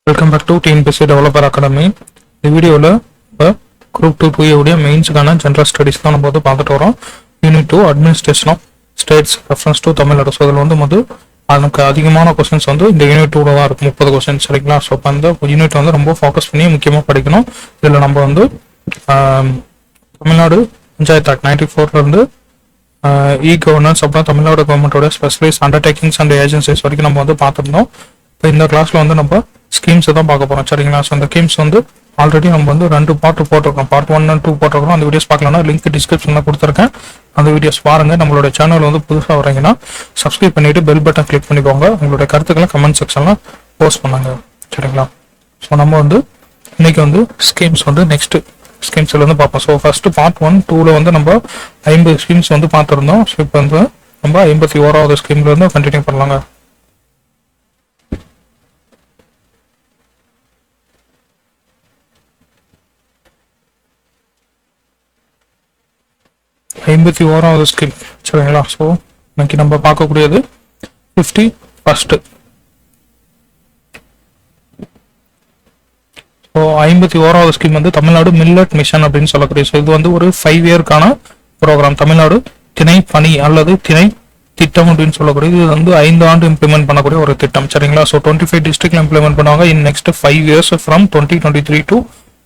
Welcome back to TNPSC developer academy. இந்த வீடியோவில் இப்போ குரூப் 2 உடைய மெயின்ஸுக்கான ஜென்ரல் ஸ்டடிஸ் தான் நம்ம வந்து பார்த்துட்டு வரோம். Unit 2 administration of states reference to Tamil Nadu. So இதில் வந்து அதுக்கு அதிகமான கொஸ்டின்ஸ் வந்து இந்த யூனிட் 2 தான் இருக்கும், 30 கொஸ்டின்ஸ் சரிங்களா. ஸோ இப்போ அந்த யூனிட் வந்து ரொம்ப ஃபோக்கஸ் பண்ணி முக்கியமாக படிக்கணும். இதில் நம்ம வந்து Tamil Nadu panchayat act 94 e governance, அப்புறம் தமிழ்நாடு கவர்மெண்டோட ஸ்பெஷலைஸ் அண்டர்டேக்கிங்ஸ் அண்ட் ஏஜென்சிஸ் வரைக்கும் நம்ம வந்து பார்த்துருந்தோம். இப்போ இந்த கிளாஸில் வந்து நம்ம ஸ்கீம்ஸ் தான் பார்க்க போகிறோம் சரிங்களா. ஸோ அந்த ஸ்கீம்ஸ் வந்து ஆல்ரெடி நம்ம வந்து 2 பார்ட் போட்டிருக்கோம், பார்ட் 1 and 2 போட்டிருக்கோம். அந்த வீடியோஸ் பார்க்கலாம்னா லிங்க் டிஸ்கிரிப்ஷனில் கொடுத்துருக்கேன், அந்த வீடியோஸ் பாருங்க. நம்மளோட சேனல் வந்து புதுசாக வரீங்கன்னா சப்ஸ்கிரைப் பண்ணிட்டு பெல் பட்டன் கிளிக் பண்ணிக்கோங்க. உங்களுடைய கருத்துக்களை கமெண்ட் செக்ஷன்ல போஸ்ட் பண்ணாங்க சரிங்களா. ஸோ நம்ம வந்து இன்னைக்கு வந்து ஸ்கீம்ஸ் வந்து நெக்ஸ்ட் ஸ்கீம்ஸ்ல வந்து பார்ப்போம். ஸோ ஃபர்ஸ்ட் பார்ட் 1, 2ல வந்து நம்ம 50 ஸ்கீம்ஸ் வந்து பார்த்துருந்தோம். ஸோ இப்போ வந்து நம்ம 51வது ஸ்கீம்ல இருந்து கண்டினியூ பண்ணலாங்க. ஐம்பத்தி ஓராவது ஸ்கீம் சரிங்களா. ஸோ இன்னைக்கு நம்ம பார்க்கக்கூடியது 51st. ஸோ 51வது ஸ்கீம் வந்து தமிழ்நாடு மில்லட் மிஷன் அப்படின்னு சொல்லக்கூடிய. ஸோ இது வந்து ஒரு 5 இயர்க்கான ப்ரோக்ராம். தமிழ்நாடு திணை பணி அல்லது திணை திட்டம் அப்படின்னு சொல்லக்கூடிய இது வந்து 5 ஆண்டு இம்ப்ளிமெண்ட் பண்ணக்கூடிய ஒரு திட்டம் சரிங்களா. ஸோ 25 டிஸ்ட்ரிக்ட்ல இம்ப்ளிமெண்ட் பண்ணுவாங்க in next 5 years from 2023 to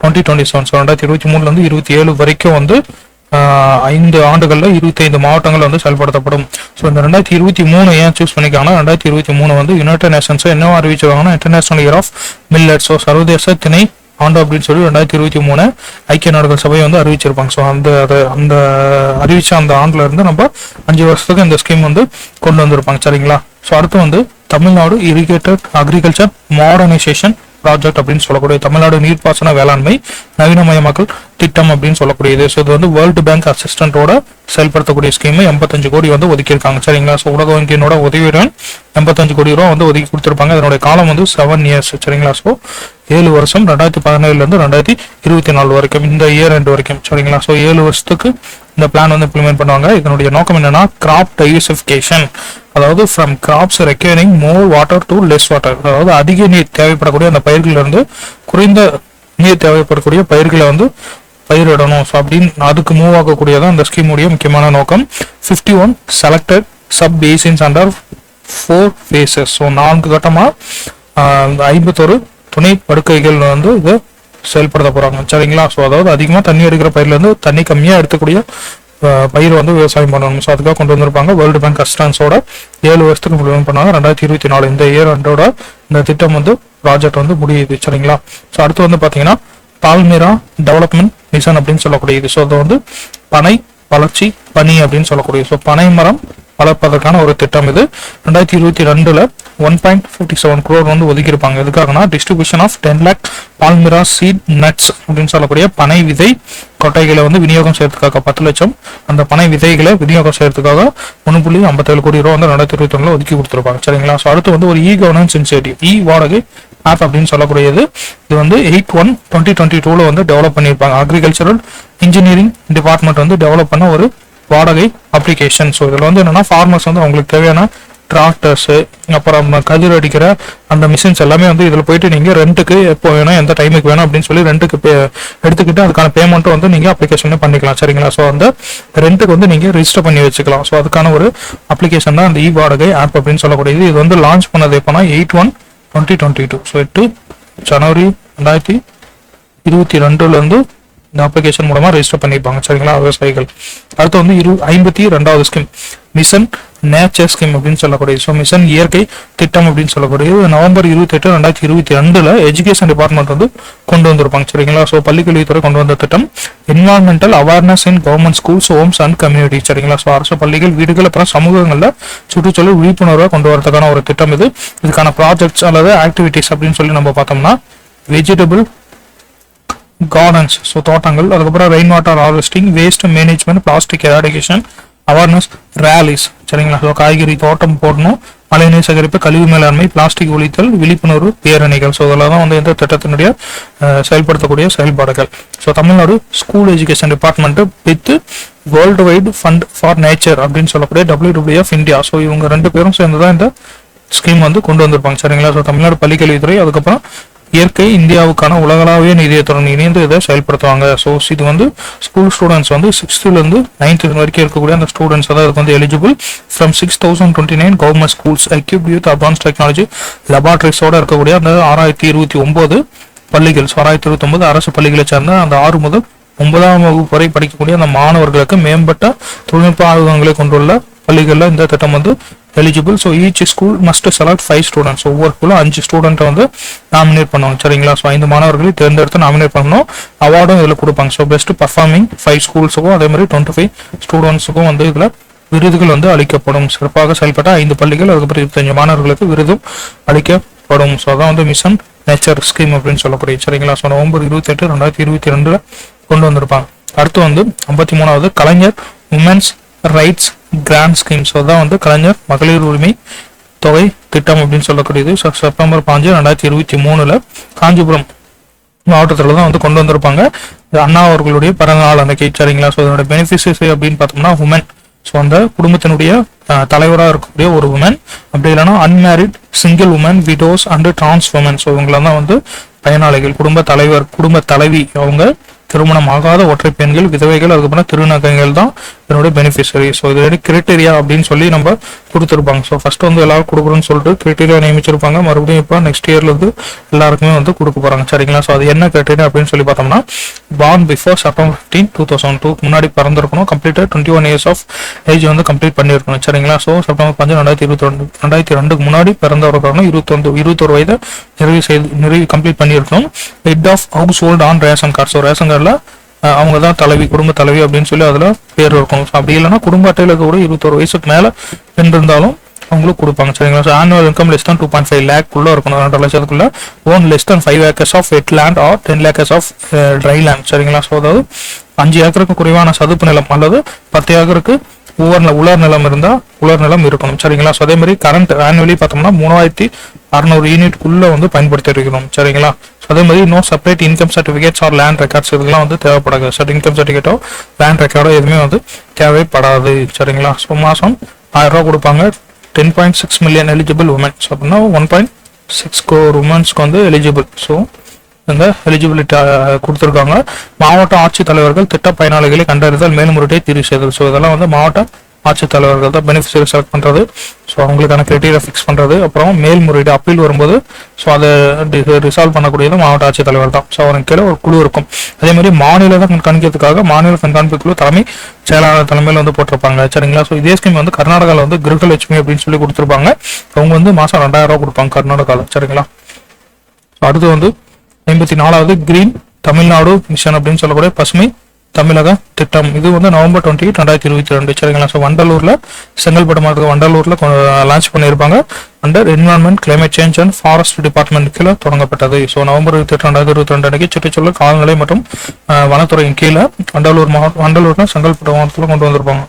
2027. So 2023 27 வரைக்கும் வந்து 5 ஆண்டுகள்ல 25 மாவட்டங்கள் வந்து செயல்படுத்தப்படும். ஸோ இந்த 2023 ஏன் சூஸ் பண்ணிக்காங்கன்னா 2023 வந்து யுனைடெட் நேஷன்ஸ் என்ன அறிவிச்சிருக்காங்கன்னா international year of millet. So சர்வதேச திணை ஆண்டு அப்படின்னு சொல்லி 2023 ஐக்கிய நாடுகள் சபை வந்து அறிவிச்சிருப்பாங்க. ஸோ அந்த அறிவிச்ச அந்த ஆண்டுல இருந்து நம்ம 5 வருஷத்துக்கு இந்த ஸ்கீம் வந்து கொண்டு வந்திருப்பாங்க சரிங்களா. ஸோ அடுத்து வந்து Tamil Nadu irrigated agriculture modernisation project அப்படின்னு சொல்லக்கூடிய தமிழ்நாடு நீர்ப்பாசன வேளாண்மை நவீனமயமாக்கல் திட்டம் அப்படின்னு சொல்லக்கூடியது. ஸோ இது வந்து வேர்ல்டு பேங்க் அசிஸ்டன்டோட செயல்படுத்தக்கூடிய ஸ்கீம் 85 கோடி வந்து ஒதுக்கியிருக்காங்க சரிங்களா. ஸோ உலக வங்கியினோட உதவியுடன் 85 கோடி ரூபா வந்து ஒதுக்கி கொடுத்துருப்பாங்க. இதனுடைய காலம் வந்து 7 இயர்ஸ் சரிங்களா. ஸோ 7 வருஷம் 2017 2024 வரைக்கும், இந்த இயர் எண்ட் வரைக்கும் சரிங்களா. ஸோ 7 வருஷத்துக்கு இந்த பிளான் வந்து இம்ப்ளிமெண்ட் பண்ணுவாங்க. இதனுடைய நோக்கம் என்னன்னா கிராப் டைவர்சிஃபிகேஷன், அதாவது from crops requiring more water to less water, அதாவது அதிக நீர் தேவைப்படக்கூடிய அந்த பயிர்கள் இருந்து குறைந்த நீர் தேவைப்படக்கூடிய பயிர்களை வந்து பயிரிடணும். ஸோ அப்படின்னு அதுக்கு மூவ் ஆகக்கூடியதான் இந்த ஸ்கீமுடைய முக்கியமான நோக்கம். 51 selected sub பேசின்ஸ் under 4 phases. So 4 கட்டமா 51 துணை படுக்கைகள் வந்து இது செயல்படுத்த போறாங்க சரிங்களா. ஸோ அதாவது அதிகமாக தண்ணி எடுக்கிற பயிர்ல இருந்து தண்ணி கம்மியாக எடுக்கக்கூடிய பயிர் வந்து விவசாயம் பண்ணணும். ஸோ அதுக்காக கொண்டு வந்திருப்பாங்க. வேர்ல்டு பேங்க் அசிஸ்டன்ஸோட 7 வருஷத்துக்கு இம்ப்ளிமெண்ட் பண்ணாங்க. 2024 இந்த இயர் அண்டோட இந்த திட்டம் வந்து ப்ராஜெக்ட் வந்து முடியுது சரிங்களா. ஸோ அடுத்து வந்து பாத்தீங்கன்னா பால்மிரா டெவலப்மெண்ட் மிஷன் அப்படின்னு சொல்லக்கூடியது. ஸோ அது வந்து பனை வளர்ச்சி பணி அப்படின்னு சொல்லக்கூடியது. ஸோ பனை மரம் வளர்ப்பதற்கான ஒரு திட்டம் இது. 2022 1.57 crore வந்து ஒதுக்கியிருப்பாங்க. எதுக்காகனா distribution of 10 lakh palmyra seed nuts அப்படின்னு சொல்லக்கூடிய பனை விதை கொட்டைகளை வந்து விநியோகம் செய்யறதுக்காக 10 லட்சம் அந்த பனை விதைகளை விநியோகம் செய்யறதுக்காக 1.57 கோடி ரூபா வந்து 2021 ஒதுக்கி கொடுத்துருப்பாங்க சரிங்களா. ஸோ அடுத்து வந்து ஒரு இ கவர்னன்ஸ் இனிஷியேட்டிவ் இ வாடகை ஆப் அப்படின்னு சொல்லக்கூடியது. இது வந்து 8/1/2022 வந்து டெவலப் பண்ணியிருப்பாங்க. அக்ரிகல்ச்சரல் இன்ஜினியரிங் டிபார்ட்மெண்ட் வந்து டெவலப் பண்ண ஒரு வாடகை அப்ளிகேஷன். ஸோ இதில் வந்து என்னன்னா ஃபார்மர்ஸ் வந்து அவங்களுக்கு தேவையான டிராக்டர்ஸ், அப்புறம் கதிர் அடிக்கிற அந்த மிஷின்ஸ் எல்லாமே வந்து இதில் போயிட்டு நீங்கள் ரெண்ட்டுக்கு எப்போ வேணும் எந்த டைமுக்கு வேணும் அப்படின்னு சொல்லி ரெண்ட்டுக்கு எடுத்துக்கிட்டு அதுக்கான பேமெண்ட்டும் வந்து நீங்கள் அப்ளிகேஷனே பண்ணிக்கலாம் சரிங்களா. ஸோ அந்த ரெண்ட்டுக்கு வந்து நீங்கள் ரெஜிஸ்டர் பண்ணி வச்சுக்கலாம். ஸோ அதுக்கான ஒரு அப்ளிகேஷன் தான் அந்த இ வாடகை ஆப் அப்படின்னு சொல்லக்கூடியது. இது வந்து லான்ச் பண்ணது எப்போனா 8/1/2022. ஸோ 8 ஜனவரி 2022 இந்த அப்ளிகேஷன் மூலமா ரெஜிஸ்டர் பண்ணிருப்பாங்க சரிங்களா விவசாயிகள். அடுத்து வந்து 52வது ஸ்கீம் மிஷன் நேச்சர் ஸ்கீம் அப்படின்னு சொல்லக்கூடிய. ஸோ மிஷன் இயற்கை திட்டம் அப்படின்னு சொல்லக்கூடிய நவம்பர் 28, 2022 எஜுகேஷன் டிபார்ட்மெண்ட் வந்து கொண்டு வந்திருப்பாங்க சரிங்களா. ஸோ பள்ளிக்கல்வித்துறை கொண்டு வந்த திட்டம் environmental awareness in government schools, Holmes and community சரிங்களா. ஸோ அரசு பள்ளிகள், வீடுகள், அப்புறம் சமூகங்களில் சுற்றுச்சூழல் விழிப்புணர்வை கொண்டு வரதுக்கான ஒரு திட்டம் இது. இதுக்கான ப்ராஜெக்ட்ஸ் அல்லது ஆக்டிவிட்டிஸ் அப்படின்னு சொல்லி நம்ம பார்த்தோம்னா வெஜிடபிள் கார்டன்ஸ், ஸோ தோட்டங்கள், அதுக்கப்புறம் rain water harvesting, waste management, plastic eradication, awareness ரேலிஸ் சரிங்களா. ஸோ காய்கறி தோட்டம் போடணும், மழைநீர் சேகரிப்பு, கழிவு மேலாண்மை, பிளாஸ்டிக் ஒழித்தல், விழிப்புணர்வு பேரணிகள். ஸோ இதெல்லாம் தான் வந்து இந்த திட்டத்தினுடைய செயல்படுத்தக்கூடிய செயல்பாடுகள். So Tamil Nadu school education department with world wide fund for nature அப்படின்னு சொல்லக்கூடிய WWF இந்தியா. ஸோ இவங்க 2 பேரும் சேர்ந்து தான் இந்த ஸ்கீம் வந்து கொண்டு வந்திருப்பாங்க சரிங்களா. ஸோ தமிழ்நாடு பள்ளிக்கல்வித்துறை, அதுக்கப்புறம் இயற்கை இந்தியாவுக்கான உலகளாவிய நிதியத்துடன் இணைந்து இதை செயல்படுத்துவாங்க. ஸோ இது வந்து ஸ்கூல் ஸ்டூடெண்ட்ஸ் வந்து 6th to 9th வரைக்கும் இருக்கக்கூடிய அந்த ஸ்டூடெண்ட்ஸ் தான் இதுக்கு வந்து eligible. From 6029 government schools equipped with advanced technology லெபார்டரிஸோட இருக்கக்கூடிய அந்த 6029 பள்ளிகள், 6029 அரசு பள்ளிகளை சேர்ந்த அந்த 6 முதல் 9ஆம் வகுப்பு வரை படிக்கக்கூடிய அந்த மாணவர்களுக்கு மேம்பட்ட தொழில்நுட்ப ஆய்வகங்களை கொண்டுள்ள பள்ளிகளில் இந்த திட்டம் வந்து eligible. So each school must select 5 students. ஒவ்வொரு ஸ்கூலும் 5 ஸ்டூடெண்ட்டை வந்து நாமினேட் பண்ணுவாங்க. சரிங்களா? ஸோ 5 மாணவர்களை தேர்ந்தெடுத்து நாமினேட் பண்ணணும். அவார்டும் இதில் கொடுப்பாங்க. ஸோ பெஸ்ட் பர்ஃபார்மிங் 5 ஸ்கூல்ஸுக்கும் அதே மாதிரி 25 ஸ்டூடெண்ட்ஸுக்கும் வந்து இதில் விருதுகள் வந்து அளிக்கப்படும். சிறப்பாக செயல்பட்ட 5 பள்ளிகள், அதுக்கப்புறம் 25 மாணவர்களுக்கு விருதும் அளிக்கப்படும். ஸோ அதான் வந்து மிஷன் நேச்சர் ஸ்கீம் அப்படின்னு சொல்லக்கூடிய. சரிங்களா? ஸோ நவம்பர் 28, 2022 கொண்டு வந்திருப்பாங்க. அடுத்து வந்து 53வது Kalaignar women's rights grant scheme. So தான் வந்து கலைஞர் மகளிர் உரிமை தொகை திட்டம் அப்படின்னு சொல்லக்கூடியது. ஸோ செப்டம்பர் 5, 2023 காஞ்சிபுரம் மாவட்டத்தில் தான் வந்து கொண்டு வந்திருப்பாங்க. அண்ணா அவர்களுடைய பிறந்தநாள் அன்னைக்கு. சரிங்களா? ஸோ இதோட பெனிஃபிஷியரி அப்படின்னு பார்த்தோம்னா உமன், ஸோ அந்த குடும்பத்தினுடைய தலைவராக இருக்கக்கூடிய ஒரு உமன், அப்படி இல்லைன்னா unmarried single woman, widows and trans woman. So இவங்களாம் தான் வந்து பயனாளிகள். குடும்ப தலைவர், குடும்ப தலைவி, அவங்க திருமணம் ஆகாத ஒற்றை பெண்கள், விதவைகள், அதுக்கப்புறம் திருநங்கைகள் தான் இதனுடைய பெனிஃபிஷரி. ஸோ இதோட கிரைட்டீரியா அப்படின்னு சொல்லி நம்ம கொடுத்துருப்பாங்க. ஸோ ஃபர்ஸ்ட் வந்து எல்லாரும் கொடுக்குறோன்னு சொல்லிட்டு கிரைட்டீரியா நியமிச்சிருப்பாங்க. மறுபடியும் இப்போ நெக்ஸ்ட் இயர்ல இருந்து எல்லாருக்குமே வந்து கொடுக்க போறாங்க. சரிங்களா? ஸோ அது என்ன கிரைட்டீரியா அப்படின்னு சொல்லி பார்த்தோம்னா, பார்ன் பிஃபோர் செப்டம்பர் 15, 2002 முன்னாடி பிறந்திருக்கணும். கம்ப்ளீட்டட் 21 இயர்ஸ் ஆஃப் ஏஜ் வந்து கம்ப்ளீட் பண்ணியிருக்கணும். சரிங்களா? ஸோ செப்டம்பர் 5, 2022 முன்னாடி பிறந்தவர்களும் 21 வயதை நிறைவு கம்ப்ளீட் பண்ணியிருக்கணும். Head of household on ration card. So ration கார்டில் அவங்க தான் தலைவி, குடும்ப தலைவி அப்படின்னு சொல்லி அதில் பேர் இருக்கணும். அப்படி இல்லைன்னா குடும்ப அட்டையில் இருக்கக்கூட 21 வயசுக்கு மேலே பெண் இருந்தாலும் அவங்களுக்கு கொடுப்பாங்க. சரிங்களா? So annual income less than 2.5 lakh இருக்கணும். 2 லட்சத்துக்குள்ள. Own less than 5 acres of wet land or 10 acres of dry land. சரிங்களா? ஸோ அதாவது 5 ஏக்கருக்கு குறைவான சதுப்பு நிலம் அல்லது 10 ஏக்கருக்கு உலர் நிலம் இருந்தால் உலர் நிலம் இருக்கணும். சரிங்களா? ஸோ அதே மாதிரி கரண்ட் ஆனுவலி பார்த்தோம்னா 3600 யூனிட்குள்ள வந்து பயன்படுத்தி இருக்கணும். சரிங்களா? ஸோ அதே மாதிரி no separate income certificates or land records இதெல்லாம் வந்து தேவைப்படாது. இன்கம் சர்டிஃபிகேட்டோ லேண்ட் ரெக்கார்டோ எதுவுமே வந்து தேவைப்படாது. சரிங்களா? ஸோ மாதம் 1000 ரூபா கொடுப்பாங்க. 10.6 million எலிஜிபிள் உமன்ஸ் அப்படின்னா 1.6 crore உமன்ஸ்க்கு வந்து எலிஜிபிள். ஸோ இந்த எலிஜிபிலிட்டி கொடுத்துருக்காங்க. மாவட்ட ஆட்சித்தலைவர்கள் திட்ட பயனாளிகளை கண்டறிதல், மேல்முறையீட்டை தீர்வு செய்தல். ஸோ இதெல்லாம் வந்து மாவட்ட ஆட்சித்தலைவர்கள் தான் பெனிஃபிஷரி செலக்ட் பண்ணுறது. ஸோ அவங்களுக்கான கிரைட்டீரியா ஃபிக்ஸ் பண்ணுறது. அப்புறம் மேல்முறையீடு அப்பீல் வரும்போது ஸோ அதை ரிசால்வ் பண்ணக்கூடியது மாவட்ட ஆட்சித்தலைவர் தான். ஸோ அவருக்கு கீழே ஒரு குழு இருக்கும். அதே மாதிரி மாநில கண்காணிக்கிறதுக்காக மாநில கண்காணிப்பு குழு தலைமை செயலாளர் தலைமையில் வந்து போட்டிருப்பாங்க. சரிங்களா? ஸோ இதே ஸ்கீம் வந்து கர்நாடகாவில் வந்து கிருஹலட்சுமி அப்படின்னு சொல்லி கொடுத்துருப்பாங்க. அவங்க வந்து மாதம் 2000 ரூபா கொடுப்பாங்க கர்நாடகாவில். சரிங்களா? அடுத்து வந்து 54வது கிரீன் தமிழ்நாடு மிஷன் அப்படின்னு சொல்லக்கூடிய பசுமை தமிழக திட்டம். இது வந்து நவம்பர் 28, 2022. சரிங்களா? ஸோ வண்டலூர்ல, செங்கல்பட்டு மாவட்டத்தில் வண்டலூர்ல லான்ச் பண்ணியிருப்பாங்க. Under environment, climate change and forest department கீழே தொடங்கப்பட்டது. ஸோ நவம்பர் 28, 2022 அன்னைக்கு சுற்றுச்சூழல், காலநிலை மற்றும் வனத்துறையின் கீழே வண்டலூர்ல செங்கல்பட்டு மாவட்டத்தில் கொண்டு வந்திருப்பாங்க.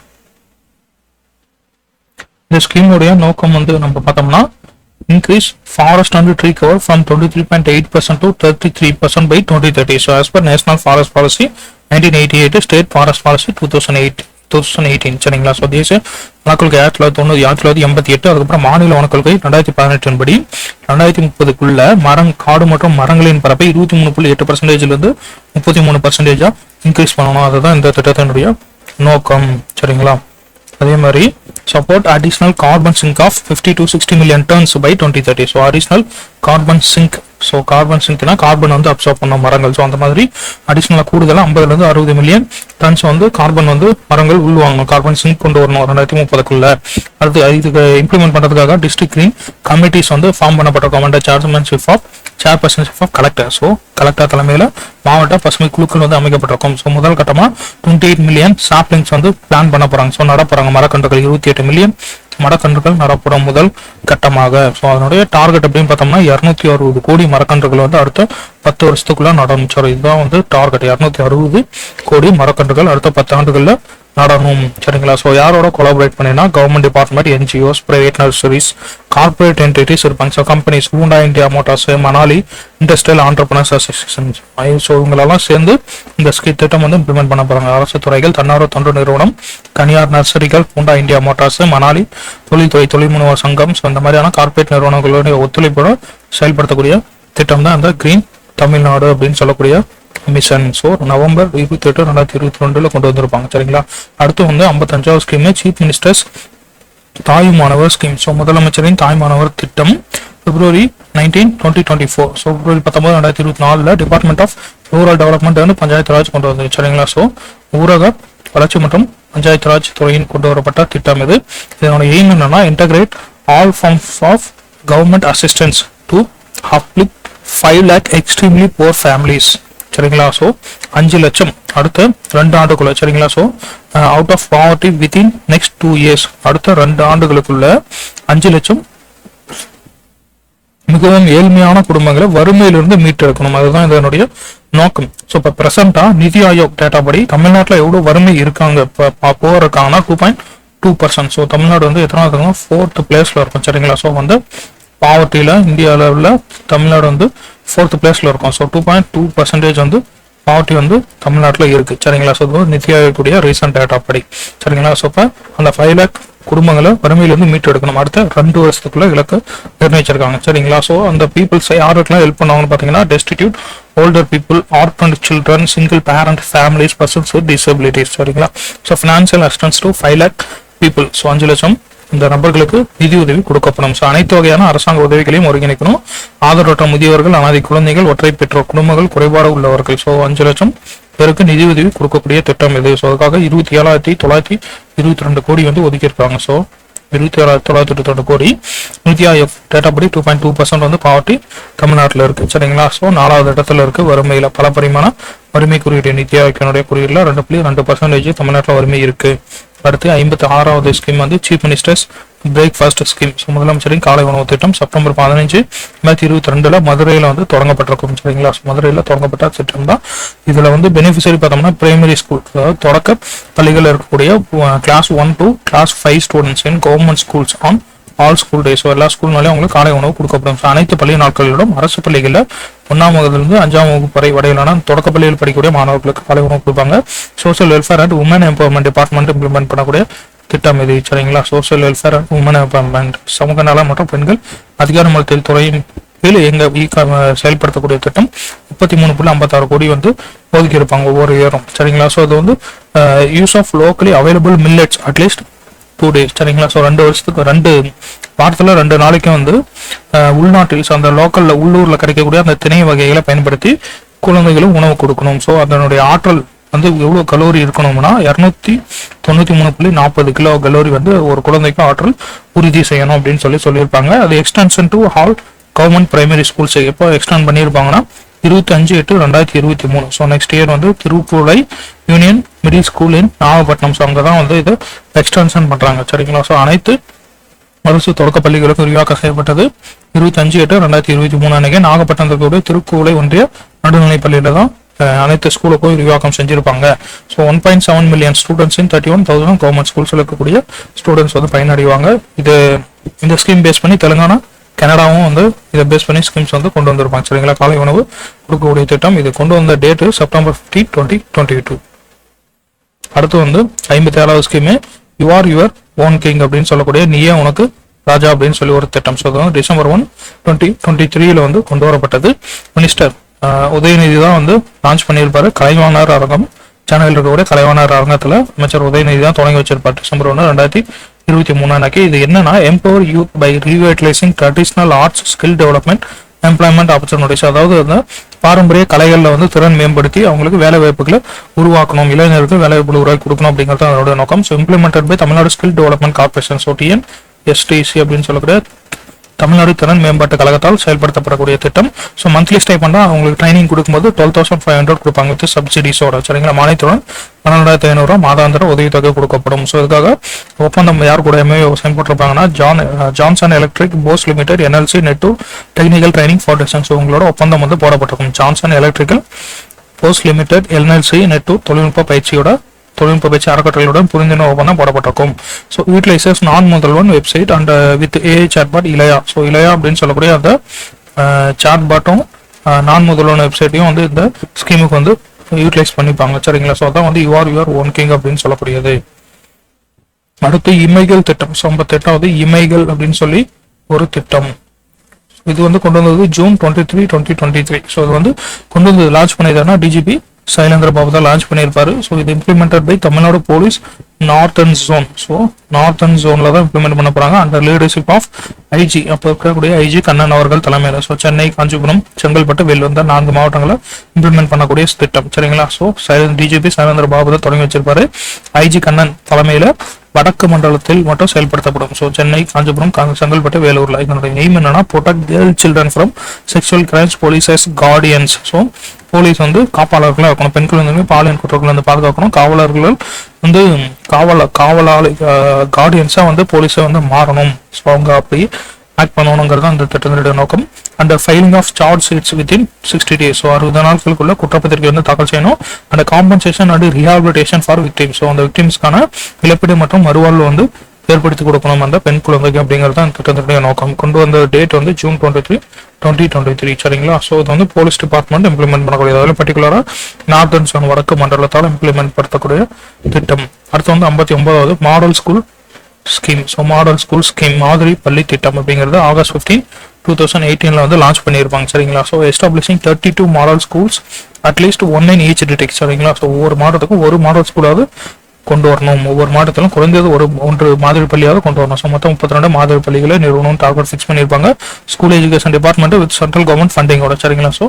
இந்த ஸ்கீமுடைய நோக்கம் வந்து நம்ம பார்த்தோம்னா, increase forest and tree cover from 23.8% to 33% by 2030. So as per National Forest Policy 1988, State Forest Policy 2018. சரிங்களா? ஸோ தேசிய வனக்கொள்கை 1988, அதுக்கப்புறம் மாநில வனக்கொள்கை 2018 படி 2030 காடு மற்றும் மரங்களின் பரப்பை 23.8% 33% இன்க்ரீஸ் பண்ணணும். அதுதான் இந்த திட்டத்தினுடைய நோக்கம். சரிங்களா? அதே மாதிரி support additional carbon sink of 50 to 60 million tons by 2030. So additional carbon sink. So carbon சிங்க்னா கார்பன் வந்து அப்சர்வ் பண்ண மரங்கள். ஸோ அந்த மாதிரி அடிஷ்னலாக கூடுதலாக 50 to 60 million tons வந்து கார்பன் வந்து மரங்கள் உள்வாங்கணும். கார்பன் சிங்க் கொண்டு வரணும் 2030. அடுத்து இதுக்கு இம்ப்ளிமெண்ட் பண்ணுறதுக்காக டிஸ்ட்ரிக்ட் கிரீன் கமிட்டிஸ் வந்து ஃபார்ம் பண்ணப்பட்டிருக்கோம். Under chairpersonship of collector. So collector தலைமையில் மாவட்ட பசுமை குழுக்கள் வந்து அமைக்கப்பட்டிருக்கும். ஸோ முதல் கட்டமாக 28 million சாப்ளிங்ஸ் வந்து பிளான் பண்ண போகிறாங்க. ஸோ நடப்புறாங்க மரக்கன்றுகள் 28 million மரக்கன்றுகள் நடப்புறம் முதல் கட்டமாக. ஸோ அதனுடைய டார்கெட் அப்படின்னு பார்த்தோம்னா 260 கோடி மரக்கன்றுகள் வந்து அடுத்த 10 வருஷத்துக்குள்ள நடணும். ஸோ இதுதான் வந்து டார்கெட். 260 கோடி மரக்கன்றுகள் அடுத்த 10 ஆண்டுகளில் நடணும். சரிங்களா? ஸோ யாரோட கொலாபரேட் பண்ணினா government department, NGOs, private nurseries, corporate entities இருப்பாங்க. So companies Hyundai India motors, Manali industrial entrepreneurs association. So இவங்களெல்லாம் சேர்ந்து இந்த திட்டம் வந்து இம்ப்ளிமெண்ட் பண்ண போறாங்க. அரசு துறைகள், தன்னார்வ தொண்டு நிறுவனம், தனியார் நர்சரிகள், ஹூண்டா இந்தியா மோட்டார்ஸ், மணாலி தொழில்துறை, தொழில் முனைவோர் சங்கம். ஸோ இந்த மாதிரியான கார்பரேட் நிறுவனங்களுடைய ஒத்துழைப்போடு செயல்படுத்தக்கூடிய திட்டம் தான் அந்த கிரீன் தமிழ்நாடு அப்படின்னு சொல்லக்கூடிய மிஷன். ஸோ நவம்பர் 28, 2022 கொண்டு வந்திருப்பாங்க. சரிங்களா. அடுத்து வந்து 55வது ஸ்கீம் சீஃப் மினிஸ்டர்ஸ் தாய் மாணவர் ஸ்கீம். ஸோ முதலமைச்சரின் தாய் மாணவர் திட்டம் February 19, 2024. So February 19, 2024 department of rural development வந்து பஞ்சாயத்து ராஜ் கொண்டு வந்தது. சரிங்களா. ஸோ ஊரக வளர்ச்சி மற்றும் பஞ்சாயத்து ராஜ் துறையின் கொண்டு வரப்பட்ட திட்டம் இது. இதனோட எய்ம் என்னன்னா integrate all forms of government assistance to uplift 5 lakh extremely poor families. சரிங்களா. ஸோ 5 லட்சம் அடுத்த 2 ஆண்டுக்குள்ள. சரிங்களா. So out of poverty within next 2 years அடுத்த 2 ஆண்டுகளுக்குள்ள 5 லட்சம் மிகவும் ஏழ்மையான குடும்பங்களை வறுமையிலிருந்து மீட்டெடுக்கணும். அதுதான் இதனுடைய நோக்கம். ஸோ இப்போ பிரசண்டா நிதி ஆயோக் டேட்டா படி தமிழ்நாட்டில் எவ்வளவு வறுமை இருக்காங்க போக இருக்காங்கன்னா 2.2%. ஸோ தமிழ்நாடு வந்து எத்தனை இருக்கும் 4th பிளேஸ்ல இருக்கும். சரிங்களா. ஸோ வந்து பாவர்ட்டியில இந்திய அளவில் தமிழ்நாடு வந்து 4th பிளேஸ்ல இருக்கும். ஸோ 2.2% வந்து பாவர்ட்டி வந்து தமிழ்நாட்டில் இருக்கு. சரிங்களா. ஸோ நிதி ஆயோக்குடைய ரீசன்ட் டேட்டா படி. சரிங்களா. ஸோ இப்போ அந்த 5 lakh குடும்பங்களை வறுமையிலிருந்து மீட்டு எடுக்கணும் அடுத்த 2 வருஷத்துக்குள்ள இலக்கு நிர்ணயிச்சிருக்காங்க. சரிங்களா. ஸோ அந்த பீப்புள்ஸ் யாருக்கெல்லாம் ஹெல்ப் பண்ணுவாங்கன்னு பார்த்தீங்கன்னா destitute, older people, orphan children, single parent families, persons with disabilities. சரிங்களா. So financial assistance to 5 lakh people. So 5 லட்சம் இந்த நபர்களுக்கு நிதி உதவி கொடுக்கப்படும். ஸோ அனைத்து வகையான அரசாங்க உதவிகளையும் ஒருங்கிணைக்கணும். ஆதரவற்ற முதியவர்கள், அனாதை குழந்தைகள், ஒற்றை பெற்றோர் குடும்பங்கள், குறைபாடு உள்ளவர்கள். ஸோ 5 லட்சம் பேருக்கு நிதி உதவி கொடுக்கக்கூடிய திட்டம் இது. ஸோ அதுக்காக 27,922 கோடி வந்து ஒதுக்கியிருக்காங்க. ஸோ 27,922 கோடி. நிதி ஆயோக் டேட்டா படி 2.2% வந்து பாவர்ட்டி தமிழ்நாட்டில் இருக்கு. சரிங்களா. ஸோ 4வது இடத்துல இருக்கு வறுமையில. பல பரிமாண வறுமை குறியீடு நிதி ஆயோக்கினுடைய குறியீடுல 2.2% தமிழ்நாட்டில் வறுமை இருக்கு. அடுத்து 56வது ஸ்கீம் வந்து chief ministers breakfast scheme. So முதலமைச்சரின் காலை உணவு திட்டம் செப்டம்பர் 15, 2022 மதுரையில் வந்து தொடங்கப்பட்டிருக்கும். சரிங்களா. மதுரையில் தொடங்கப்பட்ட திட்டம் தான். இதுல வந்து பெனிஃபிஷரி பார்த்தோம்னா பிரைமரி ஸ்கூல், அதாவது தொடக்க பள்ளிகள் இருக்கக்கூடிய class 1 to class 5 students in government schools on all school days. எல்லா ஸ்கூல்னாலையும் அவங்களுக்கு காலை உணவு கொடுக்கப்படும். அனைத்து பள்ளி நாட்களிலும் அரசு பள்ளிகளில் 1ஆம் வகுப்பிலிருந்து 5ஆம் வகுப்பு வரை வரையிலான தொடக்க பள்ளியில் படிக்கக்கூடிய மாணவர்களுக்கு காலை உணவு கொடுப்பாங்க. Social welfare and woman empowerment department implement பண்ணக்கூடிய திட்டம் இது. சரிங்களா. Social welfare and woman empowerment சமூக நலம் மற்றும் பெண்கள் அதிகாரமளித்தல் துறையின் கீழ் செயல்படுத்தக்கூடிய திட்டம் 33.56 கோடி வந்து ஒதுக்கி இருப்பாங்க ஒவ்வொரு இயரும். சரிங்களா. ஸோ அது வந்து use of locally available millets அட்லீஸ்ட் 2 days. சரிங்களா. ஸோ 2 வருஷத்துக்கு 2 வாரத்தில் 2 நாளைக்கும் வந்து உள்நாட்டில் அந்த லோக்கல்ல உள்ளூர்ல கிடைக்கக்கூடிய அந்த திணை வகைகளை பயன்படுத்தி குழந்தைகளும் உணவு கொடுக்கணும். ஸோ அதனுடைய ஆற்றல் வந்து எவ்வளவு கலோரி இருக்கணும்னா 293.40 கிலோ கலோரி வந்து ஒரு குழந்தைக்கு ஆற்றல் உறுதி செய்யணும் அப்படின்னு சொல்லியிருப்பாங்க. அது extension to all government primary schools எப்போ எக்ஸ்டெண்ட் பண்ணியிருப்பாங்கன்னா 25/8/2023. ஸோ நெக்ஸ்ட் இயர் வந்து திருப்பூரை union middle school in Nagapattinam. So அங்கே தான் வந்து இதை எக்ஸ்டென்ஷன் பண்றாங்க. சரிங்களா. ஸோ அனைத்து அரசு தொடக்க பள்ளிகளுக்கு விரிவாக்கம் செய்யப்பட்டது 25/8/2023 அன்னைக்கு நாகப்பட்டினத்துக்கு திருக்கூலை ஒன்றிய நடுநிலைப் பள்ளியில தான் அனைத்து ஸ்கூலுக்கும் விரிவாக்கம் செஞ்சிருப்பாங்க. So 1.7 million students in 31,000 government ஸ்கூல்ஸ்ல இருக்கக்கூடிய ஸ்டூடெண்ட்ஸ் வந்து பயனடைவாங்க. இந்த ஸ்கீம் பேஸ் பண்ணி தெலுங்கானா, கனடாவும் வந்து இதை பேஸ் பண்ணி ஸ்கீம்ஸ் வந்து கொண்டு வந்திருப்பாங்க. சரிங்களா. காலை உணவு கொடுக்கக்கூடிய திட்டம் இது கொண்டு வந்த டேட்டு செப்டம்பர் 15, 2022. அடுத்து வந்து 57வது scheme you are your own king அப்படின்னு சொல்லக்கூடிய நீயே உனக்கு ராஜா அப்படின்னு சொல்லி ஒரு திட்டம். ஸோ வந்து December 1, 2023 வந்து கொண்டு வரப்பட்டது. மினிஸ்டர் உதயநிதி தான் வந்து லான்ச் பண்ணியிருப்பாரு. கலைவாணர் அரங்கம் சென்னையில் இருக்கக்கூடிய கலைவாணர் அரங்கத்துல அமைச்சர் உதயநிதி தான் தொடங்கி வச்சிருப்பாரு December 1, 2023 அன்னைக்கு. இது என்னன்னா empower youth by revitalising traditional arts skill development employment opportunities. அதாவது அந்த பாரம்பரிய கலைகளில் வந்து திறன் மேம்படுத்தி அவங்களுக்கு வேலை வாய்ப்புகளை உருவாக்கணும், இளைஞருக்கு வேலை வாய்ப்புகளை உருவாக்கி கொடுக்கணும் அப்படிங்கிறது அதோட நோக்கம். So implemented by Tamil Nadu skill development corporation. So TNSTC அப்படின்னு சொல்லக்கூடிய தமிழ்நாடு திறன் மேம்பாட்டு கழகத்தால் செயல்படுத்தப்படக்கூடிய திட்டம். ஸோ மந்த்லி ஸ்டைபண்டா அவங்களுக்கு ட்ரைனிங் கொடுக்கும்போது 12,500 கொடுப்பாங்க வித் சப்சிடிஸோட. சரிங்களா. மானியத்துடன் 12,500 மாதாந்திர உதவித்தொகை கொடுக்கப்படும். ஸோ இதுக்காக ஒப்பந்தம் யார் கூட சைன் போட்டிருப்பாங்கன்னா Johnson electric, Bosch limited, NLC Nettur technical training foundation. So உங்களோட ஒப்பந்தம் வந்து போடப்பட்டிருக்கும். Johnson electrical, Bosch limited, NLC Nettur தொழில்நுட்ப பயிற்சி அறக்கட்டளையுடன் புரிந்துணர்வு ஒப்பந்தம் போடப்பட்டிருக்கும். So utilisers Naan Mudhalvan website and with AI chatbot Ilaiya. So Ilaiya அப்படின்னு சொல்லக்கூடிய அந்த சாட்பாட்டும் நான் முதல்வன் வெப்சைட்டையும் வந்து இந்த ஸ்கீமுக்கு வந்து யூட்டிலைஸ் பண்ணிப்பாங்க. சரிங்களா. ஸோ அதான் வந்து you are your own king அப்படின்னு சொல்லக்கூடியது. அடுத்து இமைகள் திட்டம். ஸோ அந்த திட்டம் வந்து இமைகள் அப்படின்னு சொல்லி ஒரு திட்டம். ஸோ இது வந்து கொண்டு வந்தது ஜூன் 23, 2023. ஸோ இது வந்து கொண்டு வந்தது லான்ச் பண்ணியதுன்னா டிஜிபி சைலேந்திர பாபு தான் லான்ச் பண்ணியிருப்பாரு. ஸோ இது implemented by Tamil Nadu police northern zone. So northern ஜோன்ல தான் இம்ப்ளிமெண்ட் பண்ண போறாங்க அண்டர் லீடர்ஷிப் ஆஃப் ஐஜி, அப்போ இருக்கக்கூடிய ஐஜி கண்ணன் அவர்கள் தலைமையில். ஸோ சென்னை, காஞ்சிபுரம், செங்கல்பட்டு, வேலூர் தான் 4 மாவட்டங்களை இம்ப்ளிமெண்ட் பண்ணக்கூடிய திட்டம். சரிங்களா? ஸோ டிஜிபி சைலேந்திர பாபு தான் தொடங்கி வச்சிருப்பாரு. ஐஜி கண்ணன் தலைமையில வடக்கு மண்டலத்தில் மட்டும் செயல்படுத்தப்படும். ஸோ சென்னை, காஞ்சிபுரம், செங்கல்பட்டு, வேலூர்ல. இதனுடைய எய்ம் என்னன்னா protect girl children from sexual crimes, police as guardians. So police வந்து காப்பாளர்களாக இருக்கணும், பெண் குழந்தைகள் பாலியல் குற்றங்கள் வந்து பாதுகாக்கணும், காவலர்கள் வந்து காவலாளி கார்டியன்ஸா வந்து போலீஸை வந்து மாறணும். ஸோ அவங்க அப்படி ஆக்ட் பண்ணணுங்கிறது அந்த திட்டத்தினுடைய நோக்கம். And filing of charge sheets within 60 days. So 60 நாட்களுக்குள்ள குற்றப்பத்திரிகை வந்து தாக்கல் செய்யணும். And compensation and rehabilitation for victims. So அந்த விக்டிம்ஸ்க்கான இழப்பீடு மற்றும் மறுவாழ்வு வந்து ஏற்படுத்தி கொடுக்கணும் அந்த பெண் குழந்தைக்கு அப்படிங்கிறது தான் திட்டத்தினுடைய நோக்கம். கொண்டு வந்த டேட் வந்து ஜூன் 23, 2023. சரிங்களா? ஸோ இது வந்து போலீஸ் டிபார்ட்மெண்ட் இம்ப்ளிமெண்ட் பண்ணக்கூடிய, அதில் பர்டிகுலரா நார்தன் ஜோன் வடக்கு மண்டலத்தால் இம்ப்ளிமெண்ட் படுத்தக்கூடிய திட்டம். அடுத்து வந்து 59வது model school scheme. So model school scheme மாதிரி பள்ளி திட்டம் அப்படிங்கிறது August 15, 2018 வந்து லான்ச் பண்ணியிருப்பாங்க. சரிங்களா? So establishing 32 model schools at least 1 in each district. சரிங்களா? ஸோ ஒவ்வொரு மாவட்டத்துக்கும் ஒரு மாடல் ஸ்கூலாவது கொண்டு வரணும், ஒவ்வொரு மாவட்டத்திலும் குறைந்தது ஒன்று மாதிரி பள்ளியாவது கொண்டு வரணும். ஸோ மொத்தம் 32 மாதிரி பள்ளிகளை நிறுவனம் டார்கெட் ஃபிக்ஸ் பண்ணியிருப்பாங்க school education department with central government ஃபண்டிங்கோட. சரிங்களா? ஸோ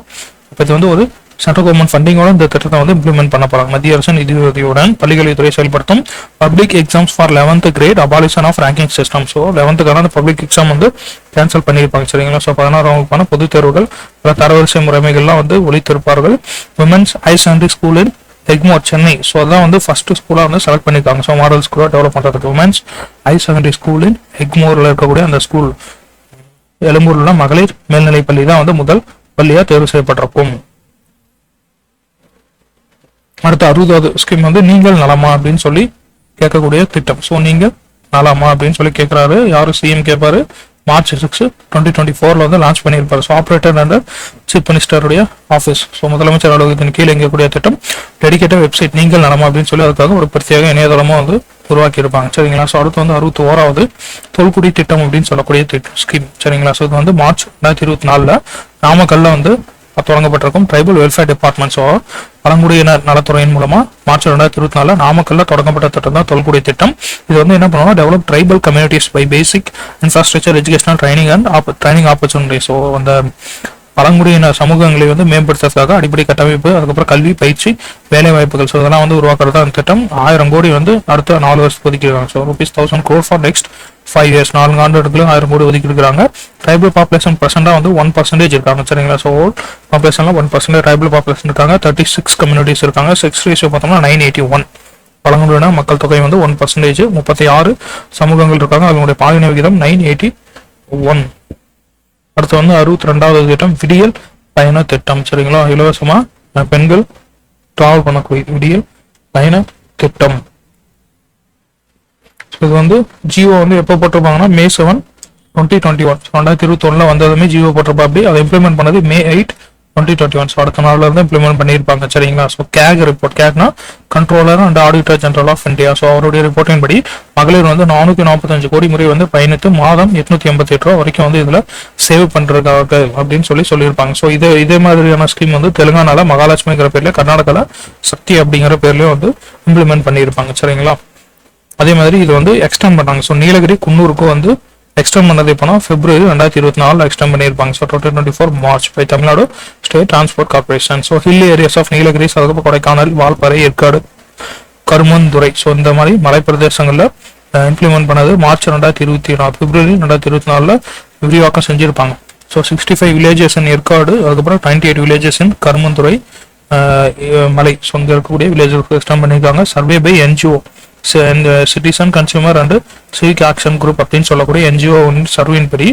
இப்போ இது வந்து ஒரு சென்ட்ரல் கவர்மெண்ட் ஃபண்டிங்கோட இந்த திட்டத்தை வந்து இம்ப்ளிமெண்ட் பண்ண போறாங்க. மத்திய அரசு நிதியுதவியுடன் பள்ளிக்கல்வித்துறை செயல்படுத்தும் public exams for 11th grade abolition of ranking system. So 11th அந்த பப்ளிக் எக்ஸாம் வந்து கேன்சல் பண்ணியிருப்பாங்க. சரிங்களா? ஸோ 16ஆம் வகுப்பான பொதுத் தேர்வுகள் தரவரிசை முறைமைகள்லாம் வந்து ஒழித்திருப்பார்கள். Women's higher secondary school in Egmore, Chennai. So அதான் வந்து ஃபர்ஸ்ட் ஸ்கூலாக வந்து செலக்ட் பண்ணியிருக்காங்க. ஸோ மாடல் ஸ்கூலாக டெவலப் பண்ணுறதுக்கு women's higher secondary school in எக்மோரில் இருக்கக்கூடிய அந்த ஸ்கூல் எழும்பூர்ல மகளிர் மேல்நிலைப் பள்ளி தான் வந்து முதல் பள்ளியாக தேர்வு செய்யப்பட்டிருக்கும். அடுத்த 60வது ஸ்கீம் வந்து நீங்கள் நலமா அப்படின்னு சொல்லி கேட்கக்கூடிய திட்டம். ஸோ நீங்கள் நலமா அப்படின்னு சொல்லி கேட்கிறாரு யாரு? சிஎம் கேட்பாரு. March 6, 2024 வந்து லான்ச் பண்ணியிருப்பாரு. ஸோ ஆப்ரேட்டர் அண்டர் சீஃப் மினிஸ்டருடைய ஆஃபீஸ். ஸோ முதலமைச்சர் அலுவலகத்தின் கீழே இயங்கக்கூடிய திட்டம். டெடிகேட்டட் வெப்சைட் நீங்கள் நலமா அப்படின்னு சொல்லி அதுக்காக ஒரு பிரத்யேக இணையதளமும் வந்து உருவாக்கி இருப்பாங்க. சரிங்களா? ஸோ அடுத்து வந்து 61வது தொல்குடி திட்டம் அப்படின்னு சொல்லக்கூடிய ஸ்கீம். சரிங்களா? ஸோ இது வந்து March 2024 நாமக்கல்ல வந்து தொடங்கப்பட்டிருக்கும் ட்ரைபல் வெல்ஃபேர் டிபார்ட்மெண்ட். ஸோ பழங்குடியினர் நலத்துறையின் மூலமா March 2024 நாமக்கல்ல தொடங்கப்பட்ட திட்டம் தான் தொல்குடி திட்டம். இது வந்து என்ன பண்ணுவோம்? Develop tribal communities by basic infrastructure, educational training and training opportunity. So அந்த பழங்குடியினர் சமூகங்களை வந்து மேம்படுத்துறதுக்காக அடிப்படை கட்டமைப்பு, அதுக்கப்புறம் கல்வி, பயிற்சி, வேலை வாய்ப்புகள். ஸோ இதெல்லாம் வந்து உருவாக்குறது அந்த திட்டம். 1000 கோடி வந்து அடுத்த 4 வருஷத்துக்கு ஒதுக்கிடுவாங்க. So ₹1000 crore for next 5 years. 4 ஆண்டுகளுக்கு 1000 கோடி ஒதுக்கி இருக்கிறாங்க. ட்ரைபல் பாப்புலேஷன் பர்சன்டா வந்து 1% இருக்காங்க. சரிங்களா? ஸோ பாப்புலேஷன்ல 1% ட்ரைபல் பாப்புலேஷன் இருக்காங்க. 36 கம்யூனிட்டிஸ் இருக்காங்க. செக்ஸ் ரேஷியோ பார்த்தோம்னா 981. பழங்குடியின மக்கள் தொகை வந்து 1%. 36 சமூகங்கள் இருக்காங்க. அதனுடைய பாலின விகிதம் 981. அடுத்து வந்து 62வது திட்டம் விடியல் பயண திட்டம். சரிங்களா? இலவசமா பெண்கள் டிராவல் பண்ணக்கூடிய விடியல் பயண திட்டம். இது வந்து ஜியோ வந்து எப்போ போட்டிருப்பாங்கன்னா May 7, 2021. 2021 வந்ததுமே ஜியோ போட்டிருப்பா. அப்படி அதை இம்ப்ளிமெண்ட் பண்ணது May 8, 2021. ஸோ அடுத்த நாள்ல இருந்து இம்ப்ளிமெண்ட் பண்ணியிருப்பாங்க. சரிங்களா? So CAG report. கேக்னா controller and auditor general of India. So அவருடைய ரிப்போர்ட்டின் படி மகளிர் வந்து 445 கோடி முறை வந்து பயணித்து மாதம் 888 ரூபா வரைக்கும் வந்து இதுல சேவ் பண்றதுக்காக அப்படின்னு சொல்லியிருப்பாங்க. ஸோ இதே மாதிரியான ஸ்கீம் வந்து தெலுங்கானால மகாலட்சுமிங்கிற பேர்ல, கர்நாடகால சக்தி அப்படிங்கிற பேர்லயும் வந்து இம்ப்ளிமெண்ட் பண்ணியிருப்பாங்க. சரிங்களா? அதே மாதிரி இது வந்து எக்ஸ்டெண்ட் பண்ணாங்க. ஸோ நீலகிரி குன்னூருக்கும் வந்து எக்ஸ்டெண்ட் பண்ணது இப்போ February 2024 எக்ஸ்டெண்ட் பண்ணியிருப்பாங்க. So 2024 March by Tamil Nadu state transport corporation. So hill areas of Nilgiris, அதுக்கப்புறம் கொடைக்கானல், வால்பாறை, ஏற்காடு, கருமந்துறை. ஸோ இந்த மாதிரி மலை பிரதேசங்களில் இம்ப்ளிமெண்ட் பண்ணது March 2024. February 2024 விரிவாக்கம் செஞ்சிருப்பாங்க. ஸோ 65 வில்லேஜஸ் இன் ஏற்காடு, அதுக்கப்புறம் 98 வில்லேஜஸ் இன் கருமந்துறை மலை. ஸோ இங்கே இருக்கக்கூடிய வில்லேஜஸ் எக்ஸ்டெண்ட் பண்ணியிருக்காங்க. Survey by NGO citizen consumer and civic action group அப்படின்னு சொல்லக்கூடிய NGO சர்வேயின் படி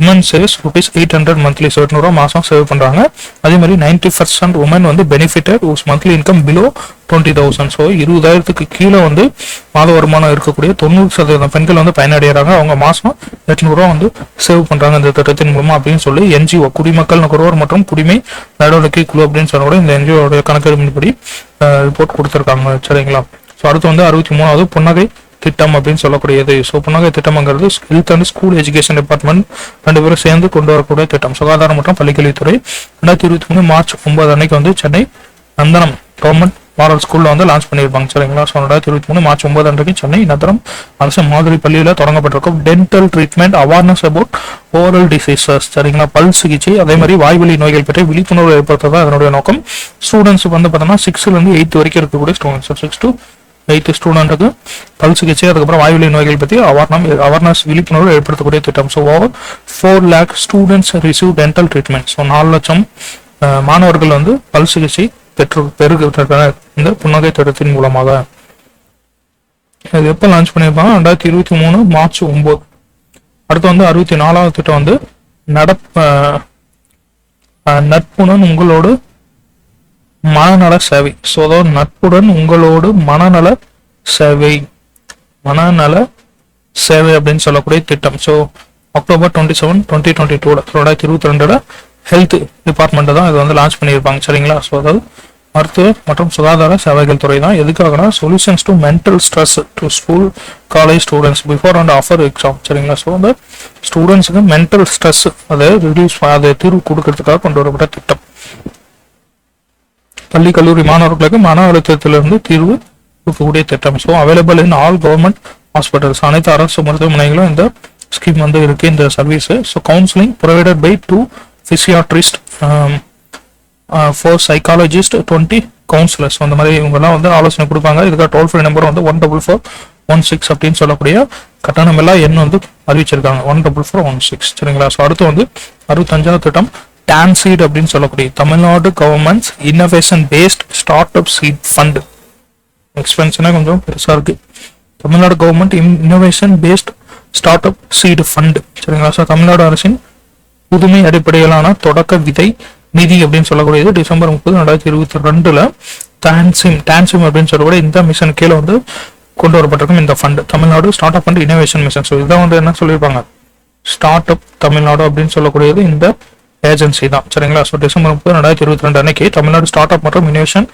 உமன் சேவ்ஸ் ₹800 மந்த்லி. ஸோ 800 மாசம் சேவ் பண்றாங்க. அதே மாதிரி 90% உமன் வந்து benefited whose monthly income below 20,000. So 20,000க்கு கீழே வந்து மாத வருமானம் இருக்கக்கூடிய 90% பெண்கள் வந்து பயனடைகிறாங்க. அவங்க மாசம் 800 வந்து சேவ் பண்றாங்க இந்த திட்டத்தின் மூலமா அப்படின்னு சொல்லி NGO குடிமக்கள் நுகர்வோர் மற்றும் குடிமை நடவடிக்கை குழு அப்படின்னு சொல்லக்கூடிய இந்த NGO கணக்கெடுப்பின்படி ரிப்போர்ட் கொடுத்திருக்காங்க. சரிங்களா? ஸோ அடுத்து வந்து 63வது புன்னகை திட்டம் அப்படின்னு சொல்லக்கூடியது. ஸோ புன்னகை திட்டம்ங்கிறது health and school education department 2 பேரும் சேர்ந்து கொண்டு வரக்கூடிய திட்டம். சுகாதாரம் மற்றும் பள்ளிக்கல்வித்துறை 2023 மார்ச் 9 அன்னைக்கு வந்து சென்னை நந்தனம் கவர்மெண்ட் மாடல் ஸ்கூல்ல வந்து லான்ச் பண்ணியிருப்பாங்க. சரிங்களா? ஸோ 2023 மார்ச் 9 அன்றைக்கு சென்னை நந்தனம் அரசு மாதிரி பள்ளியில தொடங்கப்பட்டிருக்கும் dental treatment awareness about oral diseases. சரிங்களா? பல் சிகிச்சை அதே மாதிரி வாய்வழி நோய்கள் பற்றி விழிப்புணர்வு ஏற்படுத்துறது அதனுடைய நோக்கம். ஸ்டூடெண்ட்ஸ் வந்து பார்த்தோம்னா 6ல இருந்து 8 வரைக்கும் இருக்கக்கூடிய ஸ்டூடெண்ட்ஸ் 6 to 8 ஸ்டூடெண்ட்டுக்கு பல் சிகிச்சை அதுக்கப்புறம் வாய்வழி நோய்கள் பற்றி அவேர்னஸ் விழிப்புணர்வு ஏற்படுத்தக்கூடிய திட்டம். So 4 lakh students receive dental treatment. So 4 லட்சம் மாணவர்கள் வந்து பல் சிகிச்சை பெறுகின்றனர் இந்த புன்னகை திட்டத்தின் மூலமாக. இது எப்போ லான்ச் பண்ணியிருப்பாங்க? 2023 மார்ச் 9. அடுத்து வந்து 64வது திட்டம் வந்து நட்புடன் உங்களோடு மனநல சேவை. ஸோ அதாவது நட்புடன் உங்களோடு மனநல சேவை அப்படின்னு சொல்லக்கூடிய திட்டம். ஸோ அக்டோபர் 27, 2022 2022 ஹெல்த் டிபார்ட்மெண்ட் தான் இது வந்து லான்ச் பண்ணியிருப்பாங்க. சரிங்களா? ஸோ அதாவது மருத்துவ மற்றும் சுகாதார சேவைகள் துறை தான். எதுக்காகனா solutions to mental stress to school college students before and after exam. சரிங்களா? ஸோ அந்த ஸ்டூடெண்ட்ஸுக்கு மென்டல் ஸ்ட்ரெஸ் அதை ரிடியூஸ் அதை தீர்வு கொடுக்கறதுக்காக கொண்டு வரப்பட்ட திட்டம். பள்ளி கல்லூரி மாணவர்களுக்கு மன அழுத்தத்திலிருந்து தீர்வு கொடுக்கக்கூடிய திட்டம். So available in all government hospitals. அனைத்து அரசு மருத்துவமனைகளும் இந்த ஸ்கீம் வந்து இருக்கு இந்த service. So counselling provided by 2 physiatrist, 4 psychologist, 20 counselors. அந்த மாதிரி இவங்கெல்லாம் வந்து ஆலோசனை கொடுப்பாங்க. இதுக்கு டோல் ஃப்ரீ நம்பர் வந்து 14416 அப்படின்னு சொல்லக்கூடிய கட்டணம் எல்லாம் எண் வந்து அறிவிச்சிருக்காங்க 14416. சரிங்களா? ஸோ அடுத்து வந்து 65வது திட்டம் டான்சீட் அப்படின்னு சொல்லக்கூடிய Tamil Nadu government's innovation based start up seed fund. எக்ஸ்பென்ஷனே கொஞ்சம் பெருசா இருக்கு. Tamil Nadu government innovation based start up seed fund. சரிங்களா? ஸோ தமிழ்நாடு அரசின் புதுமை அடிப்படையிலான தொடக்க விதை நிதி அப்படின்னு சொல்லக்கூடியது டிசம்பர் 30, 2022 டான்சிம் அப்படின்னு சொல்லக்கூடிய இந்த மிஷன் கீழே வந்து கொண்டு வரப்பட்டிருக்கும் இந்த fund Tamil Nadu start up and innovation mission. So இதான் வந்து என்ன சொல்லியிருப்பாங்க ஸ்டார்ட் அப் தமிழ்நாடு அப்படின்னு சொல்லக்கூடியது இந்த ஏஜென்சி தான். சரிங்களா? ஸோ டிசம்பர் 30, 2022 அன்னைக்கு தமிழ்நாடு ஸ்டார்ட் அப் மற்றும் இனோவேஷன்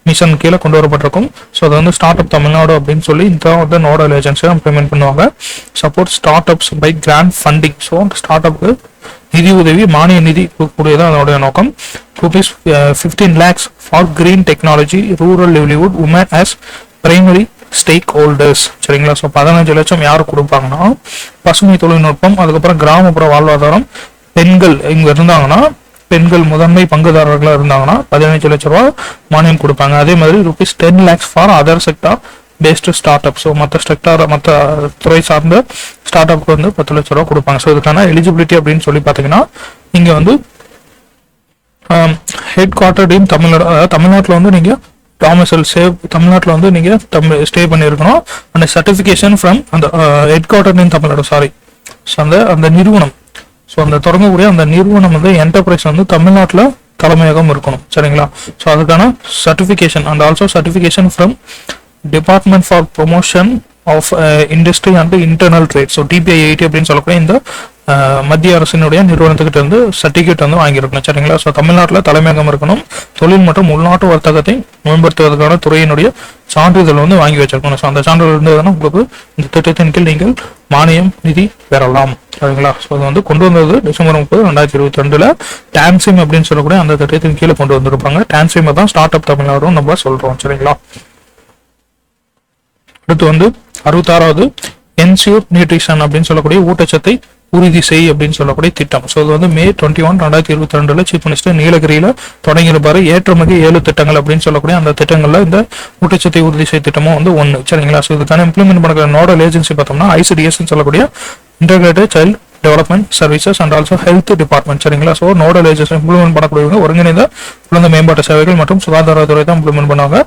மிஷன் கீழே கொண்டு வரப்பட்டிருக்கும். ஸோ அது வந்து ஸ்டார்ட் அப் தமிழ்நாடு அப்படின்னு சொல்லி இந்த வந்து நோடல் ஏஜென்சியை இம்ப்ளிமெண்ட் பண்ணுவாங்க. Support start ups by grant funding. So start அப்க்கு நிதி உதவி மானிய நிதி கொடுக்கக்கூடியதான் அதனுடைய நோக்கம். ₹15 lakhs for green technology rural livelihood women as primary stakeholders. சரிங்களா? ஸோ 15 லட்சம் யாரு கொடுப்பாங்கன்னா பசுமை தொழில்நுட்பம் அதுக்கப்புறம் கிராமப்புற வாழ்வாதாரம் பெண்கள் இங்க இருந்தாங்கன்னா பெண்கள் முதன்மை பங்குதாரர்களாக இருந்தாங்கன்னா 15 லட்சம் ரூபாய் மானியம் கொடுப்பாங்க. அதே மாதிரி ₹10 lakhs for other sector based start up. So மற்ற துறை சார்ந்த ஸ்டார்ட் அப்க்கு வந்து 10 லட்சம் ரூபா கொடுப்பாங்க. ஸோ இதுக்கான எலிஜிபிலிட்டி அப்படின்னு சொல்லி பார்த்தீங்கன்னா இங்க வந்து ஹெட் குவார்டர்ட் இன் தமிழ்நாடு, தமிழ்நாட்டில் வந்து நீங்க டாமிசைல் தமிழ்நாட்டில் வந்து நீங்க ஸ்டே பண்ணியிருக்கணும். அந்த சர்டிஃபிகேஷன் ஃப்ரம் அந்த ஹெட் குவார்டர்ட் இன் தமிழ்நாடு ஸோ அந்த நிறுவனம் ஸோ அந்த தொடங்கக்கூடிய அந்த நிறுவனம் வந்து என்டர்பிரைஸ் வந்து தமிழ்நாட்டில் தலைமையகம் இருக்கணும். சரிங்களா? ஸோ அதுக்கான certification and also certification from department for promotion of industry and internal trade. So DPIIT அப்படின்னு சொல்லக்கூடிய இந்த மத்திய அரசினுடைய நிறுவனத்துக்கிட்ட இருந்து சர்டிஃபிகேட் வந்து வாங்கியிருக்கணும். சரிங்களா? ஸோ தமிழ்நாட்டில் தலைமையகம் இருக்கணும். தொழில் மற்றும் உள்நாட்டு வர்த்தகத்தை மேம்படுத்துவதற்கான துறையினுடைய சான்றிதழ் வந்து வாங்கி வச்சிருக்கணும். ஸோ அந்த சான்றிதழ் இருந்ததுன்னா உங்களுக்கு இந்த திட்டத்தின் கீழ் நீங்கள் மானியம் நிதி பெறலாம். சரிங்களா? ஸோ அது வந்து கொண்டு வந்தது டிசம்பர் 30, 2022 டான்சிம் அப்படின்னு சொல்லக்கூடிய அந்த திட்டத்தின் கீழே கொண்டு வந்திருப்பாங்க. டான்சிம் தான் ஸ்டார்ட் அப் தமிழ்நாடு நம்ம சொல்றோம். சரிங்களா? அடுத்து வந்து 66வது என்சியூர் நியூட்ரிஷன் அப்படின்னு சொல்லக்கூடிய ஊட்டச்சத்தை உறுதி செய் அப்படின்னு சொல்லக்கூடிய திட்டம். ஸோ இது வந்து May 21, 2022 சீஃப் மினிஸ்டர் நீலகிரியில தொடங்கியிருப்பாரு. ஏற்றுமதி 7 திட்டங்கள் அப்படின்னு சொல்லக்கூடிய அந்த திட்டங்கள்ல இந்த ஊட்டச்சத்தை உறுதி செய் திட்டமும் வந்து ஒன்று. சரிங்களா? ஸோ இதுக்கான இம்ப்ளிமெண்ட் பண்ணக்கூடிய நோடல் ஏஜென்சி பார்த்தோம்னா ICDS சொல்லக்கூடிய integrated child development services and also health department. சரிங்களா? ஸோ நோடல் ஏஜென்சி இம்ப்ளிமெண்ட் பண்ணக்கூடியவங்க ஒருங்கிணைந்த குழந்தை மேம்பாட்டு சேவைகள் மற்றும் சுகாதாரத்துறை தான் இம்ப்ளிமெண்ட் பண்ணுவாங்க.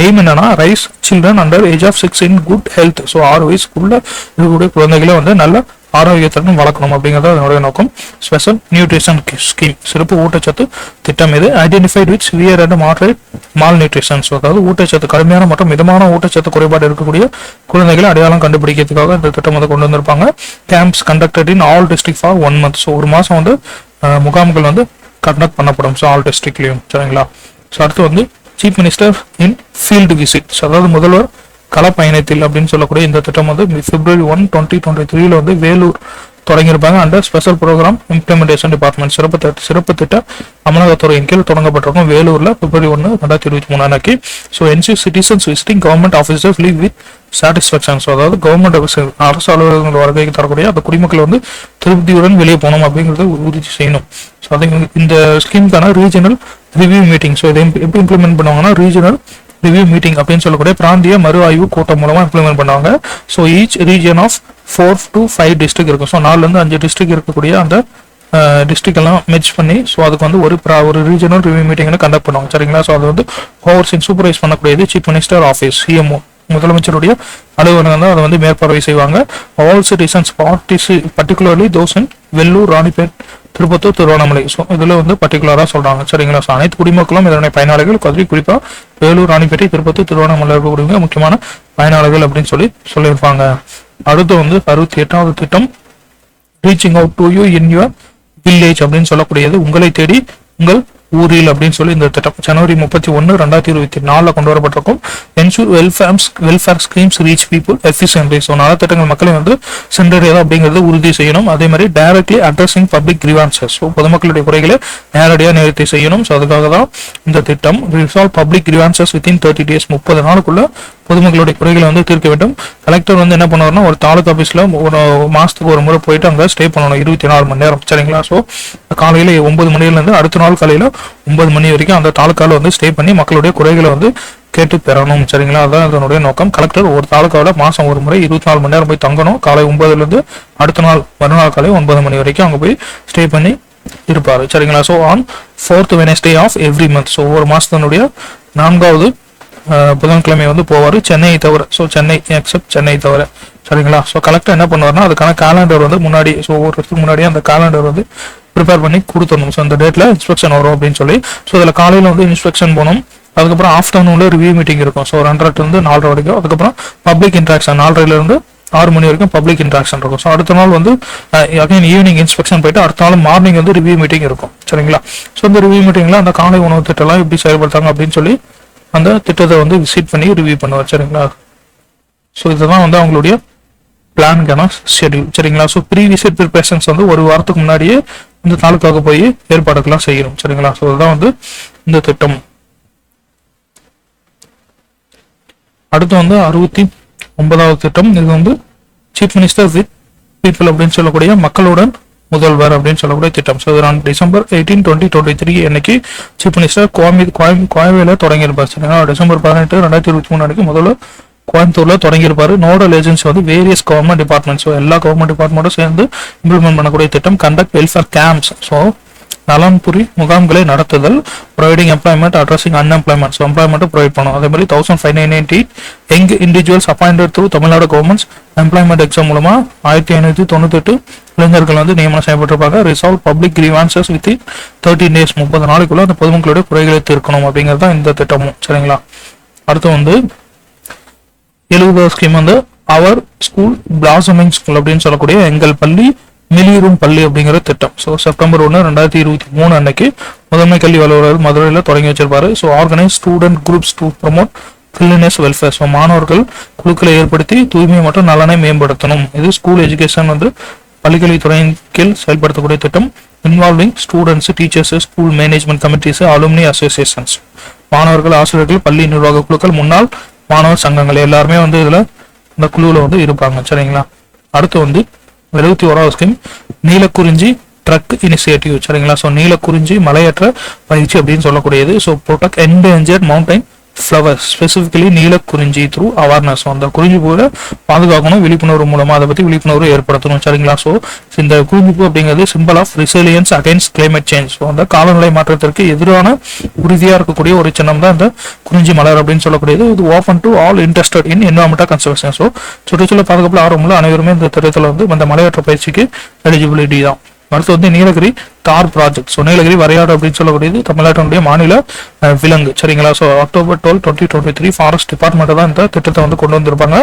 எய்ம் என்னன்னா raise children under age of 6 in good health. So 6 வயசுக்குள்ள இருக்கக்கூடிய குழந்தைகளை வந்து நல்ல ஆரோக்கியத்துடன் வளர்க்கணும் அப்படிங்கிறது அதனுடைய நோக்கம். ஸ்பெஷல் நியூட்ரிஷன் ஸ்கீம் சிறப்பு ஊட்டச்சத்து திட்டம் இது identified with severe and moderate mall nutrition. அதாவது ஊட்டச்சத்து கடுமையான மற்றும் மிதமான ஊட்டச்சத்து குறைபாடு இருக்கக்கூடிய குழந்தைகளை அடையாளம் கண்டுபிடிக்கிறதுக்காக இந்த திட்டம் வந்து கொண்டு வந்திருப்பாங்க. Camps conducted in all district for 1 month. So ஒரு மாசம் வந்து முகாம்கள் வந்து கண்டக்ட் பண்ணப்படும். ஸோ ஆல் டிஸ்ட்ரிக்ட்லையும். சரிங்களா? ஸோ அடுத்து வந்து chief minister in field visit. அதாவது முதல்வர் கள பயணத்தில் அப்படின்னு சொல்லக்கூடிய இந்த திட்டம் வந்து February 1, 2023 வந்து வேலூர் தொடங்கியிருப்பாங்க. Under special programme implementation department சிறப்பு திட்ட அமலாக்கத்துறையின் கீழ் தொடங்கப்பட்டிருக்கும். வேலூர்ல February 1, 2023 அன்னைக்கு. So ensure citizens visiting government officers leave with satisfaction. So அதாவது கவர்மெண்ட் அரசு அலுவலகங்கள் வருகைக்கு தரக்கூடிய அந்த குடிமக்கள் வந்து திருப்தியுடன் வெளியே போகணும் அப்படிங்கிறத உறுதி செய்யணும். ஸோ அதை இந்த ஸ்கீமுக்கான ரீஜனல் ரிவ்யூ மீட்டிங். ஸோ இதை எப்படி இம்ப்ளிமெண்ட் பண்ணுவாங்கன்னா ரீஜனல் ரிவ்யூ மீட்டிங் அப்படின்னு சொல்லக்கூடிய பிராந்திய மறு ஆய்வு கூட்டம் மூலமா இம்ப்ளிமெண்ட் பண்ணுவாங்க. So each region of 4 to 5 district இருக்கும். ஸோ 4 to 5 டிஸ்ட்ரிக்ட் இருக்கக்கூடிய அந்த டிஸ்ட்ரிக்ட் எல்லாம் மெர்ஜ் பண்ணி ஸோ அதுக்கு வந்து ஒரு ரீஜனல் ரிவ்யூ மீட்டிங் கண்டக்ட் பண்ணுவாங்க. சரிங்களா? ஸோ அது வந்து ஓவர்சீன் சூப்பர்வைஸ் பண்ணக்கூடியது சீஃப் மினிஸ்டர் ஆஃபீஸ் சிஎம்ஓ முதலமைச்சருடைய அலுவலகம் தான் அதை வந்து மேற்பார்வை செய்வாங்க. All citizens particularly those in Vellore, Ranipet, Tirupattur, Tiruvannamalai. So இதில் வந்து பர்டிகுலராக சொல்றாங்க. சரிங்களா? ஸோ அனைத்து குடிமக்களும் இதனுடைய பயனாளிகள். குறிப்பாக வேலூர், ராணிப்பேட்டை, திருப்பத்தூர், திருவண்ணாமலை இருக்கக்கூடிய முக்கியமான பயனாளிகள் அப்படின்னு சொல்லியிருப்பாங்க. அடுத்து வந்து 68வது திட்டம் reaching out to you in your village அப்படின்னு சொல்லக்கூடியது உங்களை தேடி உங்கள் ஊரில் அப்படின்னு சொல்லி இந்த திட்டம் January 31, 2024 கொண்டு வரப்பட்டிருக்கும். Ensure welfare schemes reach people efficiently. So நலத்திட்டங்கள் மக்களை வந்து சென்றடையதா அப்படிங்கிறது உறுதி செய்யணும். அதே மாதிரி directly addressing public grievances. So பொதுமக்களுடைய குறைகளை நேரடியாக நிவர்த்தி செய்யணும். ஸோ அதுக்காக தான் இந்த திட்டம். Resolve public grievances within 30 days 30 நாளுக்குள்ள பொதுமக்களுடைய குறைகளை வந்து தீர்க்க வேண்டும். கலெக்டர் வந்து என்ன பண்ணுவாருன்னா ஒரு தாலுகா ஆஃபீஸில் ஒரு மாசத்துக்கு ஒரு முறை போயிட்டு அங்கே ஸ்டே பண்ணணும் 24 மணி நேரம். சரிங்களா? ஸோ காலையில் 9 மணிலேருந்து அடுத்த நாள் காலையில் 9 மணி வரைக்கும் அந்த தாலுக்காவில் வந்து ஸ்டே பண்ணி மக்களுடைய குறைகளை வந்து கேட்டு பெறணும். சரிங்களா? அதான் அதனுடைய நோக்கம். கலெக்டர் ஒரு தாலுக்காவில் மாசம் ஒரு முறை 24 மணி நேரம் போய் தங்கணும். காலை 9லேருந்து அடுத்த நாள் மறுநாள் காலை 9 மணி வரைக்கும் அங்கே போய் ஸ்டே பண்ணி இருப்பாரு. சரிங்களா? So on 4th Wednesday of every month. So ஒரு மாசத்தினுடைய 4வது புதன்கிழமை வந்து போவார், சென்னை தவிர. ஸோ சென்னை எக்ஸப்ட் சென்னை தவிர. சரிங்களா? ஸோ கலெக்டர் என்ன பண்ணுவார்னா அதுக்கான கேலண்டர் வந்து முன்னாடி ஒரு வருஷத்துக்கு முன்னாடியே அந்த கேலண்டர் வந்து ப்ரிப்பேர் பண்ணி கொடுத்துடணும். ஸோ அந்த டேட்ல இன்ஸ்பெக்ஷன் வரும் அப்படின்னு சொல்லி. ஸோ இதில் காலையில் வந்து இன்ஸ்பெக்ஷன் போகணும். அதுக்கப்புறம் ஆஃப்டர்நூன்ல ரிவ்யூ மீட்டிங் இருக்கும். ஸோ 2:30 to 4:30 வரைக்கும். அதுக்கப்புறம் பப்ளிக் இன்ட்ராக்ஷன் 4:30 to 6 மணி வரைக்கும் பப்ளிக் இன்ட்ராக்ஷன் இருக்கும். ஸோ அடுத்த நாள் வந்து அகைன் ஈவினிங் இன்ஸ்பெக்ஷன் போயிட்டு அடுத்த நாள் மார்னிங் வந்து ரிவ்யூ மீட்டிங் இருக்கும். சரிங்களா? ஸோ இந்த ரிவ்யூ மீட்டிங்ல அந்த காலை உணவு திட்டம்லாம் எப்படி செயல்படுத்தாங்க அப்படின்னு சொல்லி அந்த திட்டத்தை வந்து விசிட் பண்ணி ரிவ்யூ பண்ணுவார். சரிங்களா? ஸோ இதுதான் வந்து அவங்களுடைய பிளானுக்கான ஷெட்யூல். சரிங்களா? ஸோ ப்ரீ விசிட் ப்ரிப்பரேஷன்ஸ் வந்து ஒரு வாரத்துக்கு முன்னாடியே இந்த தாலுக்காவுக்கு போய் ஏற்பாடுகள்லாம் செய்யணும். சரிங்களா? ஸோ இதுதான் வந்து இந்த திட்டம். அடுத்து வந்து 69வது திட்டம். இது வந்து சீஃப் மினிஸ்டர் வித் பீப்புள் அப்படின்னு சொல்லக்கூடிய மக்களுடன் முதல்வர் அப்படின்னு சொல்லக்கூடிய திட்டம். ஸோ December 18, 2023 அன்னைக்கு சீஃப் மினிஸ்டர் கோயம்பேல தொடங்கியிருப்பார். சரிங்களா? December 18, 2023 அன்னைக்கு முதல்ல கோயம்புத்தூர்ல தொடங்கியிருப்பாரு. நோடல் ஏஜென்சி வந்து வேரியஸ் கவர்மெண்ட் டிபார்ட்மெண்ட்ஸ். ஸோ எல்லா கவர்மெண்ட் டிபார்ட்மெண்ட்டும் சேர்ந்து இம்ப்ளிமெண்ட் பண்ணக்கூடிய திட்டம். Conduct welfare camps. ஸோ நலன்புரி முகாம்களை நடத்துதல். Providing employment, addressing unemployment. So employment provide பண்ணும். அதே மாதிரி 1598 young individuals appointed through Tamil Nadu government's employment exam மூலமா 1598 இளைஞர்கள் வந்து நியமனம் செய்யப்பட்டிருப்பாங்க. Resolve public grievances with 13 days 30 நாளைக்குள்ள அந்த பொதுமக்களுடைய குறைகளை தீர்க்கணும் அப்படிங்கிறது தான் இந்த திட்டமும். சரிங்களா? அடுத்து வந்து 70வது ஸ்கீம் வந்து அவர் ஸ்கூல் பிளாசமிங் ஸ்கூல் அப்படின்னு சொல்லக்கூடிய எங்கள் பள்ளி மிளிரும் பள்ளி அப்படிங்கிற திட்டம். ஸோ September 1, 2023 அன்னைக்கு முதன்மை கல்வி அலுவலர் மதுரையில் தொடங்கி வச்சிருப்பாரு. So organise student groups to promote cleanness welfare. So மாணவர்கள் குழுக்களை ஏற்படுத்தி தூய்மை மற்றும் நலனை மேம்படுத்தணும். இது ஸ்கூல் எஜுகேஷன் வந்து பள்ளிக்கல்வித்துறையின் கீழ் செயல்படுத்தக்கூடிய திட்டம். Involving students, teachers, school management committees, alumni associations. மாணவர்கள், ஆசிரியர்கள், பள்ளி நிர்வாக குழுக்கள், முன்னாள் மாணவர் சங்கங்கள் எல்லாருமே வந்து இதுல இந்த குழுவில் வந்து இருப்பாங்க. சரிங்களா? அடுத்து வந்து 71வது ஸ்கீம் நீலக்குறிஞ்சி ட்ரக் இனிஷியேட்டிவ். சரிங்களா? ஸோ நீலக்குறிஞ்சி மலையேற்ற பயிற்சி அப்படின்னு சொல்லக்கூடியது. So protect endangered mountain flowers, specifically Neelakurinji through awareness. அந்த குறிஞ்சி பூவை பாதுகாக்கணும், விழிப்புணர்வு மூலமா அதை பத்தி விழிப்புணர்வு ஏற்படுத்தணும். சரிங்களா? ஸோ இந்த குறிஞ்சி பூ அப்படிங்கிறது symbol of resilience against climate change. So அந்த காலநிலை மாற்றத்திற்கு எதிரான உறுதியா இருக்கக்கூடிய ஒரு சின்னம் தான் இந்த குறிஞ்சி மலர் அப்படின்னு சொல்லக்கூடியது. இது open to all interested in environmental conservation. So சுற்றுச்சூழல் பாதுகாப்புல ஆர்வமுள்ள அனைவருமே இந்த திட்டத்தில் வந்து இந்த மலையேற்ற பயிற்சிக்கு எலிஜிபிலிட்டி தான். அடுத்து வந்து நீலகிரி தார் ப்ராஜெக்ட். ஸோ நீலகிரி வரையாடு அப்படின்னு சொல்லக்கூடியது தமிழ்நாட்டினுடைய மாநில விலங்கு. சரிங்களா? ஸோ October 12, 2023 ஃபாரஸ்ட் டிபார்ட்மெண்ட் தான் இந்த திட்டத்தை வந்து கொண்டு வந்திருப்பாங்க.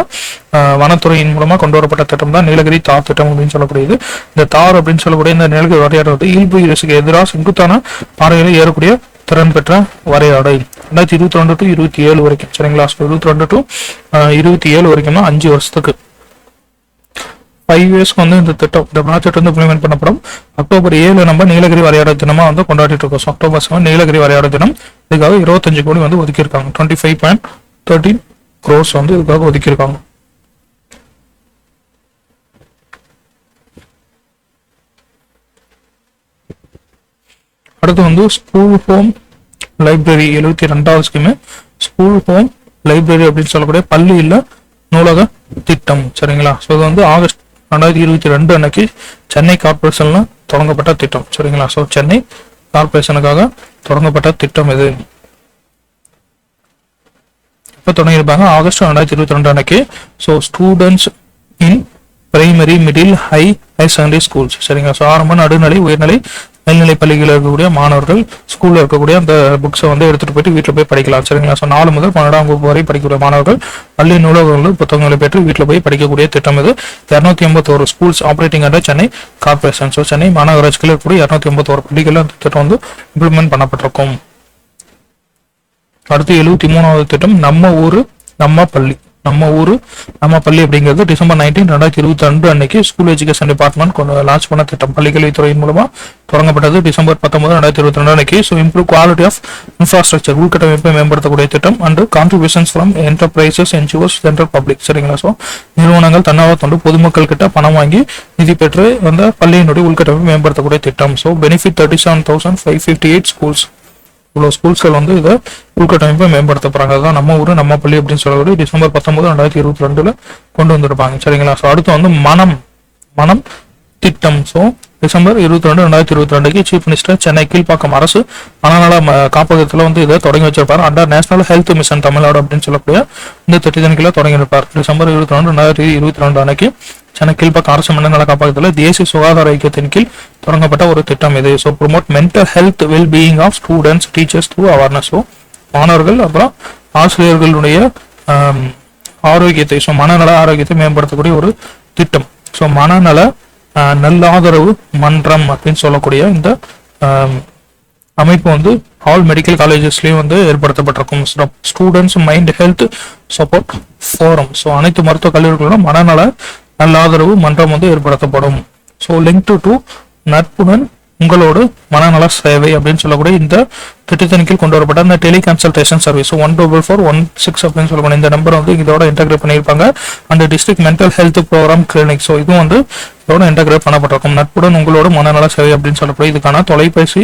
வனத்துறையின் மூலமா கொண்டு வரப்பட்ட திட்டம் தான் நீலகிரி தார் திட்டம் அப்படின்னு சொல்லக்கூடியது. இந்த தார் அப்படின்னு சொல்லக்கூடிய இந்த நீலகிரி வரையாடு வந்து இயல்பு இயற்கைக்கு எதிராக செங்குத்தான பாறைகளை ஏறக்கூடிய திறன் பெற்ற வரையாடை 2022 to 27 வரைக்கும் சரிங்களா. 22 to 27 வரைக்கும்னா 5 வருஷத்துக்கு 5 இயர்ஸ்க்கு வந்து இந்த திட்டம் இந்த ப்ராஜெக்ட் வந்து இம்ப்ளிமெண்ட் பண்ணப்படும். அக்டோபர் 7 நம்ம நீலகிரி வரையாட தினமா வந்து கொண்டாடிட்டு இருக்கோம். அக்டோபர் 7 நீலகிரி வரையாட தினம். இதுக்காக 25 கோடி வந்து ஒதுக்கியிருக்காங்க. 25.13 crores வந்து இதுக்காக ஒதுக்கியிருக்காங்க. அடுத்து வந்து ஸ்கூல் ஹோம் லைப்ரரி 72வது ஸ்கீம். ஸ்கூல் ஹோம் லைப்ரரி அப்படின்னு சொல்லக்கூடிய பள்ளி இல்ல நூலக திட்டம் சரிங்களா. ஸோ இது வந்து ஆகஸ்ட் 2022 அன்னைக்கு சென்னை கார்பரேஷன்ல தொடங்கப்பட்ட திட்டம் சரிங்களா. ஸோ சென்னை கார்பரேஷனுக்காக தொடங்கப்பட்ட திட்டம் இது. இப்போ தொடங்கியிருப்பாங்க ஆகஸ்ட் 2022 அன்னைக்கு. ஸோ ஸ்டூடெண்ட்ஸ் இன் primary middle higher secondary schools சரிங்களா. ஸோ ஆரம்ப நடுநிலை உயர்நிலை மேல்நிலை பள்ளிகளில் இருக்கக்கூடிய மாணவர்கள் ஸ்கூல்ல இருக்கக்கூடிய அந்த புக்ஸை வந்து எடுத்துட்டு போயிட்டு வீட்டில் போய் படிக்கலாம் சரிங்களா. ஸோ 4 முதல் 12ஆம் வகுப்பு வரை படிக்கக்கூடிய மாணவர்கள் பள்ளி நூலகங்கள் புத்தகங்களை பெற்று வீட்டில் போய் படிக்கக்கூடிய திட்டம் இது. 281 schools operating under Chennai corporation. So Chennai மாநகராட்சிகளில் இருக்கக்கூடிய 281 பள்ளிகளில் அந்த திட்டம் வந்து இம்ப்ளிமெண்ட் பண்ணப்பட்டிருக்கும். அடுத்து 73வது திட்டம் நம்ம ஊரு நம்ம பள்ளி. நம்ம ஊரு நம்ம பள்ளி அப்படிங்கிறது டிசம்பர் 19, 2022 அன்னைக்கு ஸ்கூல் எஜுகேஷன் டிபார்ட்மெண்ட் லான்ச் பண்ண திட்டம். பள்ளிக்கல்வித்துறையின் மூலமா தொடங்கப்பட்டது டிசம்பர் 19, 2022 அன்னைக்கு. So improve quality of infrastructure உள்கட்டமைப்பை மேம்படுத்தக்கூடிய திட்டம் and contributions from enterprises NGOs general public சரிங்களா. ஸோ நிறுவனங்கள் தன்னார்வ தொண்டு பொதுமக்கள் கிட்ட பணம் வாங்கி நிதி பெற்று அந்த பள்ளியினுடைய உள்கட்டமைப்பை மேம்படுத்தக்கூடிய திட்டம். So benefit 37,558 schools. இவ்வளவு ஸ்கூல்ஸ்கள் வந்து இதை உள்கட்டமைப்பை மேம்படுத்த போறாங்க. அதுதான் நம்ம ஊரு நம்ம பள்ளி அப்படின்னு சொல்லக்கூடிய டிசம்பர் 19, 2022 கொண்டு வந்திருப்பாங்க சரிங்களா. ஸோ அடுத்து வந்து மனம் திட்டம். So December 22, 2022 chief minister Chennai Kilpauk அரசு மனநல காப்பகத்தில் வந்து இதை தொடங்கி வச்சிருப்பார். Under national health mission Tamil Nadu அப்படின்னு சொல்லக்கூடிய இந்த திட்டத்தின் கீழே தொடங்கியிருப்பார். டிசம்பர் 22, 2022 அன்னைக்கு சென்னை கீழ்ப்பாக்கம் அரசு மனநல காப்பகத்தில் தேசிய சுகாதார ஐக்கியத்தின் கீழ் தொடங்கப்பட்ட ஒரு திட்டம் இது. So promote mental health well being of students teachers through awareness. So மாணவர்கள் அப்புறம் ஆசிரியர்களுடைய ஆரோக்கியத்தை மனநல ஆரோக்கியத்தை மேம்படுத்தக்கூடிய ஒரு திட்டம். ஸோ மனநல நல்லாதரவு மன்றம் அப்படின்னு சொல்லக்கூடிய இந்த அமைப்பு வந்து ஆல் மெடிக்கல் காலேஜஸ்லயும் வந்து ஏற்படுத்தப்பட்டிருக்கும். Students mind health support forum. So அனைத்து மருத்துவ கல்லூரிகளிலும் மனநல நல்லாதரவு மன்றம் வந்து ஏற்படுத்தப்படும். ஸோ லிங்க் டு நட்புடன் உங்களோட மனநல சேவை அப்படின்னு சொல்லக்கூடிய இந்த திட்டத்தின் கீழ் கொண்டு வரப்பட்ட இந்த டெலி கன்சல்டேஷன் சர்வீஸ் 14416 அப்படின்னு சொல்லக்கூடிய இந்த நம்பர் வந்து இதோட இன்டகிரேட் பண்ணியிருப்பாங்க. அந்த district mental health programme clinic. So இதுவும் வந்து இதோட இன்டகிரேட் பண்ணப்பட்டிருக்கும். நட்புடன் உங்களோட மனநல சேவை அப்படின்னு சொல்லக்கூடிய இதுக்கான தொலைபேசி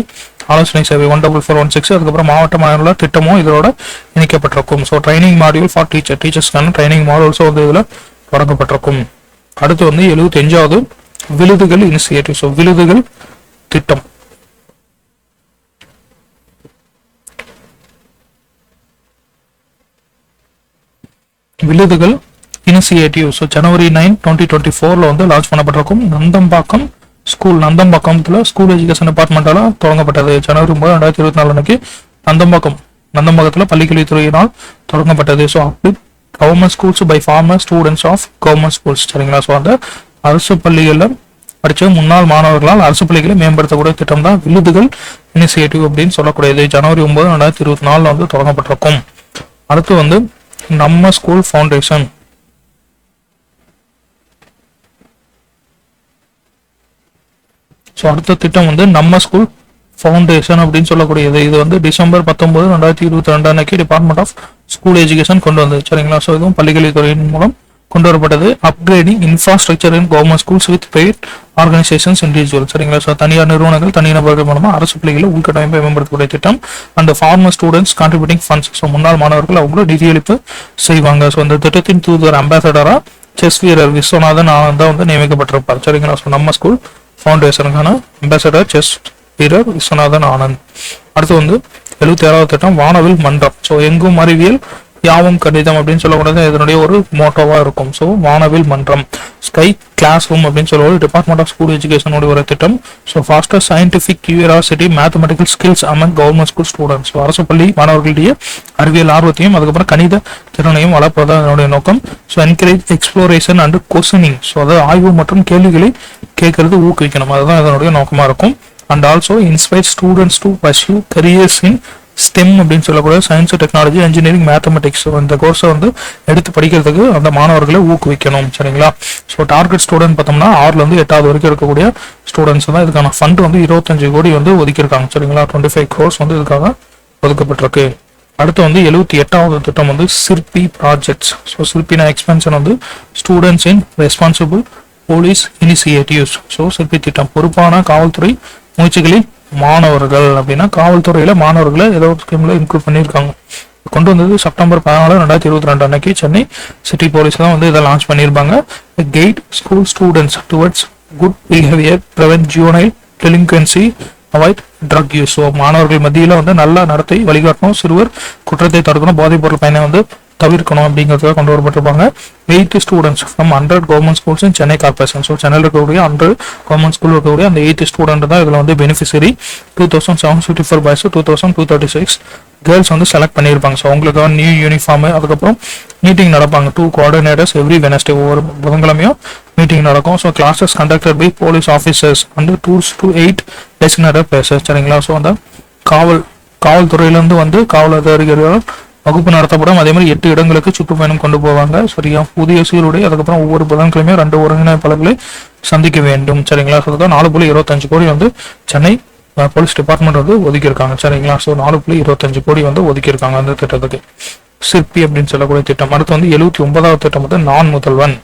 ஆலோசனை சேவை 14416. அதுக்கப்புறம் மாவட்ட மனநல திட்டமும் இதோட இணைக்கப்பட்டிருக்கும். ஸோ ட்ரைனிங் மாடியூல் ஃபார் டீச்சர்ஸ்க்கான ட்ரைனிங் மாடியூல்ஸும் வந்து இதில் தொடங்கப்பட்டிருக்கும். அடுத்து வந்து 75வது விருதுகள் இனிஷியேட்டிவ். ஸோ விருதுகள் திட்டம். விருதுகள் இனிஷியேட்டிவ். ஸோ ஜனவரி 9, 2024 வந்து லான்ச் பண்ணப்பட்டிருக்கும். நந்தம்பாக்கம் ஸ்கூல் நந்தம்பாக்கத்துல ஸ்கூல் எஜுகேஷன் டிபார்ட்மெண்டால தொடங்கப்பட்டது. ஜனவரி 9, 2024 அன்னைக்கு நந்தம்பாக்கத்துல பள்ளிக்கல்வித்துறையினால் தொடங்கப்பட்டது. So government schools by former students of government schools சரிங்களா. ஸோ அந்த அரசு பள்ளிகளில் படித்த முன்னாள் மாணவர்களால் அரசு பள்ளிகளை மேம்படுத்தக்கூடிய திட்டம் தான் விருதுகள் இனிஷியேட்டிவ் அப்படின்னு சொல்லக்கூடியது. ஜனவரி 9, 2024 வந்து தொடங்கப்பட்டிருக்கும். அடுத்து வந்து நம்ம ஸ்கூல் ஃபவுண்டேஷன். ஸோ அடுத்த திட்டம் வந்து நம்ம ஸ்கூல் ஃபவுண்டேஷன் அப்படின்னு சொல்லக்கூடியது. இது வந்து டிசம்பர் 19, 2022 அன்னைக்கு டிபார்ட்மெண்ட் ஆஃப் ஸ்கூல் எஜுகேஷன் கொண்டு வந்தது சரிங்களா. ஸோ இதுவும் பள்ளிக்கல்வித்துறையின் மூலம் கொண்டு வரப்பட்டது. Upgrading infrastructure in government schools with private organisations individual சரிங்களா. ஸோ தனியார் நிறுவனங்கள் தனிநபர்கள் மூலமா அரசு பள்ளிகளை உள்கட்டமைப்பை மேம்படுத்தக்கூடிய திட்டம். அந்த former students contributing funds. So முன்னாள் மாணவர்கள் அவங்களும் நிதியளிப்பு செய்வாங்க. ஸோ இந்த திட்டத்தின் தூதுவர் அம்பாசடரா செஸ் வீரர் விஸ்வநாதன் ஆனந்தா வந்து நியமிக்கப்பட்டிருப்பார் சரிங்களா. ஸோ நம்ம ஸ்கூல் ஃபவுண்டேஷனுக்கான அம்பாசடர் செஸ் வீரர் விஸ்வநாதன் ஆனந்த். அடுத்து வந்து 76வது திட்டம் வானவில் மன்றம். ஸோ எங்கும் அறிவியல் யாவும் கணிதம் அப்படின்னு சொல்லக்கூடாது இதனுடைய ஒரு மோட்டோவா இருக்கும். ஸோ வானவில் மன்றம் ஸ்கை கிளாஸ் ரூம் அப்படின்னு சொல்லுவது டிபார்ட்மெண்ட் ஆஃப் ஸ்கூல் எஜுகேஷனோட ஒரு திட்டம். So foster scientific curiosity mathematical skills among government school students. So அரசு பள்ளி மாணவர்களுடைய அறிவியல் ஆர்வத்தையும் அதுக்கப்புறம் கணித திறனையும் வளர்ப்பது அதனுடைய நோக்கம். So encourage exploration and questioning. So அதாவது ஆய்வு மற்றும் கேள்விகளை கேட்கறது ஊக்குவிக்கணும். அதுதான் இதனுடைய நோக்கமா இருக்கும். And also inspire students to pursue careers in stem அப்படின்னு சொல்லக்கூடிய சயின்ஸ், டெக்னாலஜி, இன்ஜினியரிங், மேத்தமெட்டிக்ஸ் இந்த கோர்ஸை வந்து எடுத்து படிக்கிறதுக்கு அந்த மாணவர்களை ஊக்குவிக்கணும். சரிங்களா? ஸோ டார்கெட் ஸ்டூடெண்ட் பார்த்தோம்னா 6லேருந்து 8வது வரைக்கும் இருக்கக்கூடிய ஸ்டூடெண்ட்ஸ் தான் இதுக்கான ஃபண்ட் வந்து 25 கோடி வந்து ஒதுக்கியிருக்காங்க. சரிங்களா? 25 crores வந்து இதுக்காக ஒதுக்கப்பட்டிருக்கு. அடுத்து வந்து 78வது திட்டம் வந்து சிற்பி ப்ராஜெக்ட்ஸ். ஸோ சிற்பினா எக்ஸ்பென்ஷன் வந்து ஸ்டூடெண்ட்ஸ் இன் ரெஸ்பான்சிபிள் போலீஸ் இனிஷியேட்டிவ்ஸ். ஸோ சிற்பி திட்டம் பொறுப்பான காவல்துறை முயற்சிகளில் மாணவர்கள் அப்படின்னா காவல்துறையில மாணவர்களை ஏதோ ஒரு ஸ்கீம்ல இன்க்ளூட் பண்ணியிருக்காங்க. கொண்டு வந்தது செப்டம்பர் 14, 2022 அன்னைக்கு சென்னை சிட்டி போலீஸ் தான் வந்து இதை லான்ச் பண்ணியிருப்பாங்க. Guide school students towards good behaviour, prevent juvenile delinquency, avoid drug use. So மாணவர்கள் மத்தியில் வந்து நல்ல நடத்தை வழிகாட்டணும், சிறுவர் குற்றத்தை தடுக்கணும், போதைப் பொருள் பயனை வந்து தவிர்க்கணும் அப்படிங்கிறதுக்காக கொண்டு வரப்பட்டிருப்பாங்க. 8 students from 100 government schools in Chennai corporation. So சென்னையில் இருக்கக்கூடிய 100 கவர்மெண்ட் ஸ்கூல் இருக்கக்கூடிய அந்த 8 ஸ்டூடெண்ட் தான் இதில் வந்து பெனிஃபிஷரி. 2754 பாய்ஸ், 2236 கேர்ள்ஸ் வந்து செலக்ட் பண்ணியிருப்பாங்க. ஸோ அவங்களுக்கு நியூ யூனிஃபார்மு, அதுக்கப்புறம் மீட்டிங் நடப்பாங்க. 2 கோஆர்டினேட்டர்ஸ் எவ்ரி வெனஸ்டே, ஒவ்வொரு புதன்கிழமையும் மீட்டிங் நடக்கும். So classes conducted by police officers and tours to 8 designated places. சரிங்களா? ஸோ அந்த காவல்துறையிலேருந்து வந்து காவல் அதிகாரிகள் வகுப்பு நடத்தப்படும். அதே மாதிரி 8 இடங்களுக்கு சுற்றுப்பயணம் கொண்டு போவாங்க. சரியா? புதிய சீருடை, அதுக்கப்புறம் ஒவ்வொரு புதன்கிழமையும் 2 ஒருங்கிணைப்பாளர்களை சந்திக்க வேண்டும். சரிங்களா? ஸோ 4.25 கோடி வந்து சென்னை போலீஸ் டிபார்ட்மெண்ட் வந்து ஒதுக்கியிருக்காங்க. சரிங்களா? ஸோ 4.25 கோடி வந்து ஒதுக்கியிருக்காங்க அந்த திட்டத்துக்கு. சிற்பி அப்படின்னு சொல்லக்கூடிய திட்டம். அடுத்து வந்து 79வது திட்டம் வந்து நான் முதல்வன்.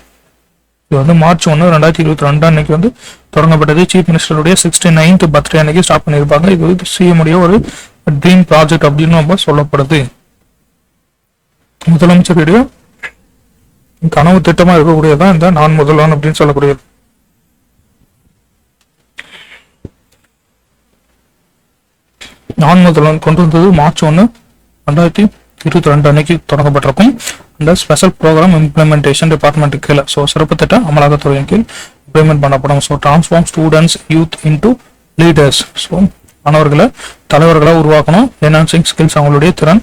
இது வந்து மார்ச் 1, 2022 அன்னைக்கு வந்து தொடங்கப்பட்டது. சீஃப் மினிஸ்டருடைய 69th பர்த்டே அன்னைக்கு ஸ்டார்ட் பண்ணியிருப்பாங்க. இது வந்து சிஎம் உடைய ஒரு ட்ரீம் ப்ராஜெக்ட் அப்படின்னு நம்ம சொல்லப்படுது. முதலமைச்சருடைய கனவு திட்டமா இருக்கக்கூடியதான் இந்த நான் முதல்வன் அப்படின்னு சொல்லக்கூடியது. நான் முதல்வன் கொண்டு வந்தது மார்ச் 1, 2022 அன்னைக்கு தொடங்கப்பட்டிருக்கும். இந்த ஸ்பெஷல் ப்ரோக்ராம் இம்ப்ளிமெண்டேஷன் டிபார்ட்மெண்ட் கீழே, ஸோ சிறப்பு திட்ட அமலாக்கத்துறையின் கீழ் இம்ப்ளிமெண்ட் பண்ணப்படும். So transform students youth into leaders. So மாணவர்களை தலைவர்களாக உருவாக்கணும். என்ஹான்சிங் ஸ்கில்ஸ், அவங்களுடைய திறன்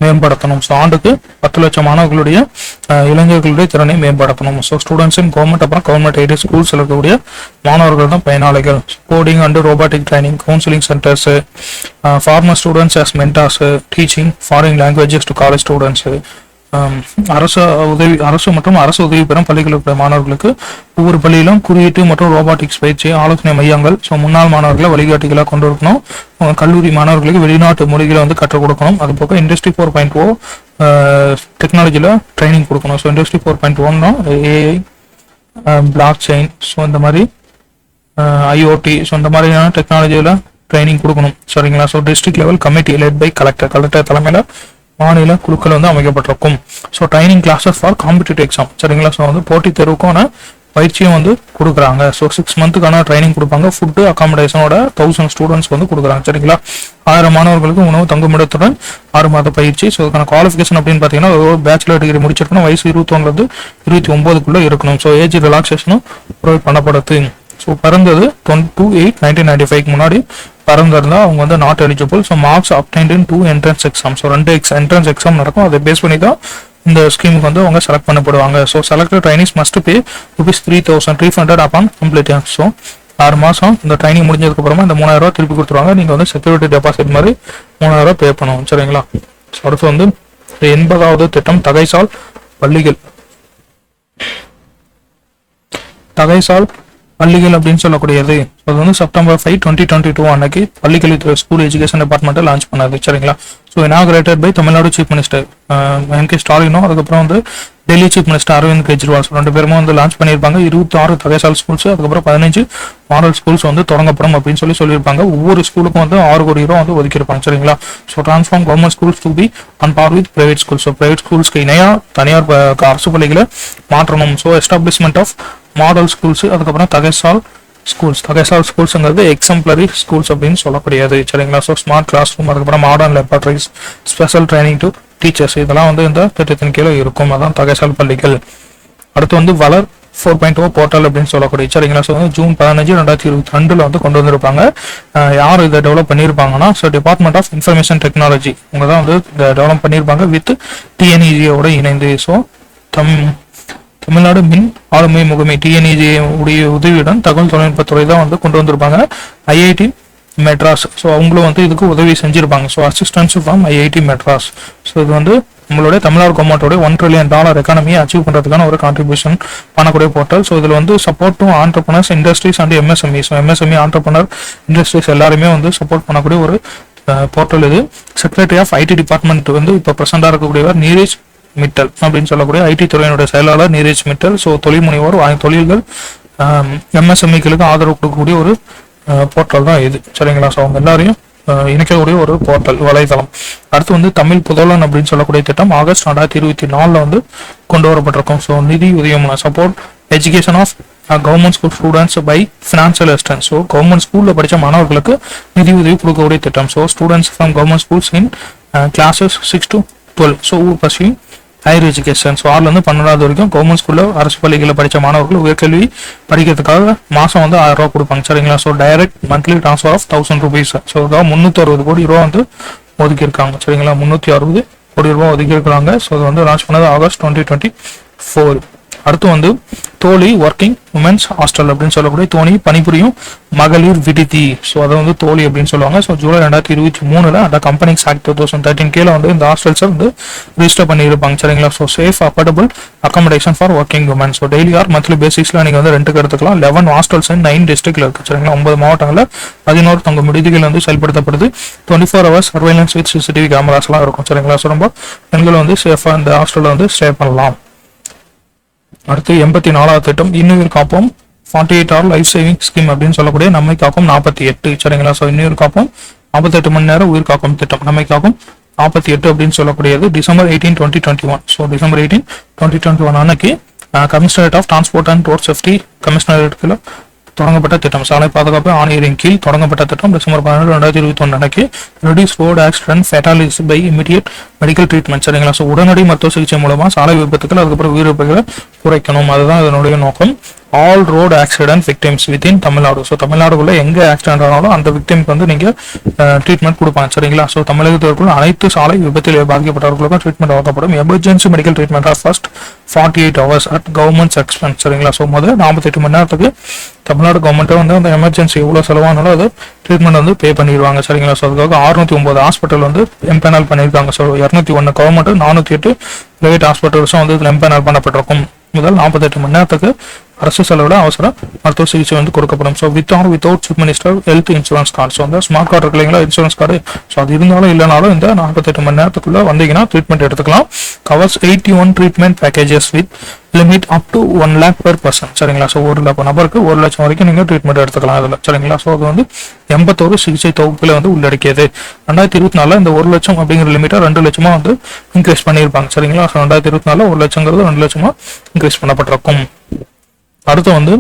மேம்படுத்தணும். ஸோ ஆண்டுக்கு 10 லட்சம் மாணவர்களுடைய இளைஞர்களுடைய திறனை மேம்படுத்தணும். ஸோ ஸ்டூடெண்ட்ஸ் இன் கவர்மெண்ட், அப்புறம் கவர்மெண்ட் எய்டட் ஸ்கூல்ஸ் இருக்கக்கூடிய மாணவர்கள் தான் பயனாளிகள். Coding and robotic training, counselling centres, former students as mentors, teaching foreign languages to college students, அரசு மற்றும் அரசு உதவி பெறும் பள்ளிகளுக்கு மாணவர்களுக்கு ஒவ்வொரு பள்ளியிலும் குறியீட்டு மற்றும் ரோபாட்டிக்ஸ் பயிற்சி ஆலோசனை மையங்கள். ஸோ முன்னாள் மாணவர்களை வழிகாட்டிகளாக கொண்டு இருக்கணும். கல்லூரி மாணவர்களுக்கு வெளிநாட்டு மொழிகளை வந்து கற்றுக் கொடுக்கணும். அது போக இண்டஸ்ட்ரி 4.0 டெக்னாலஜியில் ட்ரைனிங் கொடுக்கணும். So industry 4.1 AI, block chain, so இந்த மாதிரி ஐஓடி, ஸோ இந்த மாதிரியான டெக்னாலஜியில் ட்ரைனிங் கொடுக்கணும். சரிங்களா? So district level committee led by collector தலைமையில் மாநில குழுக்கள் வந்து அமைக்கப்பட்டிருக்கும். So training classes for competitive exam. சரிங்களா? ஸோ வந்து போட்டித் தேர்வுக்கான பயிற்சியும் வந்து கொடுக்குறாங்க. ஸோ 6 மந்த்துக்கான ட்ரைனிங் கொடுப்பாங்க. ஃபுட்டு அகாமடேஷனோட 1000 ஸ்டூடெண்ட்ஸ் வந்து கொடுக்குறாங்க. சரிங்களா? 1000 மாணவர்களுக்கு உணவு தங்குமிடத்துடன் 6 மாத பயிற்சி. ஸோ இதுக்கான குவாலிஃபிகேஷன் அப்படின்னு பார்த்தீங்கன்னா ஒரு பேச்சுலர் டிகிரி முடிச்சிருக்கணும். வயசு 21 29 இருக்கணும். ஸோ ஏஜ் ரிலாக்ஸேஷனும் ப்ரொவைட் பண்ணப்படுது. ஸோ பிறந்தது 22/8/1995 முன்னாடி பிறந்திருந்தா அவங்க வந்து not eligible. So marks obtained in 2 entrance exam. So 2 entrance exam நடக்கும். அதை பேஸ் பண்ணி தான் இந்த ஸ்கீமுக்கு வந்து அவங்க செலக்ட் பண்ணப்படுவாங்க. So selected trainees must pay ₹3,300 upon complete. So 6 மாதம் இந்த ட்ரைனிங் முடிஞ்சதுக்கு அப்புறமா இந்த ₹3000 திருப்பி கொடுத்துருவாங்க. நீங்கள் வந்து செக்யூரிட்டி டெபாசிட் மாதிரி ₹3000 பே பண்ணணும். சரிங்களா? ஸோ அடுத்து வந்து 80வது திட்டம் தகைசால் பள்ளிகள். தகைசால் பள்ளிகள் அப்படின்னு சொல்லக்கூடியது அது வந்து செப்டம்பர் 5, 2022 அன்னைக்கு பள்ளிக்கல்வித்துறை ஸ்கூல் எஜுகேஷன் டிபார்ட்மெண்ட் லான்ச் பண்ணாது. சரிங்களா? So inaugurated by Tamil Nadu chief minister M K. ஸ்டாலினும், அதுக்கப்புறம் வந்து டெல்லி சீஃப் மினிஸ்டர் அரவிந்த் கெஜ்ரிவால் 2 பேருமே வந்து லான்ச் பண்ணியிருப்பாங்க. 26 தகைசால் ஸ்கூல்ஸ், அதுக்கப்புறம் 15 மாடல் ஸ்கூல்ஸ் வந்து தொடங்கப்படும் அப்படின்னு சொல்லியிருப்பாங்க. ஒவ்வொரு ஸ்கூலுக்கும் வந்து ₹6 கோடி வந்து ஒதுக்கியிருப்பாங்க. சரிங்களா? So transform government schools to be on par with private schools. So private ஸ்கூல்ஸ்க்கு இணையாக தனியார் அரசு பள்ளிகளை மாற்றணும். So establishment of model schools, அதுக்கப்புறம் தகைசால் ஸ்கூல்ஸ்ங்கிறது எக்ஸம்ப்ளரி ஸ்கூல்ஸ் அப்படின்னு சொல்லக்கூடியது. சரிங்களா? ஸோ ஸ்மார்ட் கிளாஸ் ரூம், அதுக்கப்புறம் modern laboratories, special training to teachers, இதெல்லாம் வந்து இந்த திட்டத்தின் கீழே இருக்கும். அதான் தகைசால் பள்ளிகள். அடுத்து வந்து வளர் 4.0 போர்ட்டல் அப்படின்னு சொல்லக்கூடிய. சரிங்களா? ஸோ வந்து ஜூன் 15, 2022 வந்து கொண்டு வந்திருப்பாங்க. யார் இதை டெவலப் பண்ணியிருப்பாங்கன்னா so department of information technology அவங்க தான் வந்து இதை டெவலப் பண்ணியிருப்பாங்க வித் டிஎன்இஜியோட இணைந்து. ஸோ தமிழ்நாடு மின் ஆளுமை முகமை டிஎன்இஜி உடைய உதவியுடன் தகவல் தொழில்நுட்பத்துறை தான் வந்து கொண்டு வந்திருப்பாங்க. ஐஐடி மெட்ராஸ். ஸோ அவங்களும் வந்து இதுக்கு உதவி செஞ்சிருப்பாங்க. So assistance from IIT Madras. So இது வந்து நம்மளுடைய தமிழ்நாடு கவர்மெண்ட்டோட $1 trillion எக்கானமியை அச்சீவ் பண்ணுறதுக்கான ஒரு கான்ட்ரிபியூஷன் பண்ணக்கூடிய போர்ட்டல். ஸோ இதில் வந்து support to entrepreneurs, industries and MSME. So MSME, entrepreneur, industries எல்லாருமே வந்து சப்போர்ட் பண்ணக்கூடிய ஒரு போர்ட்டல் இது. செக்ரட்டரி ஆஃப் ஐடி டிபார்ட்மெண்ட் வந்து இப்போ ப்ரெசென்டாக இருக்கக்கூடியவர் நீரஜ் மிட்டல் அப்படின்னு சொல்லக்கூடிய ஐடி துறையினுடைய செயலாளர் நீரஜ் மிட்டல். ஸோ தொழில் முனைவோர், தொழில்கள், எம்எஸ்எம்இக்களுக்கு ஆதரவு கொடுக்கக்கூடிய ஒரு போர்ட்டல் தான் இது. சரிங்களா? ஸோ அவங்க எல்லாரையும் இணைக்கக்கூடிய ஒரு போர்ட்டல், வலைதளம். அடுத்து வந்து தமிழ் புதல்வன் அப்படின்னு சொல்லக்கூடிய திட்டம் ஆகஸ்ட் 2024 வந்து கொண்டு வரப்பட்டிருக்கும். So Nidhi Udhayam, support education of government school students by financial assistance. So government ஸ்கூலில் படித்த மாணவர்களுக்கு நிதி உதவி கொடுக்கக்கூடிய திட்டம். So students from government schools in classes 6 to 12. So pursuing higher education. So 6லேருந்து 12வது வரைக்கும் கவர்மெண்ட் ஸ்கூலில் அரசு பள்ளிகளில் படித்த மாணவர்கள் உயர்கல்வி படிக்கிறதுக்காக மாதம் வந்து 1000 ரூபா கொடுப்பாங்க. சரிங்களா? So direct monthly transfer of 1000 rupees. So இதுக்காக 360 கோடி ரூபா வந்து ஒதுக்கியிருக்காங்க. சரிங்களா? 360 கோடி ரூபா ஒதுக்கியிருக்கிறாங்க. ஸோ இது வந்து லான்ச் பண்ணது ஆகஸ்ட் 2024. அடுத்து வந்து தோழி ஒர்க்கிங் உமன்ஸ் ஹாஸ்டல் அப்படின்னு சொல்லக்கூடிய தோணி பணிபுரியும் மகளிர் விடுதி. ஸோ அதை வந்து தோழி அப்படின்னு சொல்லுவாங்க. ஸோ ஜூலை 2023 அந்த கம்பெனிஸ் ஆக்ட் 2013 கீழே வந்து இந்த ஹாஸ்டல்ஸை வந்து ரிஜிஸ்டர் பண்ணியிருப்பாங்க. சரிங்களா? So safe affordable accommodation for working women. So daily or monthly பேசிஸ்ல நீங்கள் வந்து ரெண்டுக்கு எடுத்துக்கலாம். 11 ஹாஸ்டல்ஸ் 9 டிஸ்ட்ரிக்ட்ல இருக்கு. சரிங்களா? 9 மாவட்டங்களில் 11 தங்க விடுதிகள் வந்து செயல்படுத்தப்படுது. 24 hours சர்வைலன்ஸ் வித் CCTV கேமராஸ்லாம் இருக்கும். சரிங்களா? ஸோ ரொம்ப பெண்கள் வந்து சேஃபாக இந்த ஹாஸ்டலில் வந்து ஸ்டே பண்ணலாம். அடுத்து 84வது திட்டம் இன்னுயிர் காப்போம் 48 hour லைஃப் சேவிங் ஸ்கீம் அப்படின்னு சொல்லக்கூடிய நம்மை காக்கும் 48. சரிங்களா? ஸோ இன்னுயிர் காப்போம் 48 மணி நேரம் உயிர் காக்கும் திட்டம் நம்மை காக்கும் 48 அப்படின்னு சொல்லக்கூடியது டிசம்பர் 18, 2021. ஸோ டிசம்பர் 18, 2021 அன்னைக்கு commissionerate of transport and road safety கமிஷனரேட்டில் தொடங்கப்பட்ட திட்டம். சாலை பாதுகாப்பு ஆணையரின் கீழ் தொடங்கப்பட்ட திட்டம் டிசம்பர் 12, 2021 அன்னைக்கு reduce road accident fatalities by immediate medical treatment. சரிங்களா? ஸோ உடனடி மருத்துவ சிகிச்சை மூலமா சாலை விபத்துக்கள் அதுக்கப்புறம் உயிரிழப்புகளை குறைக்கணும். அதுதான் இதனுடைய நோக்கம். All road accident victims within Tamil Nadu. So தமிழ்நாடுக்குள்ள எங்கே ஆக்சிடென்ட் ஆனாலும் அந்த விக்டிம்க்கு வந்து நீங்கள் ட்ரீட்மெண்ட் கொடுப்பாங்க. சரிங்களா? ஸோ தமிழகத்திற்குள்ள அனைத்து சாலை விபத்தில் பாதிக்கப்பட்டவர்களுக்கும் ட்ரீட்மெண்ட் வழங்கப்படும். Emergency medical treatment of first 48 hours at government expense. சரிங்களா? ஸோ முதல் 48 மணி நேரத்துக்கு தமிழ்நாடு கவர்மெண்ட்டை வந்து அந்த எமர்ஜென்சி எவ்வளோ செலவானாலும் அது ட்ரீட்மெண்ட் வந்து பே பண்ணிடுவாங்க. சரிங்களா? ஸோ அதுக்காக 609 ஹாஸ்பிட்டல் வந்து எம்பேனல் பண்ணியிருக்காங்க. ஸோ 201 கவர்மெண்ட், 408 பிரைவேட் ஹாஸ்பிட்டல்ஸும் வந்து இதில் எம்பேனல் பண்ணப்பட்டிருக்கும். முதல் 48 மணி நேரத்துக்கு அரசு செலவில் அவசர மருத்துவ சிகிச்சை வந்து கொடுக்கப்படும். So with R without chief minister health insurance card. So அந்த ஸ்மார்ட் கார்டு இருக்கு இல்லைங்களா, இன்சூரன்ஸ் கார்டு. ஸோ அது இருந்தாலும் இல்லைனாலும் இந்த 48 மணி நேரத்துக்குள்ள வந்தீங்கன்னா ட்ரீட்மெண்ட் எடுத்துக்கலாம். Covers 81 treatment packages with limit up to 1 lakh per person. சரிங்களா? ஸோ ஒரு நபருக்கு 1 லட்சம் வரைக்கும் நீங்கள் ட்ரீட்மெண்ட் எடுத்துக்கலாம் இதில். சரிங்களா? ஸோ அது வந்து 81 சிகிச்சை தொகுப்புகளை வந்து உள்ளடக்கியது. 2024 இந்த 1 லட்சம் அப்படிங்கிற லிமிட்டை 2 லட்சமா வந்து இன்க்ரீஸ் பண்ணியிருப்பாங்க. சரிங்களா? ஸோ 2024 1 லட்சங்கிறது 2 லட்சமா இன்க்ரீஸ் பண்ணப்பட்டிருக்கும். அடுத்து வந்து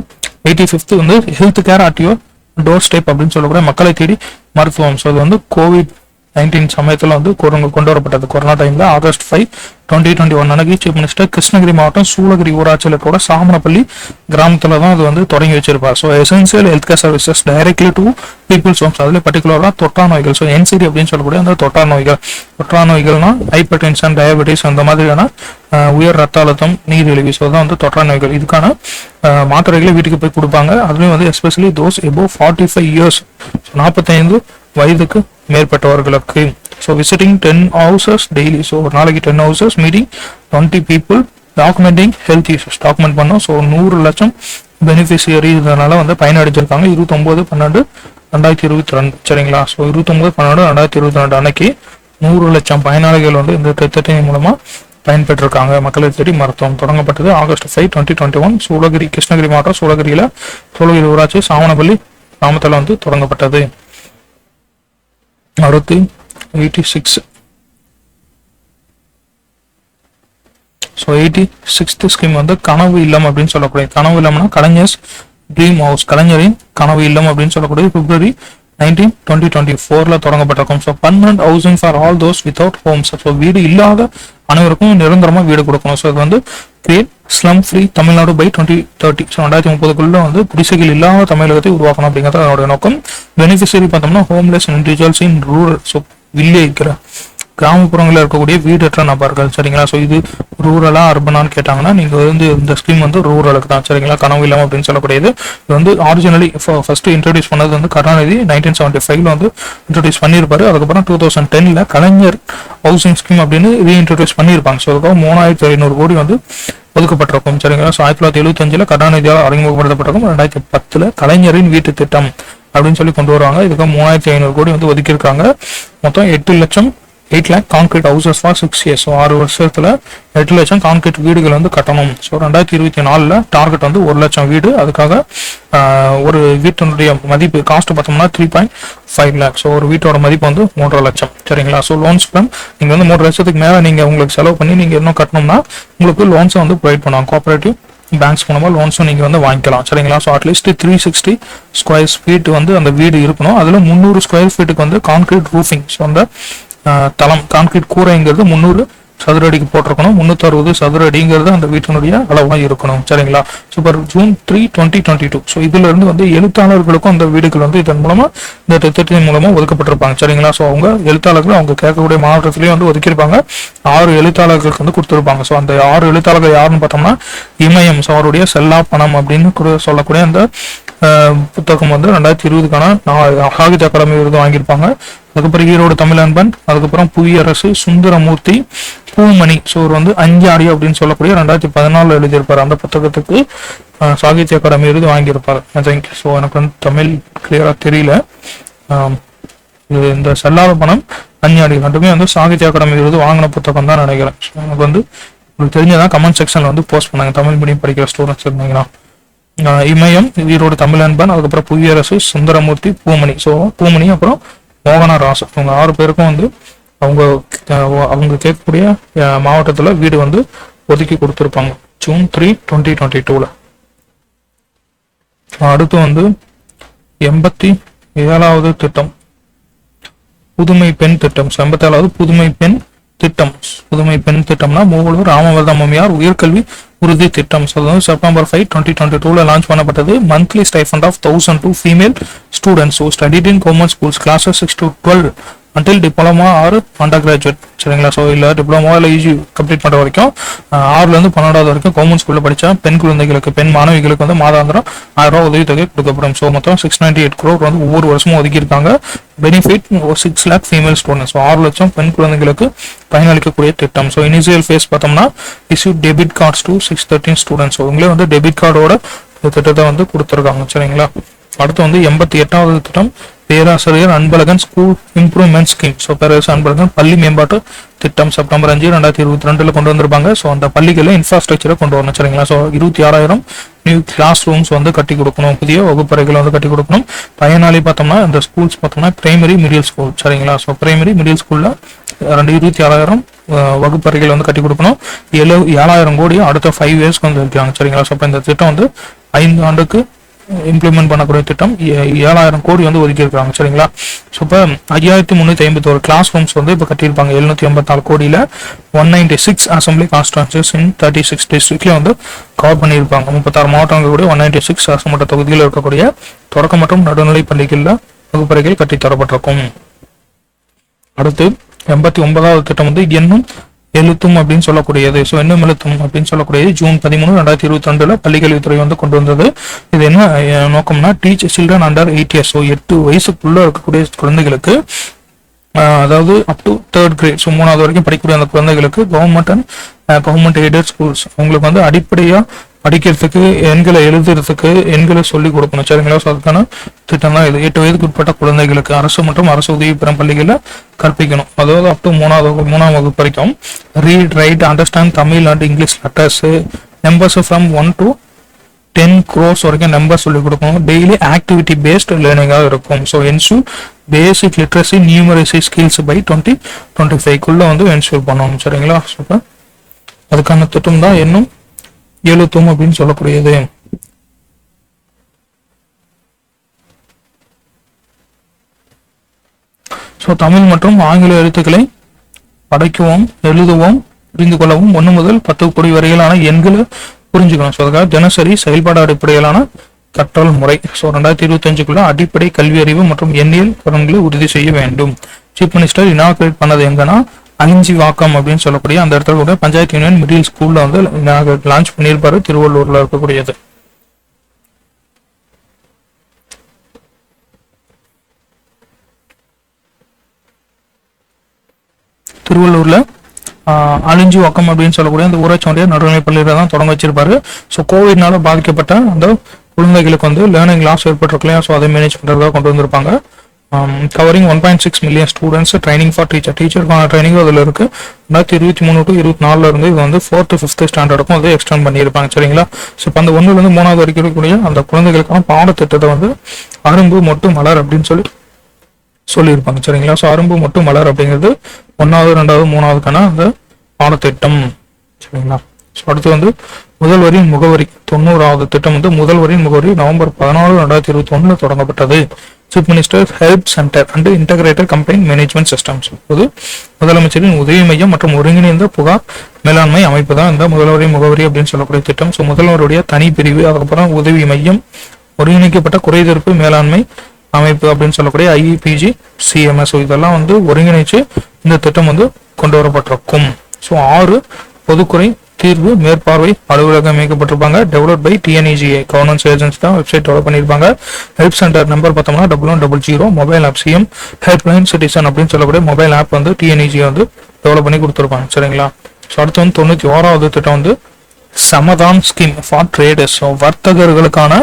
85th வந்து health care at your door step அப்படின்னு சொல்லக்கூடிய மக்களை தேடி மருத்துவம். ஸோ அது வந்து COVID-19 சமயத்தில் வந்து கொண்டு வரப்பட்டது. கொரோனா டைம்ல ஆகஸ்ட் 5, 2021 அன்னைக்கு சீஃப் மினிஸ்டர் கிருஷ்ணகிரி மாவட்டம் சூளகிரி ஊராட்சியில் கூட சாமனப்பள்ளி கிராமத்தில் தான் அது வந்து தொடங்கி வச்சிருப்பார். So essential health care services directly to people's homes. அதில் பர்டிகுலராக தொற்றா நோய்கள். ஸோ NCD அப்படின்னு சொல்லக்கூடிய அந்த தொற்றா நோய்கள்னா ஹைப்பர் டென்ஷன், டயபெட்டிஸ், அந்த மாதிரியான உயர் ரத்த அழுத்தம், நீரிழிவு. ஸோ தான் வந்து தொற்றா நோய்கள். இதுக்கான மாத்திரைகளை வீட்டுக்கு போய் கொடுப்பாங்க. அதுலேயும் வந்து எஸ்பெஷலி தோஸ் எபோவ் 45 years, 45 வயதுக்கு மேற்பட்டவர்களுக்கு. So visiting 10 houses daily. So ஒரு நாளைக்கு 10 houses, meeting 20 people, documenting health issues document பண்ணோம். ஸோ 100 லட்சம் பெனிஃபிஷியரி இதனால வந்து பயனடைஞ்சிருக்காங்க. 29/12/2022. சரிங்களா? ஸோ 29/12/2022 அன்னைக்கு 100 லட்சம் பயனாளிகள் வந்து இந்த திட்டத்தின் மூலமா பயன்பெற்றிருக்காங்க. மக்களை தேடி மருத்துவம் தொடங்கப்பட்டது ஆகஸ்ட் 5, 2021 சூளகிரி, கிருஷ்ணகிரி மாவட்டம் சூளகிரி ஊராட்சி சாமனப்பள்ளி கிராமத்தில் வந்து தொடங்கப்பட்டது. அடுத்து 86. ஸோ 86th ஸ்கீம் வந்து கனவு இல்லம் அப்படின்னு சொல்லக்கூடிய, கனவு இல்லம்னா கலைஞர்ஸ் ட்ரீம் ஹவுஸ், கலைஞரின் கனவு இல்லம் அப்படின்னு சொல்லக்கூடிய February 19, 2024 தொடங்கப்பட்டிருக்கும். So permanent housing for all those without homes. So வீடு இல்லாத அனைவருக்கும் நிரந்தரமாக வீடு கொடுக்கணும். ஸோ இது வந்து create slum free Tamil Nadu by 2030. So 2030 வந்து குடிசைகள் இல்லாத தமிழகத்தை உருவாக்கணும் அப்படிங்கிறது அதோட நோக்கம். பெனிஃபிஷியரி பார்த்தோம்னா homeless individuals in rural. So village கிராமப்புறங்களில் இருக்கக்கூடிய வீடற்ற நபர்கள். சரிங்களா? ஸோ இது ரூரலா அர்பனான்னு கேட்டாங்கன்னா நீங்க வந்து இந்த ஸ்கீம் வந்து ரூரலுக்கு தான். சரிங்களா? கனவு இல்லம் அப்படின்னு சொல்லக்கூடியது. இது வந்து ஆரிஜினலி ஃபர்ஸ்ட் இன்ட்ரோடியூஸ் பண்ணது வந்து கருணாநிதி 1975 வந்து இன்ட்ரோடியூஸ் பண்ணியிருப்பாரு. அதுக்கப்புறம் 2010 கலைஞர் ஹவுசிங் ஸ்கீம் அப்படின்னு ரீஇன்ட்ரோடியூஸ் பண்ணியிருப்பாங்க. ஸோ அதுக்கப்புறம் 3500 கோடி வந்து ஒதுக்கப்பட்டிருக்கும். சரிங்களா? ஸோ 1975 கருணாநிதியால் அறிமுகப்படுத்தப்பட்டிருக்கும். 2010 கலைஞரின் வீட்டு திட்டம் அப்படின்னு சொல்லி கொண்டு வருவாங்க. இதுக்கு 3500 கோடி வந்து ஒதுக்கியிருக்காங்க. மொத்தம் 8 lakh concrete houses for 6 years. So 6 வருஷத்துல 8 லட்சம் கான்கிரீட் வீடுகள் வந்து கட்டணும். ஸோ 2024 டார்கெட் வந்து 1 லட்சம் வீடு. அதுக்காக ஒரு வீட்டினுடைய மதிப்பு காஸ்ட் பார்த்தோம்னா 3.5 lakh. ஸோ ஒரு வீட்டோட மதிப்பு வந்து 3.5 லட்சம். சரிங்களா? ஸோ லோன்ஸ் பிளான் நீங்க வந்து 3 லட்சத்துக்கு மேல நீங்க உங்களுக்கு செலவு பண்ணி நீங்க இன்னும் கட்டணும்னா உங்களுக்கு லோன்ஸை வந்து ப்ரொவைட் பண்ணுவாங்க. கோஆபரேட்டிவ் பேங்க்ஸ் மூலமா லோன்ஸும் நீங்க வந்து வாங்கிக்கலாம். சரிங்களா? ஸோ அட்லீஸ்ட் 360 ஸ்கொயர் ஃபீட் வந்து அந்த வீடு இருக்கணும். அதுல 300 ஸ்கொயர் ஃபீட்டுக்கு வந்து கான்கிரீட் ரூஃபிங். ஸோ அந்த தளம் கான்கிரீட் கூரைங்கிறது 300 சதுர அடிக்கு போட்டிருக்கணும். 360 சதுர அடிங்கிறது அந்த வீட்டினுடைய அளவாக இருக்கணும். சரிங்களா? சூப்பர். June 3, 2022. ஸோ இதுல இருந்து வந்து எழுத்தாளர்களுக்கும் அந்த வீடுகள் வந்து இதன் மூலமா இந்த திட்டத்தின் மூலமா ஒதுக்கப்பட்டிருப்பாங்க. சரிங்களா? ஸோ அவங்க எழுத்தாளர்கள் அவங்க கேட்கக்கூடிய மாவட்டத்திலேயே வந்து ஒதுக்கியிருப்பாங்க. 6 எழுத்தாளர்களுக்கு வந்து கொடுத்துருப்பாங்க. ஸோ அந்த 6 எழுத்தாளர்கள் யாருன்னு பார்த்தோம்னா இமயம். ஸோ அவருடைய செல்லா பணம் அப்படின்னு சொல்லக்கூடிய அந்த புத்தகம் வந்து 2020க்கான சாகித்ய அகாடமி விருது வாங்கியிருப்பாங்க. அதுக்கப்புறம் ஈரோடு தமிழன்பன், அதுக்கப்புறம் புவியரசு, சுந்தரமூர்த்தி, பூமணி. ஸோ ஒரு வந்து அஞ்சாடி அப்படின்னு சொல்லக்கூடிய 2014 எழுதியிருப்பார். அந்த புத்தகத்துக்கு சாகித்ய அகாடமி விருது வாங்கியிருப்பார். தேங்க்யூ. ஸோ எனக்கு வந்து தமிழ் கிளியரா தெரியல. இந்த செல்லாத பணம், அஞ்சாடி ரெண்டுமே வந்து சாகித்ய அகாடமி விருது வாங்கின புத்தகம் தான் நினைக்கிறேன். ஸோ எனக்கு வந்து உங்களுக்கு தெரிஞ்சதான் கமெண்ட் செக்ஷன்ல வந்து போஸ்ட் பண்ணாங்க தமிழ் மீடியம் படிக்கிற ஸ்டூடெண்ட்ஸ் இருந்தீங்கன்னா. இமயம், ஈரோடு தமிழன்பன், அதுக்கப்புறம் புவியரசு, சுந்தரமூர்த்தி, பூமணி. ஸோ பூமணி அப்புறம் மோகனராசு. அவங்க 6 பேருக்கும் வந்து அவங்க கேட்கக்கூடிய மாவட்டத்துல வீடு வந்து ஒதுக்கி கொடுத்துருப்பாங்க. June 3, 2022. அடுத்து வந்து 87வது திட்டம் புதுமை பெண் திட்டம். 87வது புதுமை பெண் திட்டம். புதுமை பெண் திட்டம்னா மூவலூர் ராமவர்தம் அம்மையார் உயர்கல்வி உறுதி திட்டம். September 5, 2022 லான்ச் பண்ணப்பட்டது. Monthly stipend of 1000 to female students who studied in government schools classes 6 to 12 until diploma or undergraduate. சரிங்களா? ஸோ இல்லை டிப்ளமோ இல்லை யூஜி கம்ப்ளீட் பண்ணுற வரைக்கும் 6ல இருந்து 12வது வரைக்கும் கவர்மெண்ட் ஸ்கூலில் படித்தா பெண் குழந்தைகளுக்கு பெண் மாணவிகளுக்கு வந்து மாதாந்திரம் 1000 ரூபாய் உதவித்தொகை கொடுக்கப்படும். ஸோ மொத்தம் 698 crore வந்து ஒவ்வொரு வருஷமும் ஒதுக்கியிருக்காங்க. Benefit 6 lakh female students. 6 லட்சம் பெண் குழந்தைகளுக்கு பயனளிக்கக்கூடிய திட்டம். ஸோ இனிஷியல் ஃபேஸ் பார்த்தோம்னா issue debit cards to 613 students. So உங்களே வந்து டெபிட் கார்டோட திட்டத்தை வந்து கொடுத்துருக்காங்க. சரிங்களா? அடுத்து வந்து 88வது திட்டம் பேராசிரியர் Anbazhagan school improvement scheme. So பேராசிரியர் அன்பழகன் பள்ளி மேம்பாட்டு திட்டம் September 5, 2022 கொண்டு வந்திருப்பாங்க. ஸோ அந்த பள்ளிகளில் இன்ஃப்ராஸ்ட்ரக்சரை கொண்டு வரணும். சரிங்களா? ஸோ 26,000 நியூ கிளாஸ் ரூம்ஸ் வந்து கட்டி கொடுக்கணும். புதிய வகுப்பறைகளை வந்து கட்டி கொடுக்கணும். பயனாளி பார்த்தோம்னா இந்த ஸ்கூல்ஸ் பார்த்தோம்னா பிரைமரி மிடில் ஸ்கூல். சரிங்களா? ஸோ பிரைமரி மிடில் ஸ்கூல்ல 26,000 வகுப்பறைகள் வந்து கட்டி கொடுக்கணும். 7,000 கோடி அடுத்த 5 இயர்ஸ்க்கு வந்து இருக்காங்க. சரிங்களா? ஸோ இந்த திட்டம் வந்து 5 ஆண்டுக்கு இம்ப்ளிமெண்ட் பண்ணக்கூடிய திட்டம். 7,000 கோடி வந்து ஒதுக்கி இருக்காங்க. சரிங்களா? ஸோ இப்போ 5,351 கிளாஸ் ரூம்ஸ் வந்து இப்போ கட்டியிருப்பாங்க. 784 கோடியில 196 அசம்பிளி கான்ஸ்டிட்யூன்சிஸ் இன் 36 டிஸ்ட்ரிக்ட்ல வந்து கவர் பண்ணியிருப்பாங்க. 36 மாவட்டங்கள் கூட 196 சட்டமன்ற தொகுதியில் இருக்கக்கூடிய தொடக்க மற்றும் நடுநிலை பள்ளிகளில் வகுப்பறைகள் கட்டித்தரப்பட்டிருக்கும். அடுத்து 89வது திட்டம் வந்து என்னும் எழுத்தும் அப்படின்னு சொல்லக்கூடியது. ஸோ என்னும் எழுத்தும் அப்படின்னு சொல்லக்கூடியது June 13, 2022 பள்ளிக்கல்வித்துறை வந்து கொண்டு வந்தது. இது என்ன நோக்கம்னா teach children under 8 years. So 8 வயசுக்குள்ள இருக்கக்கூடிய குழந்தைகளுக்கு அதாவது up to 3rd grade. So 3வது வரைக்கும் படிக்கக்கூடிய அந்த குழந்தைகளுக்கு government and government aided schools அவங்களுக்கு வந்து அடிப்படையா படிக்கிறதுக்கு எண்களை எழுதுறதுக்கு எண்களை சொல்லி கொடுக்கணும். சரிங்களா? ஸோ அதுக்கான திட்டம் தான் இது. 8 வயதுக்கு உட்பட்ட குழந்தைகளுக்கு அரசு மற்றும் அரசு உதவி பெறும் பள்ளிகளில் கற்பிக்கணும். அதாவது அப் டு 3ஆம் வகுப்பு வரைக்கும் read write understand Tamil and English letters numbers from 1 to 10 crores வரைக்கும் நம்பர் சொல்லி கொடுக்கணும். டெய்லி ஆக்டிவிட்டி பேஸ்ட் லேர்னிங்காக இருக்கும். So ensure basic literacy numeracy skills by 2025 வந்து என்ஷூர் பண்ணணும். சரிங்களா? சூப்பர். அதுக்கான திட்டம் தான் என்னும் எழுத்தும் அப்படின்னு சொல்லக்கூடியது. ஸோ தமிழ் மற்றும் ஆங்கில எழுத்துக்களை படைக்கவும் எழுதுவோம் புரிந்து கொள்ளவும் 1 முதல் 10 கோடி வரையிலான எண்களை புரிஞ்சுக்கணும். ஸோ அதுக்காக தினசரி செயல்பாடு அடிப்படையிலான கற்றல் முறை. ஸோ 2025 அடிப்படை கல்வி அறிவு மற்றும் எண்ணியல் திறன்களை உறுதி செய்ய வேண்டும். சீஃப் மினிஸ்டர் இனாகிரேட் பண்ணது எங்கன்னா அலிஞ்சி வாக்கம் அப்படின்னு சொல்லக்கூடிய அந்த இடத்துல கூட பஞ்சாயத்து யூனியன் மிடில் ஸ்கூல்ல வந்து லான்ச் பண்ணியிருப்பாரு, திருவள்ளூர்ல இருக்கக்கூடியது. திருவள்ளூர்ல அழிஞ்சி வாக்கம் அப்படின்னு சொல்லக்கூடிய அந்த ஊராட்சி ஒன்றிய நடுநிலை பள்ளியில தான் தொடங்க வச்சிருப்பாரு. ஸோ கோவிட்னால பாதிக்கப்பட்ட அந்த குழந்தைகளுக்கு வந்து லேர்னிங் லாஸ் ஏற்பட்டிருக்கலையா, ஸோ அதை மேனேஜ் பண்றதுக்காக கொண்டு வந்திருப்பாங்க. Covering 1.6 million students, training for டீச்சருக்கான ட்ரைனிங் அதில் இருக்கு. 2023 to 24 இருந்து இது வந்து 4th to 5th ஸ்டாண்டர்டுக்கும் வந்து எக்ஸ்டெண்ட் பண்ணியிருப்பாங்க. சரிங்களா? ஸோ இப்போ அந்த 1லேருந்து 3வது வரைக்கும் இருக்கக்கூடிய அந்த குழந்தைகளுக்கான பாடத்திட்டத்தை வந்து அரும்பு மொட்டு மலர் அப்படின்னு சொல்லியிருப்பாங்க. சரிங்களா? ஸோ அரும்பு மொட்டு மலர் அப்படிங்கிறது 1வது 2வது 3வதுக்கான அந்த பாடத்திட்டம். சரிங்களா? ஸோ அடுத்து வந்து முதல்வரின் முகவரி 90வது திட்டம் வந்து முதல்வரின் முகவரி நவம்பர் 14, 2021 தொடங்கப்பட்டது. Chief minister help centre and integrated complaint management systems. இப்போது முதலமைச்சரின் உதவி மையம் மற்றும் ஒருங்கிணைந்த புகார் மேலாண்மை அமைப்பு தான் இந்த முதல்வரின் முகவரி அப்படின்னு சொல்லக்கூடிய திட்டம். ஸோ முதல்வருடைய தனி பிரிவு, அதுக்கப்புறம் உதவி மையம், ஒருங்கிணைக்கப்பட்ட குறைதீர்ப்பு மேலாண்மை அமைப்பு அப்படின்னு சொல்லக்கூடிய IEPG CMS. இதெல்லாம் வந்து ஒருங்கிணைச்சு இந்த திட்டம் வந்து கொண்டு வரப்பட்டிருக்கும். ஸோ 6 பொதுக்குறை தீர்வு மேற்பார்வை அலுவலகம் அமைக்கப்பட்டிருப்பாங்க. Develop by TNEGA governance agency தான் வெப்சைட் டெவலப் பண்ணியிருப்பாங்க. ஹெல்ப் சென்டர் நம்பர் பார்த்தோம்னா 1100. Mobile app CM helpline citizen அப்படின்னு சொல்லக்கூடிய மொபைல் ஆப் வந்து TNEGA வந்து டெவலப் பண்ணி கொடுத்துருப்பாங்க. சரிங்களா? ஸோ அடுத்து வந்து 91வது திட்டம் வந்து சமதான் ஸ்கீம் ஃபார் ட்ரேடர்ஸ். வர்த்தகர்களுக்கான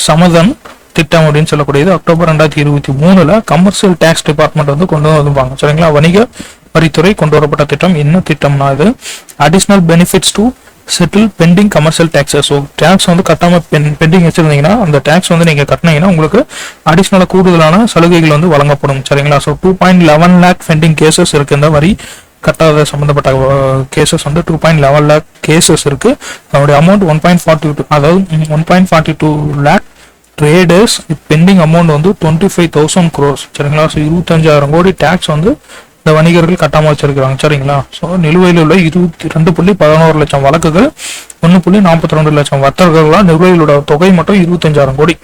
சமதன் திட்டம் அப்படின்னு சொல்லக்கூடியது அக்டோபர் 2023 கமர்ஷியல் டேக்ஸ் டிபார்ட்மெண்ட் வந்து கொண்டு வந்துருப்பாங்க. சரிங்களா? வணிக வரித்துறை கொண்டு வரப்பட்ட திட்டம். என்ன திட்டம்னா இது additional benefits to settle pending commercial taxes. So tax வந்து கட்டாம பெண்டிங் வச்சிருந்தீங்கன்னா அந்த டேக்ஸ் வந்து நீங்க கட்டினீங்கன்னா உங்களுக்கு அடிஷனலா கூடுதலான சலுகைகள் வந்து வழங்கப்படும். சரிங்களா? ஸோ 2.11 lakh பெண்டிங் கேசஸ் இருக்கு. இந்த வரி கட்டாத சம்பந்தப்பட்ட கேசஸ் வந்து 2.11 lakh கேசஸ் இருக்கு. அதனுடைய அமௌண்ட் 1.42, அதாவது 1.42 lakh ட்ரேடர்ஸ். பெண்டிங் அமௌண்ட் வந்து 25,000 crores. சரிங்களா? ஸோ 25,000 கோடி டேக்ஸ் வந்து இந்த வணிகர்கள் கட்டாம வச்சிருக்காங்க. சரிங்களா? ஸோ நிலுவையில் உள்ள 22.11 லட்சம் வழக்குகள், 1.42 லட்சம் வர்த்தகர்களால் நிலுவையிலோட தொகை மட்டும் 25,000 கோடி.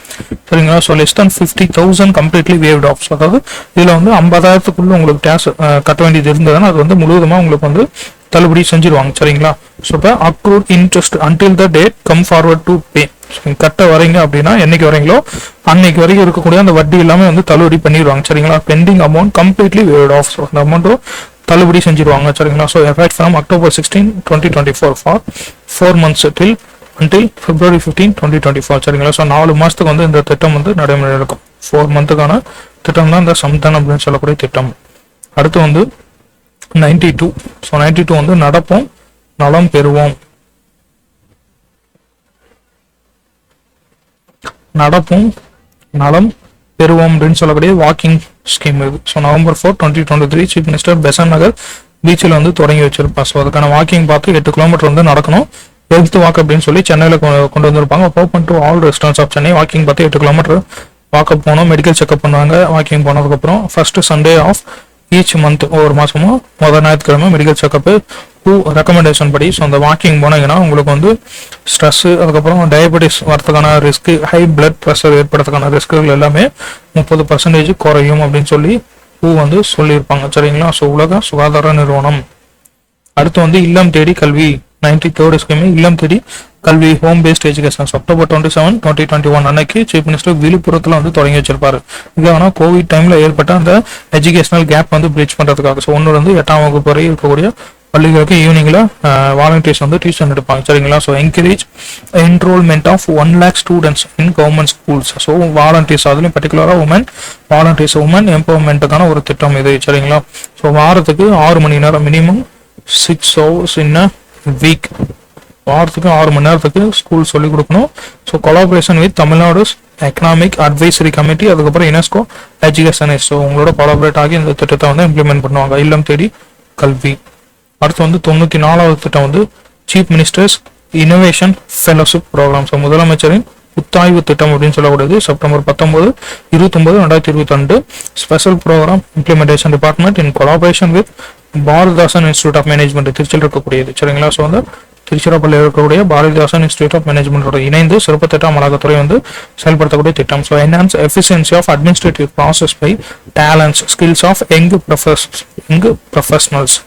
சரிங்களா? So less than 50,000 completely waived off. அதாவது இதுல வந்து 50,000க்குள்ள உங்களுக்கு டேக்ஸ் கட்ட வேண்டியது இருந்ததுன்னா அது வந்து முழுவதுமா உங்களுக்கு வந்து தள்ளுபடி செஞ்சிருவாங்க. சரிங்களா? ஸோ இப்போ accrued interest until the date come forward to pay. கட்ட வரீங்க அப்படின்னா என்னைக்கு வரீங்களோ அன்னைக்கு வரைக்கும் இருக்கக்கூடிய அந்த வட்டி எல்லாமே வந்து தள்ளுபடி பண்ணிடுவாங்க. சரிங்களா? Pending amount completely waived off. So அந்த அமௌண்ட்டும் தள்ளுபடி செஞ்சிருவாங்க. சரிங்களா? So effect from October 16, 2024 for 4 months until February 15, 2024. சரிங்களா? ஸோ 4 மாசத்துக்கு வந்து இந்த திட்டம் வந்து நடைமுறை இருக்கும். 4 monthக்கான திட்டம் தான் இந்த சம்தான் அப்படின்னு சொல்லக்கூடிய திட்டம். அடுத்து வந்து 92. ஸோ 92 வந்து நடப்போம் நலம் பெறுவோம். நடப்போம் நலம் பெறுவோம் அப்படின்னு சொல்லக்கூடிய வாக்கிங் ஸ்கீம் இது. So November 4, 2023 chief minister Besant Nagar பீச்சில் வந்து தொடங்கி வச்சிருப்பாங்க. ஸோ அதுக்கான வாக்கிங் பார்த்து 8 கிலோமீட்டர் வந்து நடக்கணும். ஹெல்த் வாக் அப்படின்னு சொல்லி சென்னையில் கொண்டு வந்திருப்பாங்க. Open to all restaurants of Chennai. Walking பார்த்து 8 கிலோமீட்டர் வாக்கப் போனோம். மெடிக்கல் செக்அப் பண்ணுவாங்க. வாக்கிங் போனதுக்கப்புறம் first Sunday of each month, ஒவ்வொரு மாசமும் முதல் ஞாயிற்றுக்கிழமை மெடிக்கல் செக்அப் ரெக்கமெண்டேஷன் படி. ஸோ அந்த வாக்கிங் போனீங்கன்னா உங்களுக்கு வந்து ஸ்ட்ரெஸ், அதுக்கப்புறம் டயபெட்டிஸ் வரதுக்கான ரிஸ்க், ஹை பிளட் ப்ரெஷர் ஏற்படுறதுக்கான ரிஸ்க்குகள் எல்லாமே 30% குறையும் அப்படின்னு சொல்லி வந்து சொல்லியிருப்பாங்க. சரிங்களா? ஸோ உலக சுகாதார நிறுவனம். அடுத்து வந்து இல்லம் தேடி கல்வி 93rd ஸ்கீம் இல்லம் தேடி கல்வி ஹோம் பேஸ்ட் எஜுகேஷன். October 27, 2021 அன்னைக்கு சீஃப் மினிஸ்டர் விழுப்புரத்துல வந்து தொடங்கி வச்சிருப்பாரு. இதுக்கான கோவிட் டைம்ல ஏற்பட்ட அந்த எஜுகேஷனல் கேப் வந்து பிரிட்ஜ் பண்றதுக்காக. ஸோ 1 இருந்து 8ஆம் வகுப்பு வரை இருக்கக்கூடிய பள்ளிகளுக்கு ஈவினிங்ல வாலண்டியர்ஸ் வந்து டியூஷன் எடுப்பாங்க. சரிங்களா? So encourage enrolment of 1 lakh students in government schools. So volunteers, அதுலயும் பர்டிகுலரா உமன் வாலண்டியர்ஸ், உமன் எம்பவர்மெண்ட்டுக்கான ஒரு திட்டம் இது. சரிங்களா? ஸோ வாரத்துக்கு 6 மணி நேரம், மினிமம் 6 hours இன் வீக். வாரத்துக்கு 6 மணி நேரத்துக்கு ஸ்கூல் சொல்லிக் கொடுக்கணும். So collaboration with Tamil Nadu economic advisory committee, அதுக்கப்புறம் யுனெஸ்கோ எஜுகேஷன். ஸோ உங்களோட கொலாபரேட் ஆகி இந்த திட்டத்தை வந்து இம்ப்ளிமெண்ட் பண்ணுவாங்க. இல்லம் தேடி கல்வி. அடுத்து வந்து 94வது திட்டம் வந்து chief ministers innovation fellowship programme. So முதலமைச்சரின் புத்தாய்வு திட்டம் அப்படின்னு சொல்லக்கூடியது. September 19, 29, 2022 special programme implementation department in collaboration with Bharathidasan institute of management, திருச்சியில் இருக்கக்கூடியது. சரிங்களா? ஸோ வந்து திருச்சிராப்பள்ளியில் இருக்கக்கூடிய பாரதிதாசன் இன்ஸ்டியூட் ஆஃப் மேனேஜ்மெண்டோட இணைந்து சிறப்பு திட்ட அமலாக்கத்துறை வந்து செயல்படுத்தக்கூடிய திட்டம். So enhance efficiency of administrative process by talents skills of young professionals.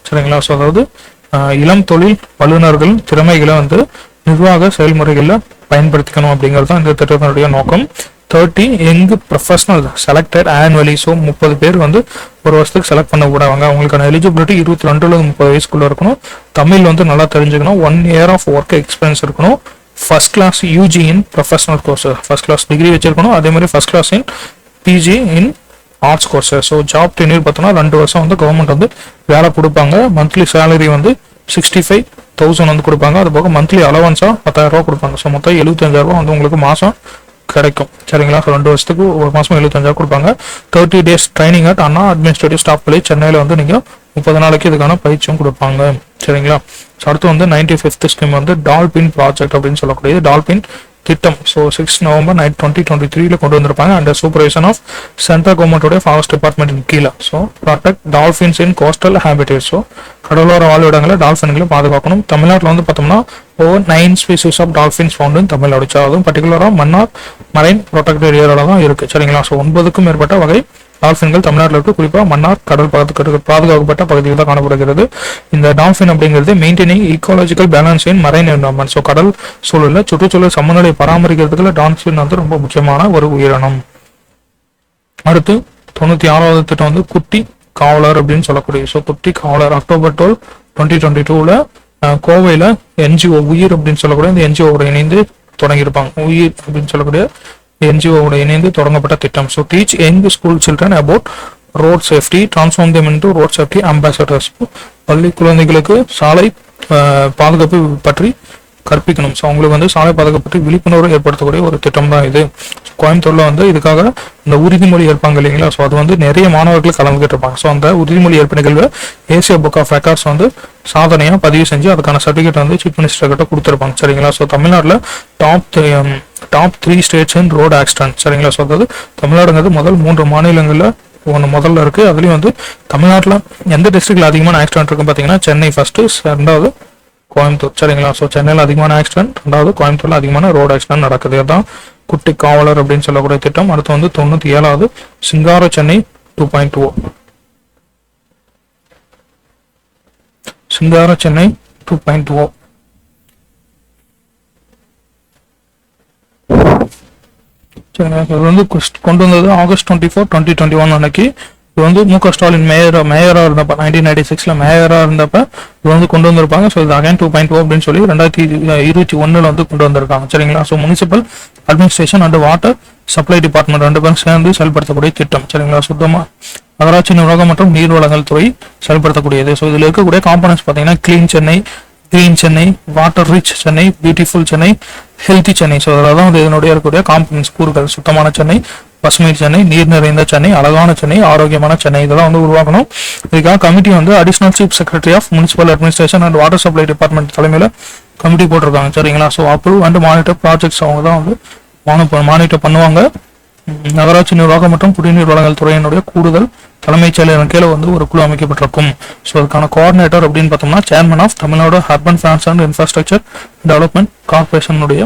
சரிங்களா. ஸோ அதாவது இளம் தொழில் வல்லுநர்கள் திறமைகளை வந்து நிர்வாக செயல்முறைகளில் பயன்படுத்திக்கணும் அப்படிங்கிறது தான் இந்த திட்டத்தினுடைய நோக்கம். 30 young professional selected annually. So 30 பேர் வந்து ஒரு வருஷத்துக்கு செலக்ட் பண்ண விடுவாங்க. அவங்களுக்கான எலிஜிபிலிட்டி 22 30 வயசுக்குள்ள இருக்கணும். தமிழ் வந்து நல்லா தெரிஞ்சுக்கணும். 1 இயர் ஆஃப் ஒர்க் எக்ஸ்பீரியன்ஸ் இருக்கணும். First class UG in professional course, first class degree வச்சிருக்கணும். அதே மாதிரி first class in PG in arts course. So job tenure பார்த்தோம்னா 2 வருஷம் வந்து கவர்மெண்ட் வந்து வேலை கொடுப்பாங்க. மந்த்லி சேலரி வந்து 65,000 வந்து கொடுப்பாங்க. அது போக மந்த்லி அலவன்ஸாக 10,000 ரூபா கொடுப்பாங்க. ஸோ மொத்தம் 75,000 ரூபா வந்து உங்களுக்கு மாதம் கிடைக்கும். சரிங்களா. ஸோ 2 வருஷத்துக்கு ஒரு மாதம் 75,000 கொடுப்பாங்க. 30 days training at Anna administrative staff college சென்னையில் வந்து நீங்கள் 30 நாளைக்கு இதுக்கான பயிற்சியும் கொடுப்பாங்க. சரிங்களா. ஸோ அடுத்து வந்து 95th ஸ்கீம் வந்து டால்பின் ப்ராஜெக்ட் அப்படின்னு சொல்லக்கூடியது டால்பின் திட்டம். ஸோ 6 November 2023 கொண்டு வந்திருப்பாங்க. அண்டர் சூப்பர்விஷன் ஆஃப் சென்ட்ரல் கவர்மெண்டோடைய ஃபாரஸ்ட் டிபார்ட்மெண்ட் கீழே. So protect dolphins in coastal habitat. So கடலோர வாழ்விடங்களை டால்ஃபின்களை பாதுகாக்கணும். தமிழ்நாட்டில் வந்து பார்த்தோம்னா over 9 species of dolphins found in Tamil Nadu. அதுவும் பர்டிகுலராக மன்னார் மரைன் ப்ரொடெக்டட் ஏரியாவில் தான் இருக்குது. சரிங்களா. ஸோ 9க்கும் மேற்பட்ட வகை டால்ஃபின்கள் தமிழ்நாட்டில் இருக்கு. குறிப்பாக மன்னார் கடல் பாதுகாக்கப்பட்ட பகுதியில் தான் காணப்படுகிறது. இந்த டால்ஃபின் அப்படிங்கிறது மெயின்டைனிங் ஈக்காலஜிக்கல் பேலன்ஸ் இன் மரைன் என்வரான்மெண்ட். ஸோ கடல் சூழலில் சுற்றுச்சூழல் சமநிலை பராமரிக்கிறதுக்கு டால்ஃபின் வந்து ரொம்ப முக்கியமான ஒரு உயிரினம். அடுத்து 96வது திட்டம் வந்து குட்டி காவலர் அப்படின்னு சொல்லக்கூடிய. ஸோ குட்டி காவலர் October 12, 2022 கோவையில் என்ஜிஓ உயிர் அப்படின்னு சொல்லக்கூடிய இந்த என்ஜிஓட இணைந்து தொடங்கியிருப்பாங்க. உயிர் அப்படின்னு சொல்லக்கூடிய என்ஜிஓட இணைந்து தொடங்கப்பட்ட திட்டம். So teach young school children about road safety, transform them into road safety ambassadors. பள்ளி குழந்தைகளுக்கு சாலை பாதுகாப்பு பற்றி கற்பிக்கணும். ஸோ அவங்களுக்கு வந்து சாலை பாதுகாப்பு பற்றி விழிப்புணர்வு ஏற்படுத்தக்கூடிய ஒரு திட்டம் தான் இது. கோயம்புத்தூர்ல வந்து இதுக்காக இந்த உறுதிமொழி ஏற்பாங்க இல்லைங்களா. ஸோ அது வந்து நிறைய மாணவர்கள் கலந்துகிட்டு இருப்பாங்க. ஸோ அந்த உறுதிமொழி ஏற்பு நிகழ்வு ஏசியா புக் ஆஃப் ரெக்கார்ட்ஸ் வந்து சாதனையா பதிவு செஞ்சு அதுக்கான சர்டிஃபிகேட் வந்து சீஃப் மினிஸ்டர் கிட்ட கொடுத்துருப்பாங்க. சரிங்களா. ஸோ தமிழ்நாட்டில் டாப் 3 ஸ்டேட்ஸ் இன் ரோட் ஆக்சிடென்ட். சரிங்களா. ஸோ அதாவது தமிழ்நாடுங்கிறது முதல் 3 மாநிலங்களில் முதல்ல இருக்கு. அதுலயும் வந்து தமிழ்நாட்டில் எந்த டிஸ்ட்ரிக்ட்ல அதிகமான ஆக்சிடென்ட் இருக்கும் பார்த்தீங்கன்னா சென்னை ஃபர்ஸ்ட், 2வது கோயம்புத்தூர். சரிங்களா. ஸோ சென்னையில் அதிகமான ஆக்சிடென்ட், 2வது கோயம்புத்தூர்ல அதிகமான ரோடு ஆக்சிடென்ட் நடக்குது. அதுதான் குட்டி காவலர் அப்படின்னு சொல்லக்கூடிய திட்டம். அடுத்து வந்து 97வது சிங்கார சென்னை 2.0. சிங்கார சென்னை 2.0 இது வந்து கொண்டு வந்தது August 24, 2021 அன்னைக்கு. இது வந்து மு.க. ஸ்டாலின் மேயரா இருந்தப்ப 1996 மேயரா இருந்தப்ப இது வந்து கொண்டு வந்திருப்பாங்க. ஸோ இது அகைன் 2.0 அப்படின்னு சொல்லி 2021 வந்து கொண்டு வந்திருக்காங்க. சரிங்களா. So municipal administration and water supply department 2 பேரும் சேர்ந்து செயல்படுத்தக்கூடிய திட்டம். சரிங்களா. சுத்தமா நகராட்சி நிர்வாகம் மற்றும் நீர் வளங்கள் துறை செயல்படுத்தக்கூடியது. ஸோ இதில் இருக்கக்கூடிய காம்பனன்ட்ஸ் பார்த்தீங்கன்னா clean Chennai, green Chennai, water rich Chennai, beautiful Chennai, healthy Chennai. So அதில் தான் இதனுடைய இருக்கக்கூடிய காம்பனன்ட்ஸ் கூறுகள். சுத்தமான சென்னை, பசுமை சென்னை, நீர் நிறைந்த சென்னை, அழகான சென்னை, ஆரோக்கியமான சென்னை இதெல்லாம் வந்து உருவாக்கணும். இதுக்காக கமிட்டி வந்து additional chief secretary of municipal administration and water supply department தலைமையில் கமிட்டி போட்டிருக்காங்க. சரிங்களா. So approve and monitor projects அவங்க தான் வந்து மானிட்டர் பண்ணுவாங்க. நகராட்சி நிர்வாகம் மற்றும் குடிநீர் வழங்கல் துறையினுடைய கூடுதல் தலைமைச் செயலரின் கீழே வந்து ஒரு குழு அமைக்கப்பட்டிருக்கும். ஸோ அதுக்கான கோஆர்டினேட்டர் அப்படின்னு பார்த்தோம்னா chairman of Tamil Nadu urban finance and infrastructure development கார்பரேஷனுடைய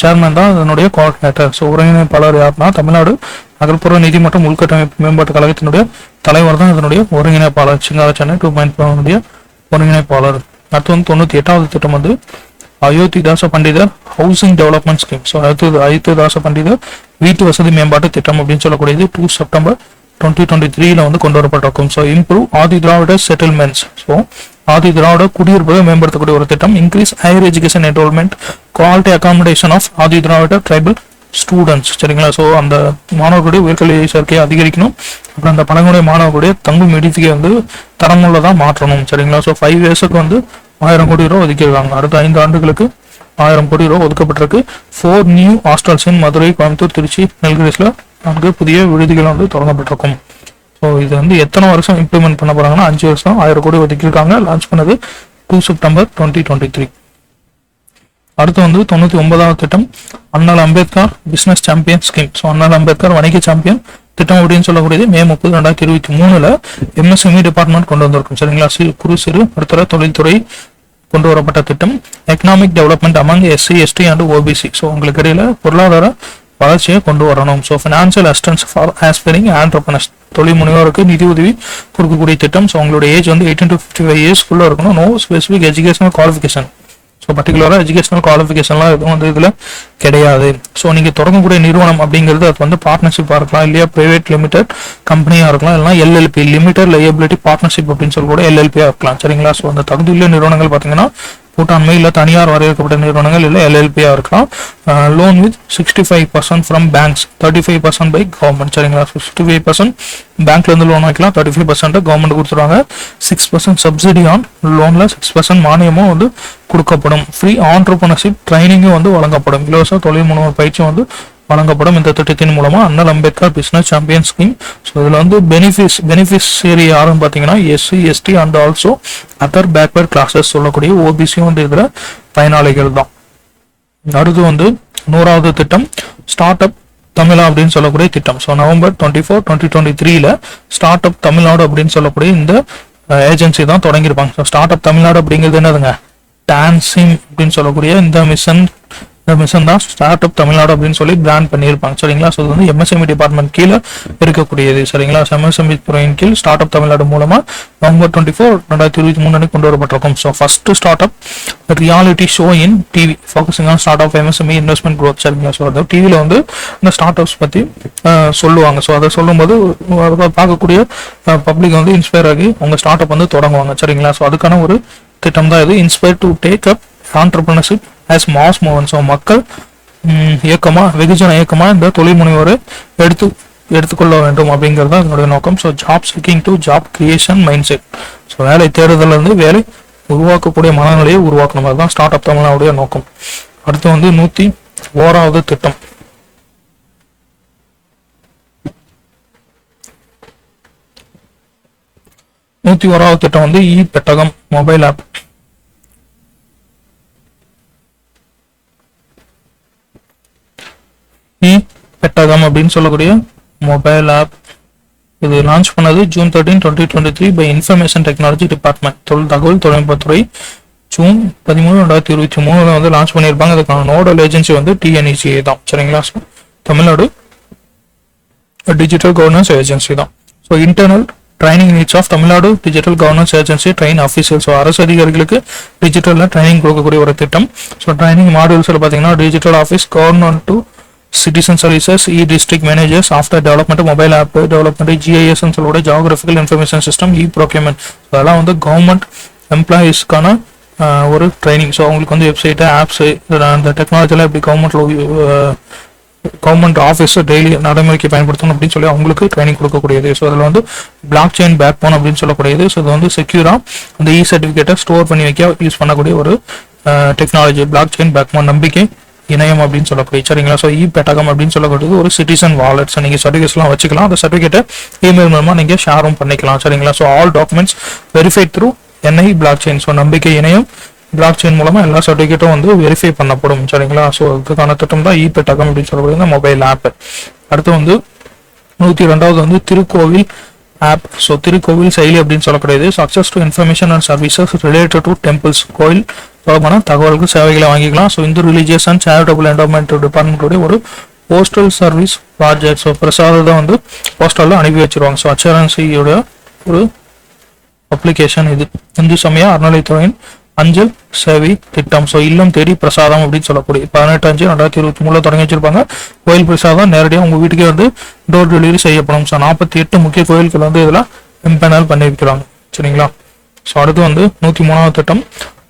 சேர்மன் தான் அதனுடைய கோஆர்டினேட்டர். ஸோ ஒருங்கிணைப்பாளர் யாருன்னா தமிழ்நாடு நகர்ப்புற நிதி மற்றும் உள்கட்டமைப்பு மேம்பாட்டு கழகத்தினுடைய தலைவர் தான் இதனுடைய ஒருங்கிணைப்பாளர். சிங்கார சென்னை 2.0 ஒருங்கிணைப்பாளர். அடுத்து வந்து 98வது திட்டம் வந்து அயோத்திதாச பண்டிதர் housing development scheme. So Ayothidasa பண்டிதர் வீட்டு வசதி மேம்பாட்டு திட்டம் அப்படின்னு சொல்லக்கூடியது 2 September 2023 வந்து கொண்டு வரப்பட்டிருக்கும். So improve Adi Dravida settlements. So Adi Dravida குடியிருப்பதை மேம்படுத்தக்கூடிய ஒரு திட்டம். Increase higher education enrolment, quality accommodation of Adi Dravida tribal students. சரிங்களா. ஸோ அந்த மாணவர்களுடைய உயர்கல்வி சேர்க்கையை அதிகரிக்கணும். அப்புறம் அந்த பழங்குடி மாணவர்களுடைய தங்கும் விடுதியை வந்து தரமுள்ளதாக மாற்றணும். சரிங்களா. ஸோ 5 yearsக்கு வந்து 1000 கோடி ரூபா ஒதுக்கியிருக்காங்க. அடுத்த 5 ஆண்டுகளுக்கு 1000 கோடி ரூபா ஒதுக்கப்பட்டிருக்கு. 4 நியூ ஹாஸ்டல்ஸ் இன் மதுரை, கோயம்புத்தூர், திருச்சி, நெல்கிரிஸ்ல 4 புதிய விடுதிகள் வந்து தொடங்கப்பட்டிருக்கும். ஸோ இது வந்து எத்தனை வருஷம் இம்ப்ளிமெண்ட் பண்ண போறாங்கன்னா 5 வருஷம் 1000 கோடி ஒதுக்கியிருக்காங்க. லான்ச் பண்ணது 2 September 2023. அடுத்து வந்து 99வது திட்டம் அண்ணல் Ambedkar business champion scheme. So அண்ணல் அம்பேத்கர் வணிக சாம்பியன் திட்டம் அப்படின்னு சொல்லக்கூடியது May 30, 2023 MSME டிபார்ட்மெண்ட் கொண்டு வந்திருக்கும். சரிங்களா. குறு சிறு நடுத்தர தொழில்துறை கொண்டு வரப்பட்ட திட்டம். Economic development among SC, ST and OBC. So உங்களுக்கு இடையில பொருளாதார வளர்ச்சியை கொண்டு வரணும். So financial assistance for aspiring entrepreneurs, தொழில் முனைவோருக்கு நிதி உதவி கொடுக்கக்கூடிய திட்டம். ஸோ உங்களுடைய ஏஜ் வந்து 18 to 55 இயர்ஸ்க்குள்ள இருக்கணும். No specific educational qualification. So பர்டிகுலராக எஜுகேஷனல் குவாலிஃபிகேஷன்லாம் எதுவும் வந்து இதில் கிடையாது. ஸோ நீங்கள் தொடங்கக்கூடிய நிறுவனம் அப்படிங்கிறது அது வந்து பார்ட்னர்ஷிப்பாக இருக்கலாம், இல்லையா பிரைவேட் லிமிடெட் கம்பெனியாக இருக்கலாம், இல்லைனா எல்எல்பி லிமிடெட் லையபிலிட்டி பார்ட்னர்ஷிப் அப்படின்னு சொல்லி கூட எல்எல்பியாக இருக்கலாம். சரிங்களா? ஸோ அந்த தகுதியுள்ள நிறுவனங்கள் பார்த்தீங்கன்னா கூட்டாண்மை இல்லை தனியார் வரையறுக்கப்பட்ட நிறுவனங்கள் இல்லை எல்எல்பியாக இருக்கலாம். Loan with 65% from banks, 35% by government. சரிங்களா? 65% பேங்க்லேருந்து லோன் வைக்கலாம், 35% கவர்மெண்ட் கொடுத்துருவாங்க. 6% சப்சிடி ஆன் லோனில் 6% மானியமும் வந்து கொடுக்கப்படும். ஃப்ரீ ஆண்டர்பிரினர்ஷிப் ட்ரைனிங்கும் வந்து வழங்கப்படும். இலவச தொழில் முனைவோர் பயிற்சி வந்து வழங்கப்படும். இந்த திட்டத்தின் மூலமா அண்ணல் Ambedkar business champion scheme. So இதில் வந்து பெனிஃபிஷியரி யாருன்னு பார்த்தீங்கன்னா SC ST and also other backward classes சொல்லக்கூடிய ஓபிசியும் வந்து இதில் பயனாளிகள் தான். அடுத்து வந்து 100வது திட்டம் ஸ்டார்ட் அப் தமிழா அப்படின்னு சொல்லக்கூடிய திட்டம். So November 24, 2023 start up Tamil Nadu அப்படின்னு சொல்லக்கூடிய இந்த ஏஜென்சி தான் தொடங்கியிருப்பாங்க. ஸோ ஸ்டார்ட் அப் தமிழ்நாடு அப்படிங்கிறது என்னதுங்க, டான்சிங் அப்படின்னு சொல்லக்கூடிய இந்த மிஷன் தான் ஸ்டார்ட் அப் தமிழ்நாடு அப்படின்னு சொல்லி பிராண்ட் பண்ணியிருப்பாங்க. சரிங்களா? ஸோ இது வந்து எம்எஸ்எம்இ டிபார்ட்மெண்ட் கீழே இருக்கக்கூடியது. சரிங்களா? எம்எஸ்எம்இ துறையின் கீழ் ஸ்டார்ட் அப் தமிழ்நாடு மூலமா November 24, 2023 கொண்டு வரப்பட்டிருக்கும். So first start up reality show in TV focusing on start up MSME investment growth. சரிங்களா? ஸோ அது டிவியில் வந்து இந்த ஸ்டார்ட் அப்ஸ் பற்றி சொல்லுவாங்க. ஸோ அதை சொல்லும்போது பார்க்கக்கூடிய பப்ளிக் வந்து இன்ஸ்பயர் ஆகி உங்கள் ஸ்டார்ட் அப் வந்து தொடங்குவாங்க. சரிங்களா? ஸோ அதுக்கான ஒரு திட்டம் தான் இது. Inspire to take up entrepreneurship as mass movement. So மக்கள் இயக்கமா வெகுஜன இயக்கமா இந்த தொழில் முனைவோரை எடுத்துக்கொள்ள வேண்டும் அப்படிங்கிறது தான் என்னுடைய நோக்கம். So job seeking to job creation mind set. So வேலை தேடுதல் இருந்து வேலை உருவாக்கக்கூடிய மனநிலையை உருவாக்கணும். அதுதான் ஸ்டார்ட் அப் தமிழ்நாடுடைய நோக்கம். அடுத்து வந்து 101வது திட்டம். 101வது திட்டம் வந்து இ பெட்டகம் மொபைல் ஆப். இ பெட்டகம் அப்படின்னு சொல்லக்கூடிய மொபைல் ஆப் இது லான்ச் பண்ணது June 13, 2023 by information technology department, தகவல் தொழில்நுட்பத்துறை. June 13, 2023 வந்து லான்ச் பண்ணியிருப்பாங்க. அதுக்கான நோடல் ஏஜென்சி வந்து TNECA தான். சரிங்களா? So Tamil Nadu digital governance agency தான். So internal training needs of Tamil Nadu digital governance agency train official. ஸோ அரசு அதிகாரிகளுக்கு டிஜிட்டலில் ட்ரைனிங் கொடுக்கக்கூடிய ஒரு திட்டம். ஸோ ட்ரைனிங் மாடியூல்ஸில் பார்த்தீங்கன்னா digital office, government to citizen services, e-district managers, software development, mobile app development, GIS and சொல்லக்கூடிய geographical information system, e-procurement. அதெல்லாம் வந்து கவர்மெண்ட் எம்ப்ளாயீஸ்க்கான ஒரு ட்ரைனிங். ஸோ அவங்களுக்கு வந்து வெப்சைட்டு ஆப்ஸு அந்த டெக்னாலஜிலாம் எப்படி கவர்மெண்ட் ஆஃபீஸ் டெய்லி நடைமுறைக்கு பயன்படுத்தணும் அப்படின்னு சொல்லி அவங்களுக்கு ட்ரைனிங் கொடுக்கக்கூடியது. ஸோ அதில் வந்து பிளாக் செயின் பேக் போன் அப்படின்னு சொல்லக்கூடியது. ஸோ இது வந்து செக்யூராக அந்த இ சர்டிஃபிகேட்டை ஸ்டோர் பண்ணி வைக்க யூஸ் பண்ணக்கூடிய ஒரு technology. Blockchain backbone நம்பிக்கை இணையம் அப்படின்னு சொல்லக்கூடிய. சரிங்களா? ஸோ இ பெட்டகம் அப்படின்னு சொல்லக்கூடியது ஒரு சிட்டிசன் வாலெட். ஸோ நீங்கள் சர்டிஃபிகேட்ஸ்லாம் வச்சுக்கலாம். அந்த சர்டிஃபிகேட்டை இமெயில் மூலமாக நீங்கள் ஷேரும் பண்ணிக்கலாம். சரிங்களா? So all documents verified through NI block chain. So நம்பிக்கை இணையம் பிளாக் செயின் மூலமாக எல்லா சர்டிஃபிகேட்டும் வந்து வெரிஃபை பண்ணப்படும். சரிங்களா? ஸோ அதுக்கான திட்டம் தான் இ பெட்டகம் அப்படின்னு சொல்லக்கூடிய மொபைல் ஆப். அடுத்து வந்து 102வது வந்து திருக்கோவில் ஆப். ஸோ திருக்கோவில் செயலி அப்படின்னு சொல்லக்கூடியது access to information and services related to temples. கோயில் தொடர்பான தகவல்கள் சேவைகளை வாங்கிக்கலாம். So Hindu religious and charitable endowment டிபார்ட்மெண்ட்டுடைய ஒரு போஸ்டல் சர்வீஸ் ப்ராஜெக்ட். ஸோ பிரசாதத்தை வந்து போஸ்டலில் அனுப்பி வச்சிருவாங்க. ஸோ அச்சரன்சியோட ஒரு அப்ளிகேஷன் இது. இந்து சமய அறநிலைத்துறையின் அஞ்சல் சேவை திட்டம். ஸோ இல்லம் தேடி பிரசாதம் அப்படின்னு சொல்லக்கூடிய 18/5/2023 தொடங்கி வச்சிருப்பாங்க. கோயில் பிரசாதம் நேரடியாக உங்கள் வீட்டுக்கே வந்து டோர் டெலிவரி செய்யப்படும். ஸோ 48 முக்கிய கோயில்கள் வந்து இதில் எம்பெனல் பண்ணி வைக்கிறாங்க. சரிங்களா? ஸோ அடுத்து வந்து 103வது திட்டம்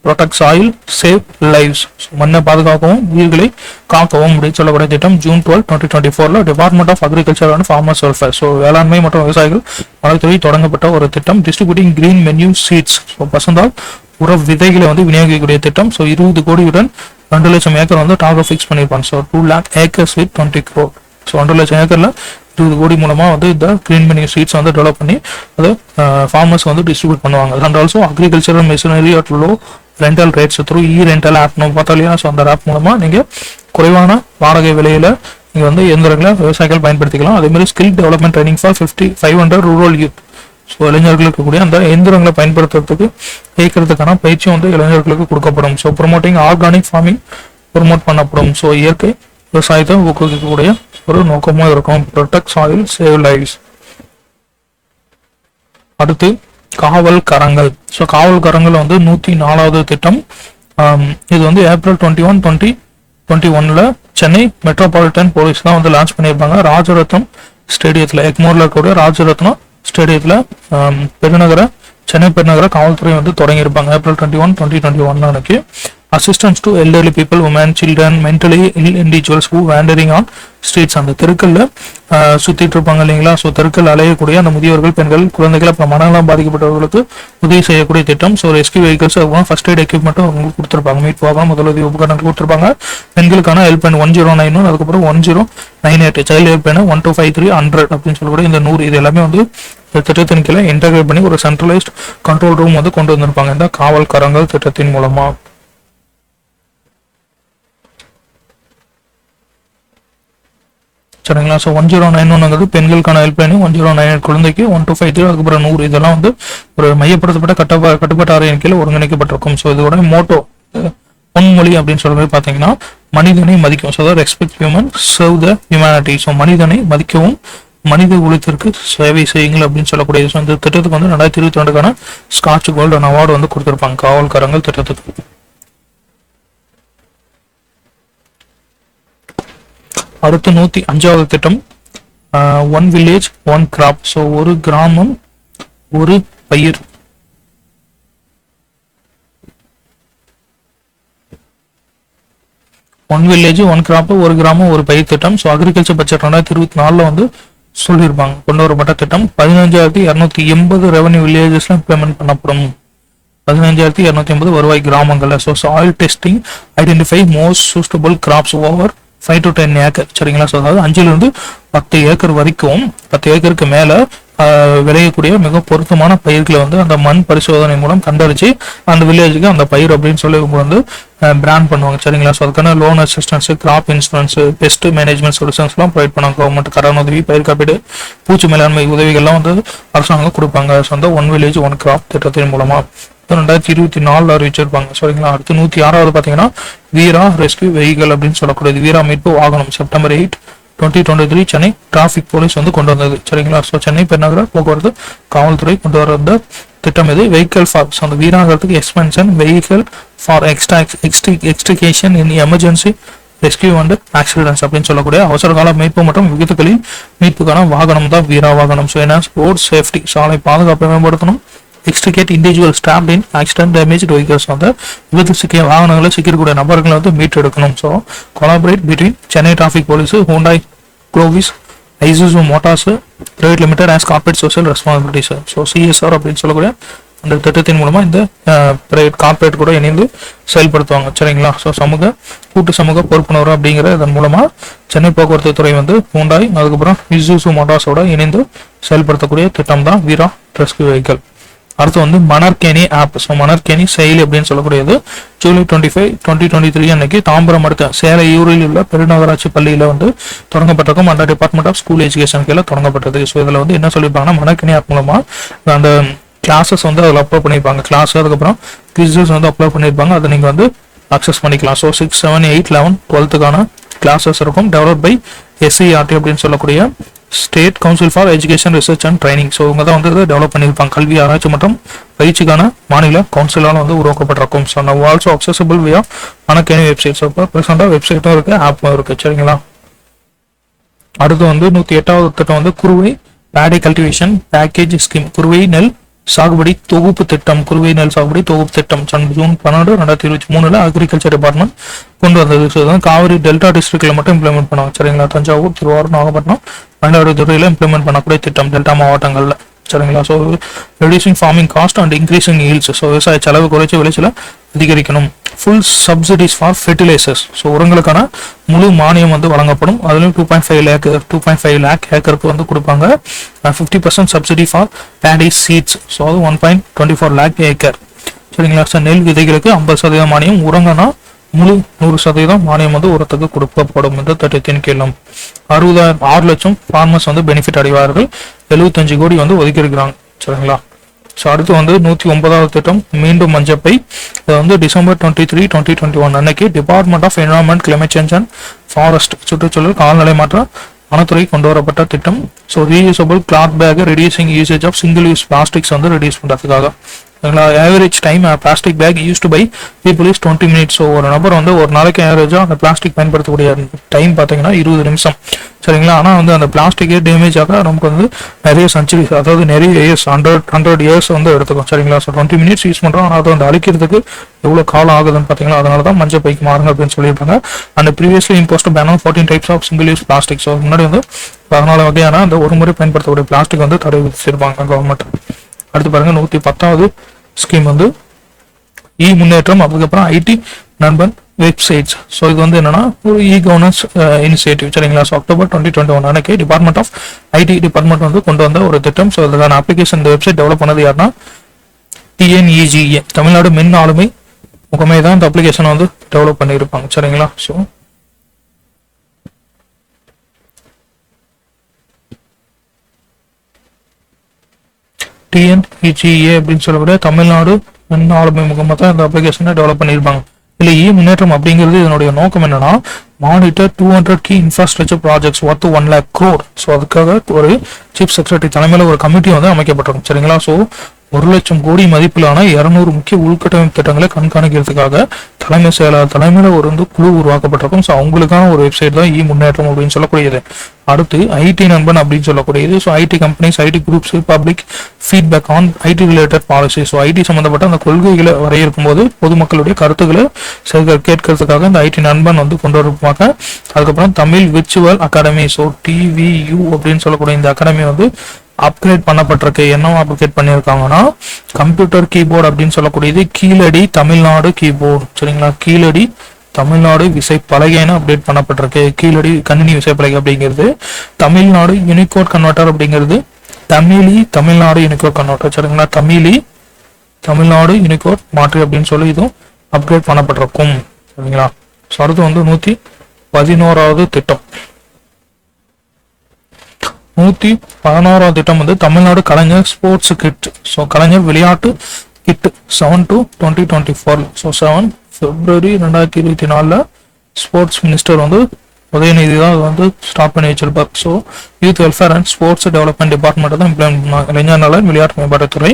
protect soil save lives. So மண்ணை பாதுகாக்கவும் உயிர்களை காக்கவும் அப்படின்னு சொல்லக்கூடிய திட்டம் June 12, 2024 department of agriculture and farmers welfare. So வேளாண்மை மற்றும் விவசாயிகள் வளத்துறை தொடங்கப்பட்ட ஒரு திட்டம். Distributing green manure seeds. So பசந்தால் உர விதைகளை வந்து விநியோகிக்கக்கூடிய திட்டம். ஸோ 20 கோடியுடன் 2 லட்சம் ஏக்கர் வந்து டார்கெட் ஃபிக்ஸ் பண்ணியிருப்பாங்க. So 2 lakh acres with 20 crore. So 2 லட்சம் ஏக்கரில் 20 கோடி மூலமாக வந்து இந்த கிரீன் மென்யூ சீட்ஸ் வந்து டெவலப் பண்ணி அதை ஃபார்மர்ஸ் வந்து டிஸ்ட்ரிபியூட் பண்ணுவாங்க. And also agricultural machinery at low rental rates through rental app நம்ம பார்த்தோம் இல்லையா? ஸோ அந்த ஆப் மூலமாக நீங்கள் குறைவான வாடகை விலையில் நீங்கள் வந்து இயந்திரங்களை விவசாயிகள் பயன்படுத்திக்கலாம். அதேமாதிரி skill development training for 500 rural youth. So இளைஞர்களுக்கு கூடிய அந்த இயந்திரங்களை பயன்படுத்துறதுக்கு இயக்கிறதுக்கான பயிற்சி வந்து இளைஞர்களுக்கு கொடுக்கப்படும். So promoting organic farming promote பண்ணப்படும். ஸோ இயற்கை விவசாயத்தை ஊக்குவிக்கக்கூடிய ஒரு நோக்கமும் இருக்கும். Protect soil, save lives. அடுத்து காவல் கரங்கள். ஸோ காவல் கரங்கள் வந்து 104வது திட்டம். இது வந்து April 21, 2021 சென்னை மெட்ரோபாலிட்டன் போலீஸ் தான் வந்து லான்ச் பண்ணியிருப்பாங்க. ராஜரத்னம் ஸ்டேடியத்தில், எக்மோர்ல இருக்கக்கூடிய ராஜரத்னம் ஸ்டேடியத்தில் சென்னை பெருநகர காவல்துறை வந்து தொடங்கியிருப்பாங்க April 21, 2021 அன்னைக்கு. Assistance to elderly people, women, children, mentally ill individuals who wandering on streets. அந்த தெருக்கல்ல சுத்திட்டு இருப்பாங்க இல்லைங்களா. ஸோ தெருக்கள் அலையக்கூடிய அந்த முதியோர்கள், பெண்கள், குழந்தைகள், அப்புறம் மனநலம் பாதிக்கப்பட்டவர்களுக்கு உதவி செய்யக்கூடிய திட்டம். So rescue vehicles, first aid எக்யூப்மெண்ட்டும் அவங்களுக்கு கொடுத்துருப்பாங்க. மீட் போகாம முதலுதவி உபகரணங்கள் கொடுத்துருப்பாங்க. பெண்களுக்கான ஹெல்ப் லைன் 1091, அதுக்கப்புறம் 1098, சைல்டு ஹெல்ப் லைன் 1253 100 அப்படின்னு சொல்லக்கூடிய இந்த 100, இது எல்லாமே வந்து திட்டத்தின் கீழே இன்டகிரேட் பண்ணி ஒரு சென்ட்ரலைஸ்ட் கண்ட்ரோல் ரூம் வந்து கொண்டு வந்திருப்பாங்க இந்த காவல் கரங்கள் திட்டத்தின் மூலமா. சரிங்களா. ஸோ 1091 பெண்களுக்கான ஹெல்ப்லைன், 1098 குழந்தைக்கு, 1253, அதுக்கப்புறம் 100, இதெல்லாம் வந்து ஒரு மையப்படுத்தப்பட்ட கட்டுப்பாட்டு அறையின் கீழ் ஒருங்கிணைக்கப்பட்டிருக்கும். ஸோ இதோட மோட்டோ பொன்மொழி அப்படின்னு சொல்றது பார்த்தீங்கன்னா மனிதனை மதிக்கும். So respect human, serve the humanity. So மனிதனை மதிக்கவும் மனித குலத்திற்கு சேவை செய்யுங்கள் அப்படின்னு சொல்லக்கூடிய இந்த திட்டத்துக்கு வந்து 2022 ஸ்காட்ச் கோல்டன் அவார்டு வந்து கொடுத்திருப்பாங்க காவல் கரங்கள் திட்டத்துக்கு. அடுத்து 105வது திட்டம், one village one crop. So ஒரு கிராமம் ஒரு பயிர். ஒன் வில்லேஜ் ஒன் கிராப், ஒரு கிராமம் ஒரு பயிர் திட்டம். ஸோ அக்ரிகல்ச்சர் பட்ஜெட் 2024 வந்து சொல்லியிருப்பாங்க. கொண்டு வரப்பட்ட திட்டம் 15,280 ரெவன்யூ வில்லேஜஸ்ல இம்ப்ளிமெண்ட் பண்ணப்படும். 15,280 வருவாய் கிராமங்கள்ல. So soil testing, identify most suitable crops over 5 to 10 acre. சரிங்களா. ஸோ அதாவது 5 to 10 ஏக்கர் வரைக்கும், 10 ஏக்கருக்கு மேல விளையக்கூடிய மிக பொருத்தமான பயிர்களை வந்து அந்த மண் பரிசோதனை மூலம் கண்டறிச்சு அந்த வில்லேஜுக்கு அந்த பயிர் அப்படின்னு சொல்லி வந்து பிராண்ட் பண்ணுவாங்க. சரிங்களா. ஸோ அதுக்கான loan assistance, graph insurance, best management solutions எல்லாம் ப்ரொவைட் பண்ணுவாங்க கவர்மெண்ட். கடன் உதவி, பயிர் காப்பீடு, பூச்சி மேலாண்மை உதவிகள்லாம் வந்து அரசாங்கம் கொடுப்பாங்க. ஸோ அந்த ஒன் வில்லேஜ் ஒன் கிராப் திட்டத்தின் மூலமா 2024 அறிவிச்சிருப்பாங்க. சரிங்களா. அடுத்து 106வது பாத்தீங்கன்னா வீரா ரெஸ்கியூ வெஹிக்கல் அப்படின்னு சொல்லக்கூடியது. வீரா மீட்பு வாகனம் September 8, 2023 சென்னை டிராபிக் போலீஸ் வந்து கொண்டு வந்தது. சரிங்களா. ஸோ சென்னை பெருநகர போக்குவரத்து காவல்துறை கொண்டு வந்த திட்டம் இது. வெஹிக்கல் ஃபார், ஸோ அந்த வீராங்கிறதுக்கு expansion, vehicle for extrication in emergency rescue and accidents அப்படின்னு சொல்லக்கூடிய அவசர கால மீட்பு மற்றும் விபத்துகளின் மீட்புக்கான வாகனம் தான் வீரா வாகனம். ஸோ என்ன, ரோட் சேஃப்டி, சாலை பாதுகாப்பை மேம்படுத்தணும். Extricate individual stopped in accident damage vehicles, வந்து விபத்து சிக்கிய வாகனங்களை சிக்கிக்கூடிய நபர்களை வந்து மீட்டெடுக்கணும். So collaborate between Chennai traffic police, Hyundai Glovis, Isuzu motors private limited as corporate social responsibilities. So CSR அப்படின்னு சொல்லக்கூடிய அந்த திட்டத்தின் மூலமா இந்த பிரைவேட் கார்பரேட் கூட இணைந்து செயல்படுத்துவாங்க. சரிங்களா. ஸோ கூட்டு சமூக பொறுப்புணர்வு அப்படிங்கிற இதன் மூலமா சென்னை போக்குவரத்து துறை வந்து ஹூண்டாய், அதுக்கப்புறம் ஐசுசு மோட்டார்ஸோட இணைந்து செயல்படுத்தக்கூடிய திட்டம் தான் வீரா ரெஸ்கியூ வெஹிக்கல். அடுத்து வந்து மணற்கேணி ஆப். ஸோ மணற்கேணி செயலி அப்படின்னு சொல்லக்கூடியது July 25, 2023 அன்னைக்கு தாம்பரம் அடுத்த சேலையூரில் உள்ள பெருநகராட்சி பள்ளியில வந்து தொடங்கப்பட்டிருக்கும். அந்த டிபார்ட்மெண்ட் ஆஃப் ஸ்கூல் எஜுகேஷன் கீழே தொடங்கப்பட்டது. ஸோ இதுல வந்து என்ன சொல்லியிருப்பாங்கன்னா மணற்கேணி ஆப் மூலமா அந்த கிளாஸஸ் வந்து அதில் அப்லோட் பண்ணியிருப்பாங்க. கிளாஸ், அதுக்கப்புறம் குவிஸஸ் வந்து அப்லோட் பண்ணியிருப்பாங்க. அதை நீங்க வந்து அக்சஸ் பண்ணிக்கலாம். ஸோ 6, 7, 8, 11, 12க்கான கிளாஸஸ் இருக்கும். டெவலப் பை SCERT அப்படின்னு சொல்லக்கூடிய state council for education research and training. So இவங்க தான் வந்து டெவலப் பண்ணியிருப்பாங்க. கல்வி ஆராய்ச்சி மற்றும் பயிற்சிக்கான மாநில கவுன்சிலால் வந்து உருவாக்கப்பட்டிருக்கும். ஸோ நம்ம ஆல்சோ அக்சசபிள் வியா மணற்கேணி வெப்சைட். ஸோ இப்போ ப்ரெசென்ட்டாக வெப்சைட்டும் இருக்கு, ஆப்பும் இருக்கு. சரிங்களா. அடுத்து வந்து 108வது திட்டம் வந்து குறுவை பேடி கல்டிவேஷன் பேக்கேஜ் ஸ்கீம். குறுவை நெல் சாகுபடி தொகுப்பு திட்டம். குறுவை நெல் சாகுபடி தொகுப்பு திட்டம் June 12, 2023 அக்ரிகல்ச்சர் டிபார்ட்மெண்ட் கொண்டு வந்தது. ஸோ காவிரி டெல்டா டிஸ்ட்ரிக்ட்ல மட்டும் இம்ப்ளிமெண்ட் பண்ணுவாங்க. சரிங்களா. தஞ்சாவூர், திருவாரூர், நாகப்பட்டினம், மயிலாடுதுறையில இம்ப்ளிமெண்ட் பண்ணக்கூடிய திட்டம் டெல்டா மாவட்டங்கள்ல. சரிங்களா. So reducing farming cost and increasing yields. So விவசாய செலவு குறைச்சி விளைச்சலை அதிகரிக்கணும். Full subsidies for fertilisers. So உரங்களுக்கான முழு மானியம் வந்து வழங்கப்படும். அதுலேயும் 2.5 lakh ஏக்கருக்கு வந்து கொடுப்பாங்க. 50% subsidy for paddy seeds. So அது 1.24 lakh ஏக்கர். சரிங்களா. ஸோ நெல் விதைகளுக்கு 50% மானியம், உரங்கன்னா முழு 100% மானியம் வந்து உரத்துக்கு கொடுக்கப்படும். இந்த திட்டத்தின் கீழும் 6 லட்சம் ஃபார்மர்ஸ் வந்து பெனிஃபிட் அடைவார்கள். 75 கோடி வந்து ஒதுக்கி இருக்கிறாங்க. சரிங்களா. ஸோ அடுத்து வந்து 109வது திட்டம் மீண்டும் மஞ்சப்பை. இது வந்து டிசம்பர் 23, 2021 அன்னைக்கு department of environment, climate change and forest, சுற்றுச்சூழல் கால்நடை மாற்ற வனத்துறை கொண்டு வரப்பட்ட திட்டம். So reusable cloth bag, reducing usage of single use plastics வந்து ரெடியூஸ் பண்ணுறதுக்காக. Average time plastic bag use to by people is 20 minutes. So ஒரு நபர் வந்து ஒரு நாளைக்கு ஆவரேஜாக அந்த பிளாஸ்டிக் பயன்படுத்தக்கூடிய டைம் பார்த்தீங்கன்னா 20 நிமிஷம். சரிங்களா. ஆனால் வந்து அந்த பிளாஸ்டிக்கே டேமேஜ் ஆக நமக்கு வந்து நிறைய சென்ச்சுரிஸ், அதாவது நிறைய இயர்ஸ், 100 இயர்ஸ் வந்து எடுத்துக்கும். சரிங்களா. ஸோ 20 minutes யூஸ் பண்ணுறோம். ஆனால் அதை வந்து அழிக்கிறதுக்கு எவ்வளோ காலம் ஆகுதுன்னு பார்த்தீங்களா. அதனால தான் மஞ்சள் பைக்கு மாறுங்க அப்படின்னு சொல்லியிருப்பாங்க. And previously imposed ban on 14 types of single use plastic. So முன்னாடி வந்து 14 வகையான அந்த ஒரு முறை பயன்படுத்தக்கூடிய பிளாஸ்டிக் வந்து தடை விதிச்சிருப்பாங்க கவர்மெண்ட். அடுத்து பாருங்க 110வது ஸ்கீம் வந்து முன்னேற்றம், அதுக்கப்புறம் ஐடி நண்பன் வெப்சைட்ஸ். ஸோ இது வந்து என்னன்னா ஒரு கவர்னன்ஸ் இனிஷியேட்டிவ். சரிங்களா. ஸோ அக்டோபர் 2021 அன்னைக்கு டிபார்ட்மெண்ட் ஆஃப் ஐடி டிபார்ட்மெண்ட் வந்து கொண்டு வந்த ஒரு திட்டம். ஸோ இதுக்கான அப்ளிகேஷன் இந்த வெப்சைட் டெவலப் பண்ணது யாருன்னா TNEGA, தமிழ்நாடு மின் ஆளுமை முகமை தான் இந்த அப்ளிகேஷனை வந்து டெவலப் பண்ணியிருப்பாங்க. சரிங்களா. ஸோ TNEGA அப்படின்னு சொல்லக்கூடிய தமிழ்நாடு மின் ஆளுமை முகமை தான் இந்த அப்ளிகேஷனை டெவலப் பண்ணியிருப்பாங்க. இல்லை முன்னேற்றம் அப்படிங்கிறது இதனுடைய நோக்கம் என்னன்னா monitor 200 key infrastructure projects worth 1 lakh crore. So அதுக்காக ஒரு சீஃப் செக்ரட்டரி தலைமையில் ஒரு கமிட்டி வந்து அமைக்கப்பட்டிருக்கும். சரிங்களா. ஸோ 1 லட்சம் கோடி மதிப்பிலான 200 முக்கிய உள்கட்டமைப்பு திட்டங்களை கண்காணிக்கிறதுக்காக தலைமை செயலாளர் தலைமையில் ஒரு வந்து குழு உருவாக்கப்பட்டிருக்கும். ஸோ அவங்களுக்கான ஒரு வெப்சைட் தான் முன்னேற்றம் அப்படின்னு சொல்லக்கூடியது. அடுத்து ஐடி நண்பன் அப்படின்னு சொல்லக்கூடியது. So IT companies, IT groups, public feedback on IT related policy. So IT சம்பந்தப்பட்ட அந்த கொள்கைகளை வரையறுக்கும் போது பொதுமக்களுடைய கருத்துக்களை கேட்கறதுக்காக இந்த ஐடி நண்பன் வந்து கொண்டு வருவாங்க. அதுக்கப்புறம் Tamil virtual academy. So TVU அப்படின்னு சொல்லக்கூடிய இந்த அகாடமி வந்து அப்கிரேட் பண்ணப்பட்டிருக்கு. என்ன அப்கிரேட் பண்ணியிருக்காங்கன்னா கம்ப்யூட்டர் கீபோர்டு அப்படின்னு சொல்லக்கூடியது கீழடி தமிழ்நாடு கீபோர்டு. சரிங்களா. கீழடி தமிழ்நாடு விசைப்பலகைன்னு அப்டேட் பண்ணப்பட்டிருக்கு. கீழடி கணினி விசைப்பலகை அப்படிங்கிறது தமிழ்நாடு யூனிகோட் கன்வெர்ட்டர் அப்படிங்கிறது தமிழ்நாடு யூனிகோட் கன்வெர்ட்டர். சரிங்களா. தமிழ்நாடு யூனிகோட் மாற்றி அப்படின்னு சொல்லி இதுவும் அப்கிரேட் பண்ணப்பட்டிருக்கும். சரிங்களா. ஸோ அடுத்து வந்து 111வது திட்டம். 111வது திட்டம் வந்து Tamil Nadu Kalaignar sports kit. So Kalaignar விளையாட்டு kit 7 to 2024. So 7 February 2024 sports minister வந்து உதயநிதி தான் வந்து ஸ்டார்ட் பண்ணி வச்சிருப்பார். So youth welfare and sports development department தான் இம்ப்ளிமெண்ட் பண்ணாங்க. இளைஞர் நலன் விளையாட்டு மேம்பாட்டுத்துறை.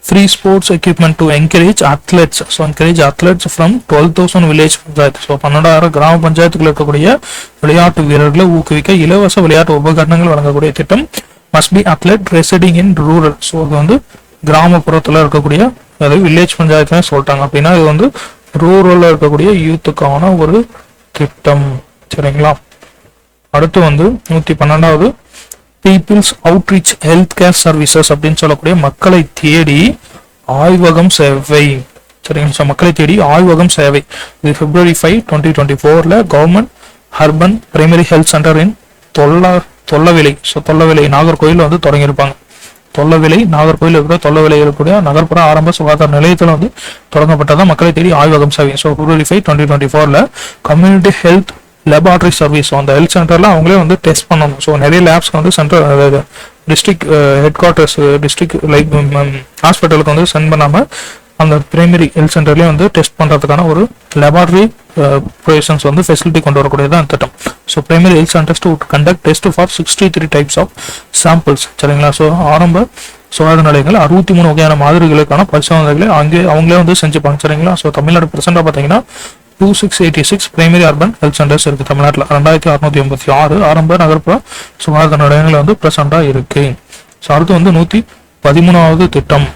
Free sports equipment to encourage athletes. So encourage athletes from 12,000 village panchayat. So 12,000 கிராம பஞ்சாயத்துக்குள்ள இருக்கக்கூடிய விளையாட்டு வீரர்களை ஊக்குவிக்க இலவச விளையாட்டு உபகரணங்கள் வழங்கக்கூடிய திட்டம். Must be athlete residing in rural. So இது வந்து கிராமப்புறத்தில் இருக்கக்கூடிய, அதாவது வில்லேஜ் பஞ்சாயத்துன்னு சொல்லிட்டாங்க. அப்படின்னா இது வந்து ரூரல்ல இருக்கக்கூடிய யூத்துக்கான ஒரு திட்டம். சரிங்களா. அடுத்து வந்து 112வது people's outreach health care services அப்படின்னு சொல்லக்கூடிய மக்களை தேடி ஆய்வகம் சேவை. சரிங்களா. ஸோ மக்களை தேடி ஆய்வகம் சேவை இது February 5, 2024 government urban primary health centre in Thollavilai. So Thollavilai Nagercoil வந்து தொடங்கியிருப்பாங்க. தொல்லவிலை நாகர்கோயில் இருக்கிற தொல்லவிலை இருக்கக்கூடிய நகர்ப்புற ஆரம்ப சுகாதார நிலையத்தில் வந்து தொடங்கப்பட்டதான் மக்களை தேடி ஆய்வகம் சேவை. So February 5, 2024 community health laboratory service. அந்த ஹெல்த் சென்டர்ல அவங்களே வந்து டெஸ்ட் பண்ணணும். ஸோ நிறைய லேப்ஸ்க்கு வந்து சென்டர், அதாவது district head quarters, district like ஹாஸ்பிட்டலுக்கு வந்து சென்ட் பண்ணாமல் அந்த பிரைமரி ஹெல்த் சென்டர்லேயே வந்து டெஸ்ட் பண்ணுறதுக்கான ஒரு லேபார்டரி ப்ரொவிஷன்ஸ் வந்து ஃபெசிலிட்டி கொண்டு வரக்கூடியதான் திட்டம். So primary health centres to conduct test for 63 types of samples. சரிங்களா. ஸோ ஆரம்ப சுகாதார நிலையங்கள் 63 வகையான மாதிரிகளுக்கான பரிசோதனைகளை அவங்களே வந்து செஞ்சுப்பாங்க. சரிங்களா. ஸோ தமிழ்நாடு பிரசண்டாக பார்த்தீங்கன்னா 2686 பிரைமரி அர்பன் ஹெல்த் சென்டர்ஸ் இருக்கு தமிழ்நாட்டில். 2686 ஆரம்ப நகர்ப்புற சுகாதார நிலையங்கள் வந்து பிரசண்டா இருக்கு. ஸோ அடுத்து வந்து 113வது திட்டம்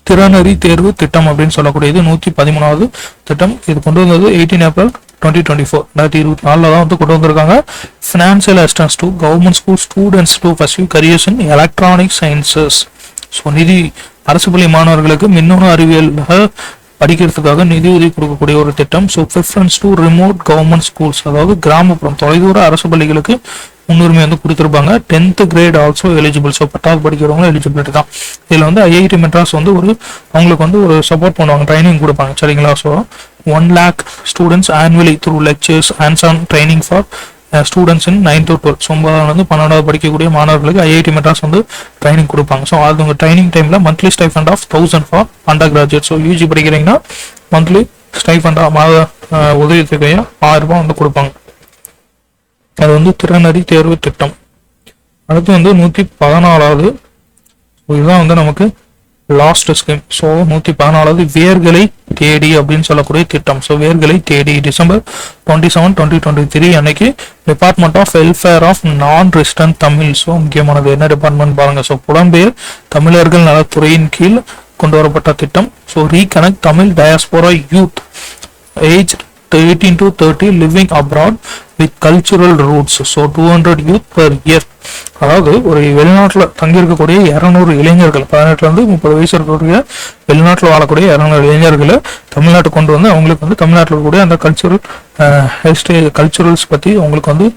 திறனறி தேர்வு திட்டம் அப்படின்னு சொல்லக்கூடியது 113வது திட்டம். இது கொண்டு வந்தது 18 April 2024 2024 தான் வந்து கொண்டு வந்திருக்காங்க. Financial assistance to government school students to pursue careers in electronic sciences. So நிதி அரசு பள்ளி மாணவர்களுக்கு மின்னணு அறிவியல் படிக்கிறதுக்காக நிதி உதவி கொடுக்கக்கூடிய ஒரு திட்டம். So preference to remote government schools, அதாவது கிராமப்புறம் தொலைதூர அரசு பள்ளிகளுக்கு முன்னுரிமை வந்து கொடுத்துருப்பாங்க. 10th grade also eligible. So 10th படிக்கிறவங்களும் எலிஜிபிலிட்டி தான். இதில் வந்து IIT மெட்ராஸ் வந்து அவங்களுக்கு வந்து ஒரு சப்போர்ட் பண்ணுவாங்க, ட்ரைனிங் கொடுப்பாங்க. சரிங்களா. So 1 lakh students annually through lectures hands on training for students in 9 to 12. So 9வது 12வது படிக்கக்கூடிய மாணவர்களுக்கு ஐஐடி மெட்ராஸ் வந்து ட்ரைனிங் கொடுப்பாங்க. ஸோ அது உங்கள் ட்ரைனிங் டைமில் monthly stipend of 1000 for undergraduate. So UG படிக்கிறீங்கன்னா மந்த்லி ஸ்டைஃபண்ட் மாத உதவி தொகையை 1000 ரூபாய் வந்து கொடுப்பாங்க. அது வந்து திறனறி தேர்வு திட்டம். அடுத்து வந்து 114வது, இதுதான் வந்து நமக்கு லாஸ்ட் ஸ்கீம். ஸோ 114வது வேர்களை தேடி அப்படின்னு சொல்லக்கூடிய திட்டம். ஸோ வேர்களை தேடி December 27, 2023 அன்னைக்கு department of welfare of non resident Tamil. So முக்கியமானது என்ன டிபார்ட்மெண்ட் பாருங்க. ஸோ புலம்பெயர் தமிழர்கள் நலத்துறையின் கீழ் கொண்டு வரப்பட்ட திட்டம். So reconnect Tamil diaspora youth age 18 to 30 living abroad with cultural roots. So 200 youth per year. அதாவது ஒரு வெளிநாட்டில் தங்கியிருக்கக்கூடிய 200 இளைஞர்கள் 18 to 30 வயசு இருக்கக்கூடிய வெளிநாட்டில் வாழக்கூடிய 200 இளைஞர்களை தமிழ்நாட்டுக்கு கொண்டு வந்து அவங்களுக்கு வந்து தமிழ்நாட்டில் இருக்கக்கூடிய அந்த கல்ச்சுரல்ஸ் பற்றி அவங்களுக்கு வந்து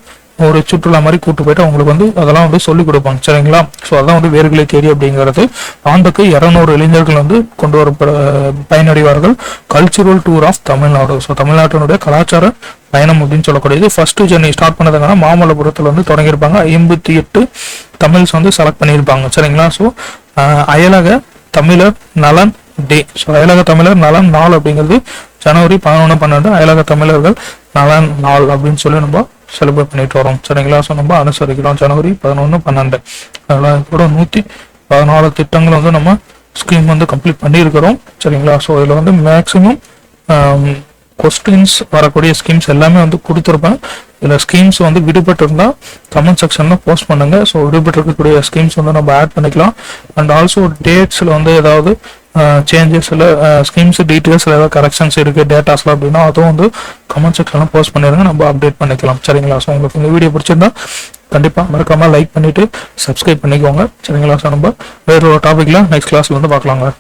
ஒரு சுற்றுலா மாதிரி கூட்டு போயிட்டு அவங்களுக்கு வந்து அதெல்லாம் வந்து சொல்லிக் கொடுப்பாங்க. சரிங்களா? ஸோ அதான் வந்து வேர்களை தேடி அப்படிங்கிறது. ஆண்டுக்கு 200 இளைஞர்கள் வந்து கொண்டு வர பயனடைவார்கள். Cultural tour of Tamil Nadu. So தமிழ்நாட்டினுடைய கலாச்சார பயணம் அப்படின்னு சொல்லக்கூடியது. ஃபர்ஸ்ட் ஜெர்னி ஸ்டார்ட் பண்ணதுங்கன்னா மாமல்லபுரத்தில் வந்து தொடங்கியிருப்பாங்க. 58 தமிழ்ஸ் வந்து செலக்ட் பண்ணியிருப்பாங்க. சரிங்களா? ஸோ அயலக தமிழர் நலன் டே. ஸோ அயலக தமிழர் நலன் நாள் அப்படிங்கிறது ஜனவரி 11, 12 அயலக தமிழர்கள் நலன் நாள் அப்படின்னு சொல்லி நம்ம செலிப்ரேட் பண்ணிட்டு வரோம். சரிங்களா? ஸோ நம்ம அனுசரிக்கிறோம் ஜனவரி 11, 12. அதெல்லாம் கூட 114 திட்டங்கள் வந்து நம்ம ஸ்கீம் வந்து கம்ப்ளீட் பண்ணியிருக்கிறோம். சரிங்களா? ஸோ இதில் வந்து மேக்ஸிமம் கொஸ்டின்ஸ் வரக்கூடிய ஸ்கீம்ஸ் எல்லாமே வந்து கொடுத்துருப்பேன். இதில் ஸ்கீம்ஸ் வந்து விடுபட்டு இருந்தால் கமெண்ட் செக்ஷனில் போஸ்ட் பண்ணுங்க. ஸோ விடுபட்டு இருக்கக்கூடிய ஸ்கீம்ஸ் வந்து நம்ம ஆட் பண்ணிக்கலாம். அண்ட் ஆல்சோ டேட்ஸில் வந்து ஏதாவது சேஞ்சஸ் இல்லை ஸ்கீம்ஸ் டீட்டெயில்ஸில் ஏதாவது கரெக்ஷன்ஸ் இருக்குது டேட்டாஸில் அப்படின்னா அதுவும் வந்து கமெண்ட் செக்ஷனில் போஸ்ட் பண்ணிடுங்க, நம்ம அப்டேட் பண்ணிக்கலாம். சரிங்களா? ஸோ உங்களுக்கு இந்த வீடியோ பிடிச்சிருந்தா கண்டிப்பாக மறக்காமல் லைக் பண்ணிவிட்டு சப்ஸ்கிரைப் பண்ணிக்கோங்க. சரிங்களா? ஸோ நம்ம வேறு ஒரு டாப்பிக்கில் நெக்ஸ்ட் கிளாஸில் வந்து பார்க்கலாங்க.